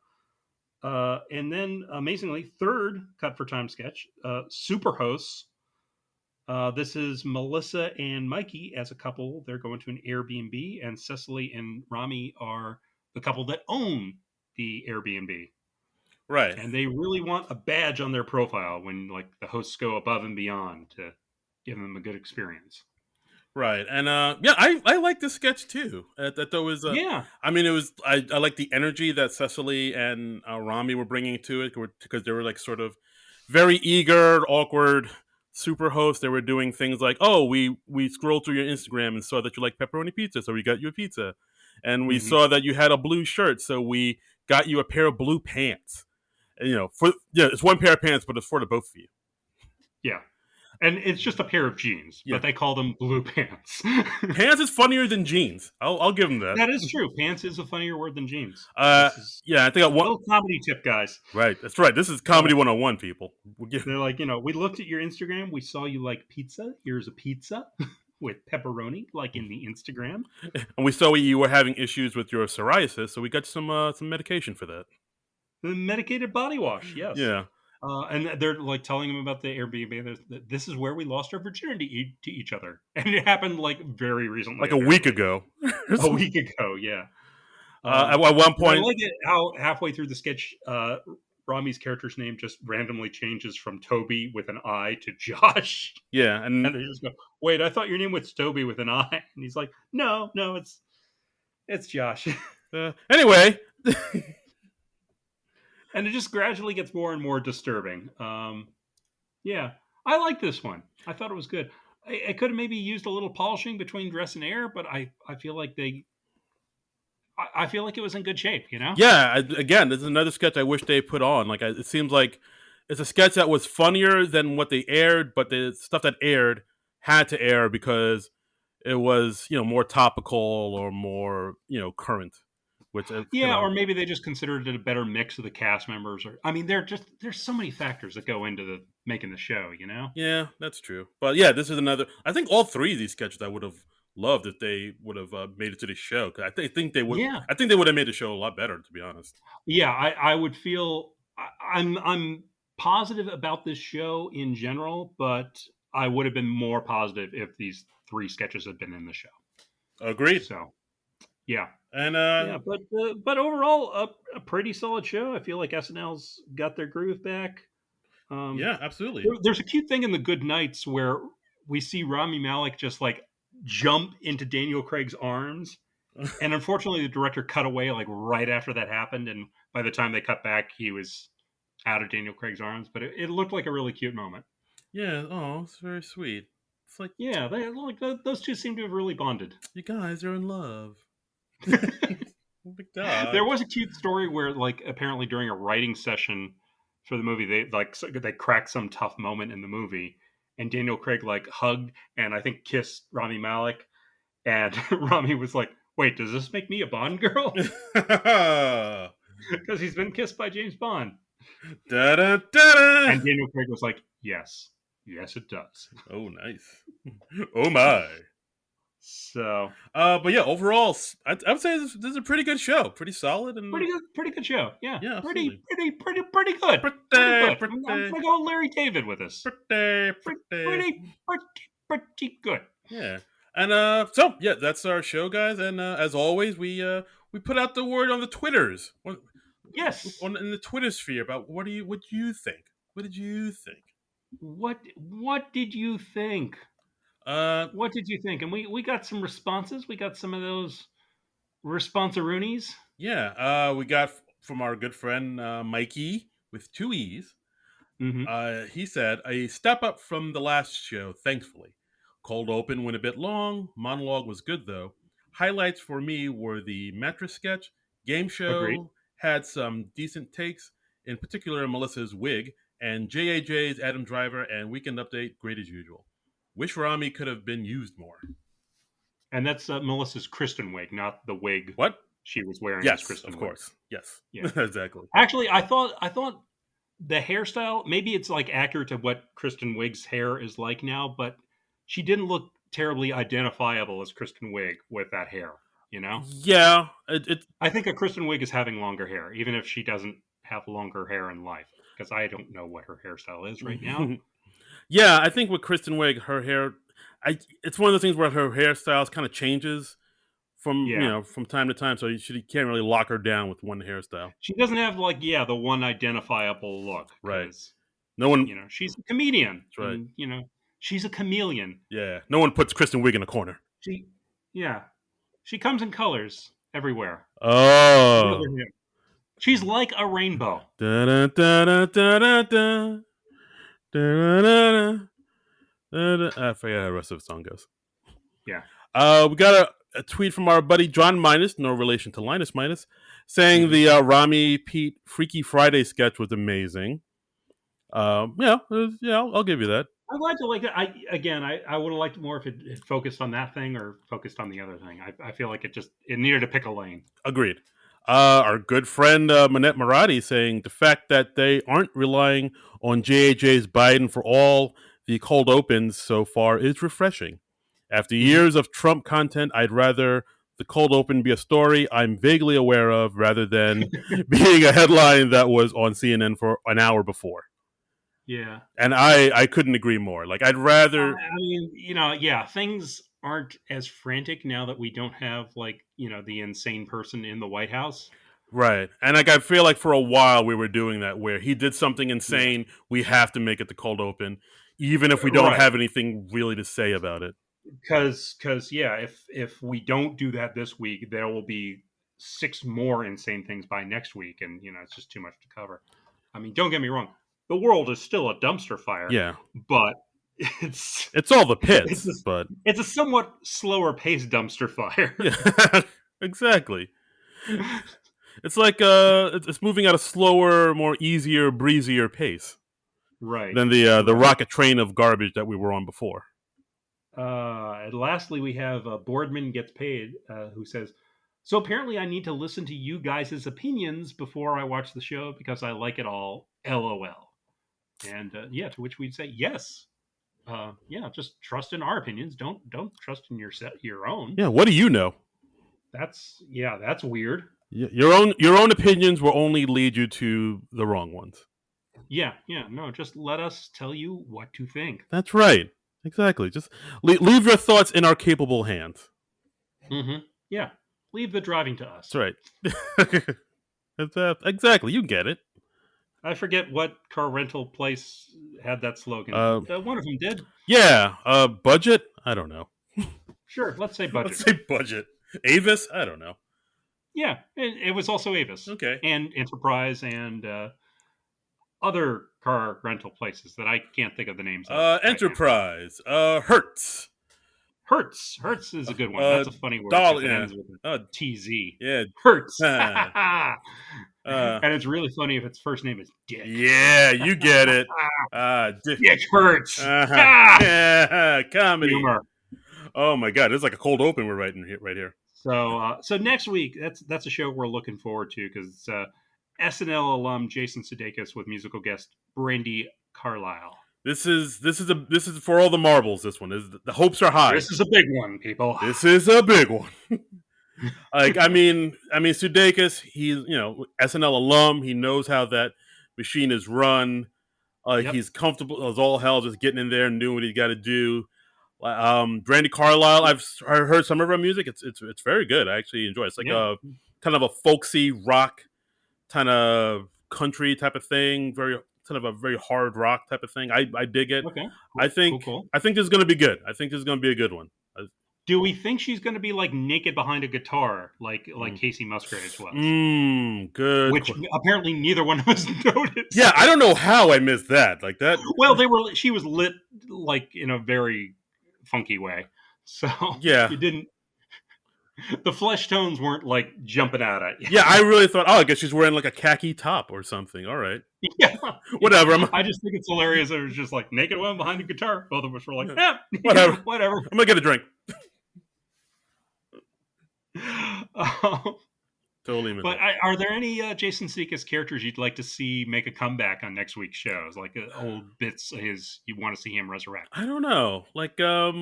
Speaker 2: And then amazingly, third cut for time sketch, super hosts. This is Melissa and Mikey as a couple. They're going to an Airbnb, and Cecily and Rami are the couple that own the Airbnb.
Speaker 1: Right.
Speaker 2: And they really want a badge on their profile when like the hosts go above and beyond to give them a good experience.
Speaker 1: Right, and yeah, I like this sketch too. I thought it was,
Speaker 2: Yeah,
Speaker 1: I mean, it was I like the energy that Cecily and Rami were bringing to it because they were like sort of very eager, awkward super hosts. They were doing things like, oh, we scrolled through your Instagram and saw that you like pepperoni pizza, so we got you a pizza, and we
Speaker 2: hmm
Speaker 1: saw that you had a blue shirt, so we got you a pair of blue pants. And, it's one pair of pants, but it's for the both of you.
Speaker 2: yeah. And it's just a pair of jeans,
Speaker 1: Yeah,
Speaker 2: but they call them blue pants.
Speaker 1: pants is funnier than jeans. I'll give them that.
Speaker 2: That is true. Pants is a funnier word than jeans.
Speaker 1: Uh,
Speaker 2: This is
Speaker 1: yeah, I think I
Speaker 2: a
Speaker 1: want.
Speaker 2: little comedy tip, guys.
Speaker 1: Right, that's right. This is comedy 101, people. We'll give,
Speaker 2: They're like, we looked at your Instagram. We saw you like pizza. Here's a pizza with pepperoni, like in the Instagram.
Speaker 1: and we saw you were having issues with your psoriasis, so we got some medication for that.
Speaker 2: The medicated body wash, yes.
Speaker 1: Yeah,
Speaker 2: And they're like telling him about the Airbnb. This is where we lost our virginity to each other, and it happened like very recently,
Speaker 1: like a week ago.
Speaker 2: A week ago, yeah.
Speaker 1: At one
Speaker 2: But I
Speaker 1: point,
Speaker 2: like it how halfway through the sketch, Rami's character's name just randomly changes from Toby with an I to Josh.
Speaker 1: yeah,
Speaker 2: And
Speaker 1: and
Speaker 2: they just go, "Wait, I thought your name was Toby with an I." And he's like, "No, it's Josh."
Speaker 1: anyway,
Speaker 2: And it just gradually gets more and more disturbing. Yeah, I like this one. I thought it was good. I could have maybe used a little polishing between dress and air, but I feel like I feel like it was in good shape.
Speaker 1: yeah. Again, this is another sketch I wish they put on. Like, it seems like it's a sketch that was funnier than what they aired, but the stuff that aired had to air because it was more topical or more current which you
Speaker 2: Yeah,
Speaker 1: know.
Speaker 2: or maybe they just considered it a better mix of the cast members. Or I mean, there's so many factors that go into the making the show. You know.
Speaker 1: Yeah, that's true. But yeah, this is another. I think all three of these sketches I would have loved if they would have made it to the show. 'Cause think they would.
Speaker 2: Yeah,
Speaker 1: I think they would have made the show a lot better, to be honest.
Speaker 2: yeah. I would feel I'm positive about this show in general, but I would have been more positive if these three sketches had been in the show.
Speaker 1: Agreed.
Speaker 2: So yeah,
Speaker 1: And
Speaker 2: yeah. But overall, a pretty solid show. I feel like SNL's got their groove back. Um,
Speaker 1: yeah, absolutely.
Speaker 2: there's a cute thing in the Good Nights where we see Rami Malek just like jump into Daniel Craig's arms. And unfortunately, the director cut away like right after that happened. And by the time they cut back, he was out of Daniel Craig's arms. But it looked like a really cute moment.
Speaker 1: Yeah. Oh, it's very sweet. It's like
Speaker 2: Yeah, they like those two seem to have really bonded.
Speaker 1: you guys are in love. Oh my
Speaker 2: There
Speaker 1: god.
Speaker 2: was a cute story where, like, apparently during a writing session for the movie, they cracked some tough moment in the movie, and Daniel Craig like hugged and I think kissed Rami Malek, and Rami was like, "Wait, does this make me a Bond girl?" Because he's been kissed by James Bond,
Speaker 1: Da da da.
Speaker 2: and Daniel Craig was like, "Yes, yes, it does."
Speaker 1: Oh, nice. Oh my.
Speaker 2: So
Speaker 1: But yeah, overall, I would say this is a pretty good show, pretty solid, and
Speaker 2: pretty good show. Yeah,
Speaker 1: yeah,
Speaker 2: pretty,
Speaker 1: absolutely,
Speaker 2: pretty, pretty, pretty good. Pretty
Speaker 1: pretty,
Speaker 2: good. I'm
Speaker 1: pretty,
Speaker 2: gonna go Larry David with this.
Speaker 1: pretty,
Speaker 2: Pretty,
Speaker 1: pretty.
Speaker 2: pretty, pretty good.
Speaker 1: Yeah, and so yeah, that's our show, guys. And as always, we put out the word on the Twitters,
Speaker 2: Yes.
Speaker 1: in the Twitter sphere about what do you think? What did you think?
Speaker 2: What did you think?
Speaker 1: Uh,
Speaker 2: What did you think? And we got some responses. We got some of those responsaroonies.
Speaker 1: yeah, we got from our good friend Mikey with two E's.
Speaker 2: Mm-hmm.
Speaker 1: He said, a step up from the last show, thankfully. Cold open went a bit long. Monologue was good, though. Highlights for me were the mattress sketch. Game
Speaker 2: Agreed.
Speaker 1: show had some decent takes, in particular Melissa's wig, and JAJ's Adam Driver and Weekend Update, great as usual. Wish Rami could have been used more.
Speaker 2: And that's Melissa's Kristen wig, not the wig
Speaker 1: What?
Speaker 2: she was wearing as
Speaker 1: Yes,
Speaker 2: Kristen
Speaker 1: of
Speaker 2: wig.
Speaker 1: course. Yes.
Speaker 2: Yeah.
Speaker 1: Exactly.
Speaker 2: Actually, I thought the hairstyle, maybe it's like accurate to what Kristen Wiig's hair is like now, but she didn't look terribly identifiable as Kristen Wiig with that hair, you know?
Speaker 1: Yeah, it
Speaker 2: I think a Kristen Wiig is having longer hair, even if she doesn't have longer hair in life, because I don't know what her hairstyle is right now.
Speaker 1: yeah, I think with Kristen Wiig, her hair, it's one of those things where her hairstyles kind of changes from
Speaker 2: Yeah.
Speaker 1: from time to time, so you can't really lock her down with one hairstyle.
Speaker 2: She doesn't have like, yeah, the one identifiable look,
Speaker 1: Right.
Speaker 2: because
Speaker 1: No one.
Speaker 2: she's a comedian,
Speaker 1: That's right.
Speaker 2: and she's a chameleon.
Speaker 1: Yeah. No one puts Kristen Wiig in a corner.
Speaker 2: She, yeah, she comes in colors everywhere.
Speaker 1: Oh.
Speaker 2: She's like a rainbow.
Speaker 1: Da da da da da da da. Da, da, da, I forget how the rest of the song goes.
Speaker 2: Yeah.
Speaker 1: We got a tweet from our buddy John Minus, no relation to Linus Minus, saying the Rami Pete Freaky Friday sketch was amazing. Yeah, I'll give you that.
Speaker 2: I'm glad you like it. I would have liked more if it focused on that thing or focused on the other thing. I feel like it needed to pick a lane.
Speaker 1: Agreed. Our good friend Manette Maradi saying the fact that they aren't relying on JAJ's Biden for all the cold opens so far is refreshing. After years of Trump content, I'd rather the cold open be a story I'm vaguely aware of rather than being a headline that was on CNN for an hour before.
Speaker 2: Yeah.
Speaker 1: And I couldn't agree more. Like, I'd rather...
Speaker 2: I mean, yeah, things aren't as frantic now that we don't have, like, the insane person in the White House.
Speaker 1: Right. And, like, I feel like for a while we were doing that, where he did something insane, we have to make it the cold open, even if we don't have anything really to say about it.
Speaker 2: Because yeah, if we don't do that this week, there will be 6 more insane things by next week, and it's just too much to cover. I mean, don't get me wrong, the world is still a dumpster fire.
Speaker 1: Yeah,
Speaker 2: but it's
Speaker 1: all the pits, but
Speaker 2: it's a somewhat slower paced dumpster fire.
Speaker 1: Yeah, exactly. It's like it's moving at a slower, more easier, breezier pace,
Speaker 2: right?
Speaker 1: Than the rocket train of garbage that we were on before.
Speaker 2: And lastly, we have Boardman Gets Paid, who says, So apparently, I need to listen to you guys' opinions before I watch the show because I like it all. LOL. And yeah, to which we'd say yes. Yeah, just trust in our opinions. Don't trust in your own.
Speaker 1: Yeah, what do you know?
Speaker 2: That's weird.
Speaker 1: Your own opinions will only lead you to the wrong ones.
Speaker 2: Yeah, no, just let us tell you what to think.
Speaker 1: That's right. Exactly. Just leave your thoughts in our capable hands.
Speaker 2: Mm-hmm. Yeah, leave the driving to
Speaker 1: That's
Speaker 2: us.
Speaker 1: right. Exactly. You get it.
Speaker 2: I forget what car rental place had that slogan,
Speaker 1: Uh,
Speaker 2: but one of them did.
Speaker 1: yeah. Budget? I don't know.
Speaker 2: Sure, let's say
Speaker 1: Let's
Speaker 2: budget.
Speaker 1: say budget. Avis? I don't know.
Speaker 2: Yeah, it was also Avis
Speaker 1: Okay.
Speaker 2: and Enterprise and other car rental places that I can't think of the names of right now.
Speaker 1: Enterprise. Hertz.
Speaker 2: Hertz is a good one.
Speaker 1: Uh,
Speaker 2: That's a funny word
Speaker 1: Dollar.
Speaker 2: because it
Speaker 1: Yeah.
Speaker 2: ends with a
Speaker 1: Uh,
Speaker 2: TZ.
Speaker 1: yeah.
Speaker 2: Hertz.
Speaker 1: uh,
Speaker 2: And it's really funny if its first name is Dick.
Speaker 1: yeah, you get it.
Speaker 2: Dick Hertz.
Speaker 1: Yeah, comedy.
Speaker 2: Humor.
Speaker 1: Oh my god, it's like a cold open we're writing right here.
Speaker 2: So next week, that's a show we're looking forward to because SNL alum Jason Sudeikis with musical guest Brandy Carlisle.
Speaker 1: This is for all the marbles. This one is the hopes are high.
Speaker 2: This is a big one, people.
Speaker 1: This is a big one. Like I mean, Sudeikis. He's SNL alum. He knows how that machine is run.
Speaker 2: Yep.
Speaker 1: He's comfortable as all hell, just getting in there and doing what he's got to do. Brandy Carlisle. I've heard some of her music. It's very good. I actually enjoy it. It's like a kind of a folksy rock, kind of country type of thing. Very kind of a very hard rock type of thing. I dig it.
Speaker 2: Okay. Cool.
Speaker 1: I think
Speaker 2: Cool.
Speaker 1: I think this is going to be good. I think this is going to be a good one.
Speaker 2: Do we think she's going to be like naked behind a guitar, like Casey Musgraves was?
Speaker 1: Good.
Speaker 2: Which apparently neither one of us noticed.
Speaker 1: Yeah, I don't know how I missed that. Like that.
Speaker 2: Well, she was lit like in a very funky way, so
Speaker 1: yeah,
Speaker 2: you didn't. The flesh tones weren't like jumping out at you.
Speaker 1: Yeah, I really thought, I guess she's wearing like a khaki top or something. All right.
Speaker 2: Yeah.
Speaker 1: Whatever.
Speaker 2: I just think it's hilarious. It was just like naked woman behind a guitar. Both of us were like,
Speaker 1: whatever.
Speaker 2: Whatever.
Speaker 1: I'm going to get a drink. Totally.
Speaker 2: But are there any Jason Sudeikis characters you'd like to see make a comeback on next week's shows? Like old bits of his you want to see him resurrect?
Speaker 1: I don't know. Like, I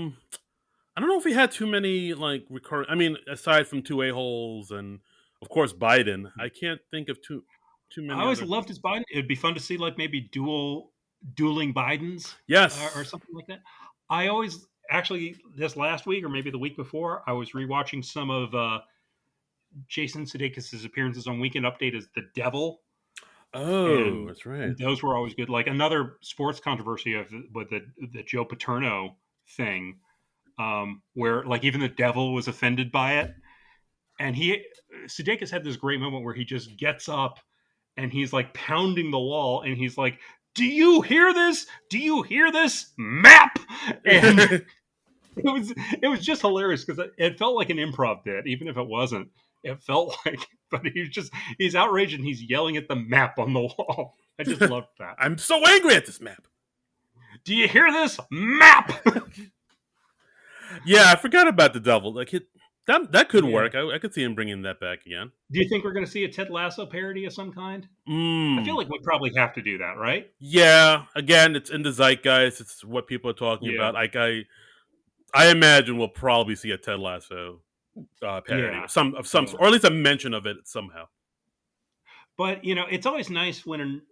Speaker 1: don't know if he had too many like recurring. I mean, aside from two a-holes and of course Biden, I can't think of too many.
Speaker 2: I always loved his Biden. It'd be fun to see like maybe dueling Bidens,
Speaker 1: yes,
Speaker 2: or something like that. I always actually this last week or maybe the week before, I was rewatching some of Jason Sudeikis' appearances on Weekend Update as the Devil.
Speaker 1: Oh, that's right.
Speaker 2: And those were always good. Like another sports controversy with the Joe Paterno thing. Where like even the devil was offended by it, and Sudeikis had this great moment where he just gets up and he's like pounding the wall and he's like, "Do you hear this? Do you hear this map?" And it was just hilarious because it felt like an improv bit, even if it wasn't. It felt like, but he's outraged and he's yelling at the map on the wall. I just loved that.
Speaker 1: I'm so angry at this map.
Speaker 2: Do you hear this map?
Speaker 1: Yeah, I forgot about the devil. Like that could work. I could see him bringing that back again.
Speaker 2: Do you think we're going to see a Ted Lasso parody of some kind? I feel like we probably have to do that, right?
Speaker 1: Yeah. Again, it's in the zeitgeist. It's what people are talking about. Like I imagine we'll probably see a Ted Lasso parody of some or at least a mention of it somehow.
Speaker 2: But it's always nice when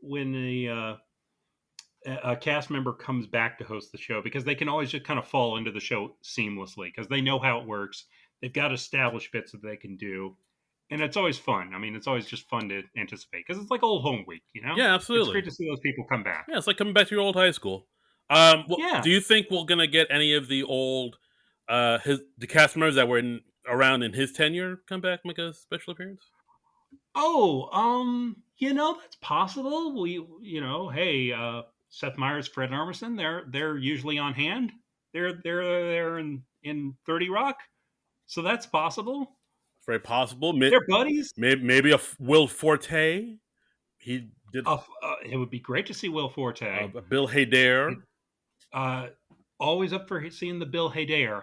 Speaker 2: a cast member comes back to host the show because they can always just kind of fall into the show seamlessly because they know how it works. They've got established bits that they can do, and it's always fun. I mean, it's always just fun to anticipate because it's like old home week,
Speaker 1: Yeah, absolutely.
Speaker 2: It's great to see those people come back.
Speaker 1: Yeah, it's like coming back to your old high school. Do you think we're gonna get any of the old the cast members that were around in his tenure come back and make a special appearance?
Speaker 2: Oh, that's possible. Hey, Seth Meyers, Fred Armisen, they're usually on hand. They're in 30 Rock, so that's possible.
Speaker 1: It's very possible.
Speaker 2: They're buddies.
Speaker 1: Maybe a Will Forte. He did.
Speaker 2: It would be great to see Will Forte.
Speaker 1: Bill Hader.
Speaker 2: Always up for seeing the Bill Hader.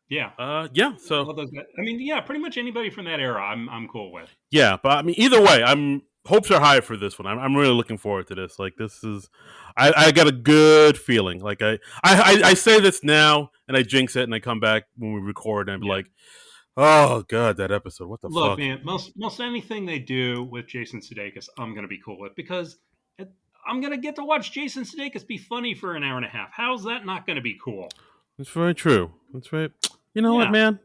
Speaker 2: Yeah.
Speaker 1: Yeah. So
Speaker 2: I mean, yeah, pretty much anybody from that era, I'm cool with.
Speaker 1: yeah, but I mean, either way, I'm hopes are high for this one. I'm really looking forward to this. Like this is, I got a good feeling. Like I say this now and I jinx it and I come back when we record and I'm
Speaker 2: Yeah.
Speaker 1: like, oh god, that episode. What the
Speaker 2: Look,
Speaker 1: fuck?
Speaker 2: man, most anything they do with Jason Sudeikis, I'm gonna be cool with because I'm gonna get to watch Jason Sudeikis be funny for an hour and a half. How's that not gonna be cool?
Speaker 1: That's very true. That's right. You know what,
Speaker 2: Yeah.
Speaker 1: man?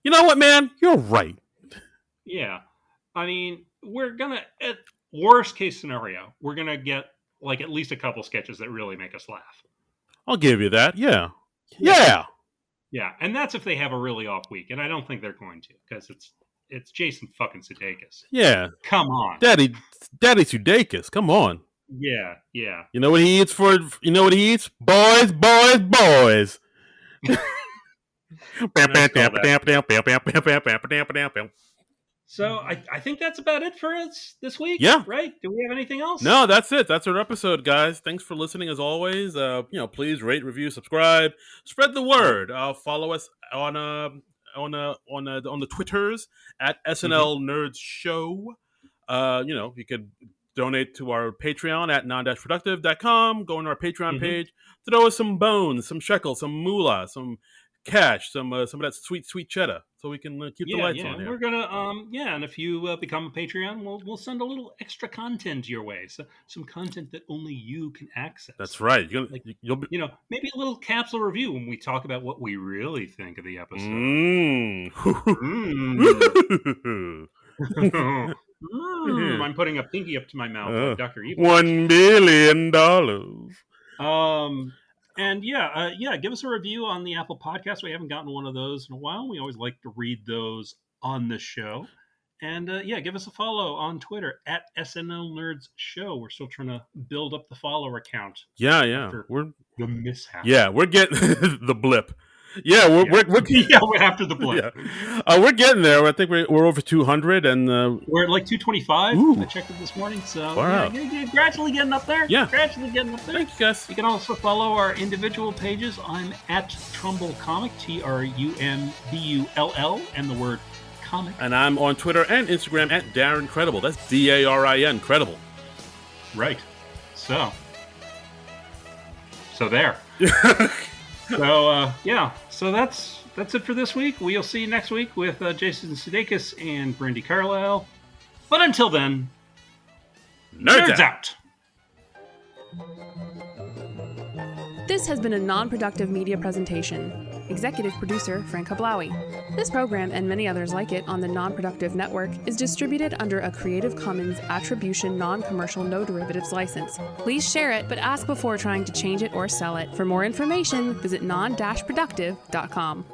Speaker 1: You know what, man? You're right.
Speaker 2: Yeah. I mean, we're gonna at worst case scenario, we're gonna get like at least a couple sketches that really make us laugh.
Speaker 1: I'll give you that. Yeah. Yeah.
Speaker 2: Yeah, and that's if they have a really off week, and I don't think they're going to because it's Jason fucking Sudeikis.
Speaker 1: Yeah.
Speaker 2: Come on,
Speaker 1: Daddy Sudeikis. Come on.
Speaker 2: Yeah.
Speaker 1: You know what he eats for? You know what he eats? Boys, boys, boys.
Speaker 2: So I think that's about it for us this week.
Speaker 1: Yeah.
Speaker 2: Right? Do we have anything else?
Speaker 1: No, that's it. That's our episode, guys. Thanks for listening as always. Please rate, review, subscribe, spread the word. Follow us on the Twitters at SNL Nerds Show. You could donate to our Patreon at Non-Productive.com. Go on our Patreon page. Throw us some bones, some shekels, some moolah, some cash, some of that sweet cheddar, so we can keep the lights on here.
Speaker 2: We're gonna and if you become a Patreon, we'll send a little extra content your way, so some content that only you can access.
Speaker 1: That's right.
Speaker 2: You'll be, maybe a little capsule review when we talk about what we really think of the episode. I'm putting a pinky up to my mouth like Dr. Evil.
Speaker 1: $1 billion.
Speaker 2: And give us a review on the Apple Podcast. We haven't gotten one of those in a while. We always like to read those on the show. And give us a follow on Twitter at SNL Nerds Show. We're still trying to build up the follower count.
Speaker 1: Yeah.
Speaker 2: We're the mishap.
Speaker 1: Yeah, we're getting the blip. Yeah, we're
Speaker 2: after the blip.
Speaker 1: Yeah. We're getting there. I think we're over 200, and
Speaker 2: we're at like 225. I checked it this morning, so gradually getting up there.
Speaker 1: Yeah,
Speaker 2: gradually getting up there.
Speaker 1: Thanks, guys.
Speaker 2: You can also follow our individual pages. I'm at Trumbull Comic, TRUMBULL, and the word comic.
Speaker 1: And I'm on Twitter and Instagram at Darren Credible. That's DARIN Credible.
Speaker 2: Right. So there. So that's it for this week. We'll see you next week with Jason Sudeikis and Brandy Carlisle. But until then, nerds out.
Speaker 3: This has been a non-productive media presentation. Executive producer Frank Hablawi. This program and many others like it on the Non-Productive Network is distributed under a Creative Commons Attribution Non-Commercial No Derivatives license. Please share it, but ask before trying to change it or sell it. For more information, visit non-productive.com.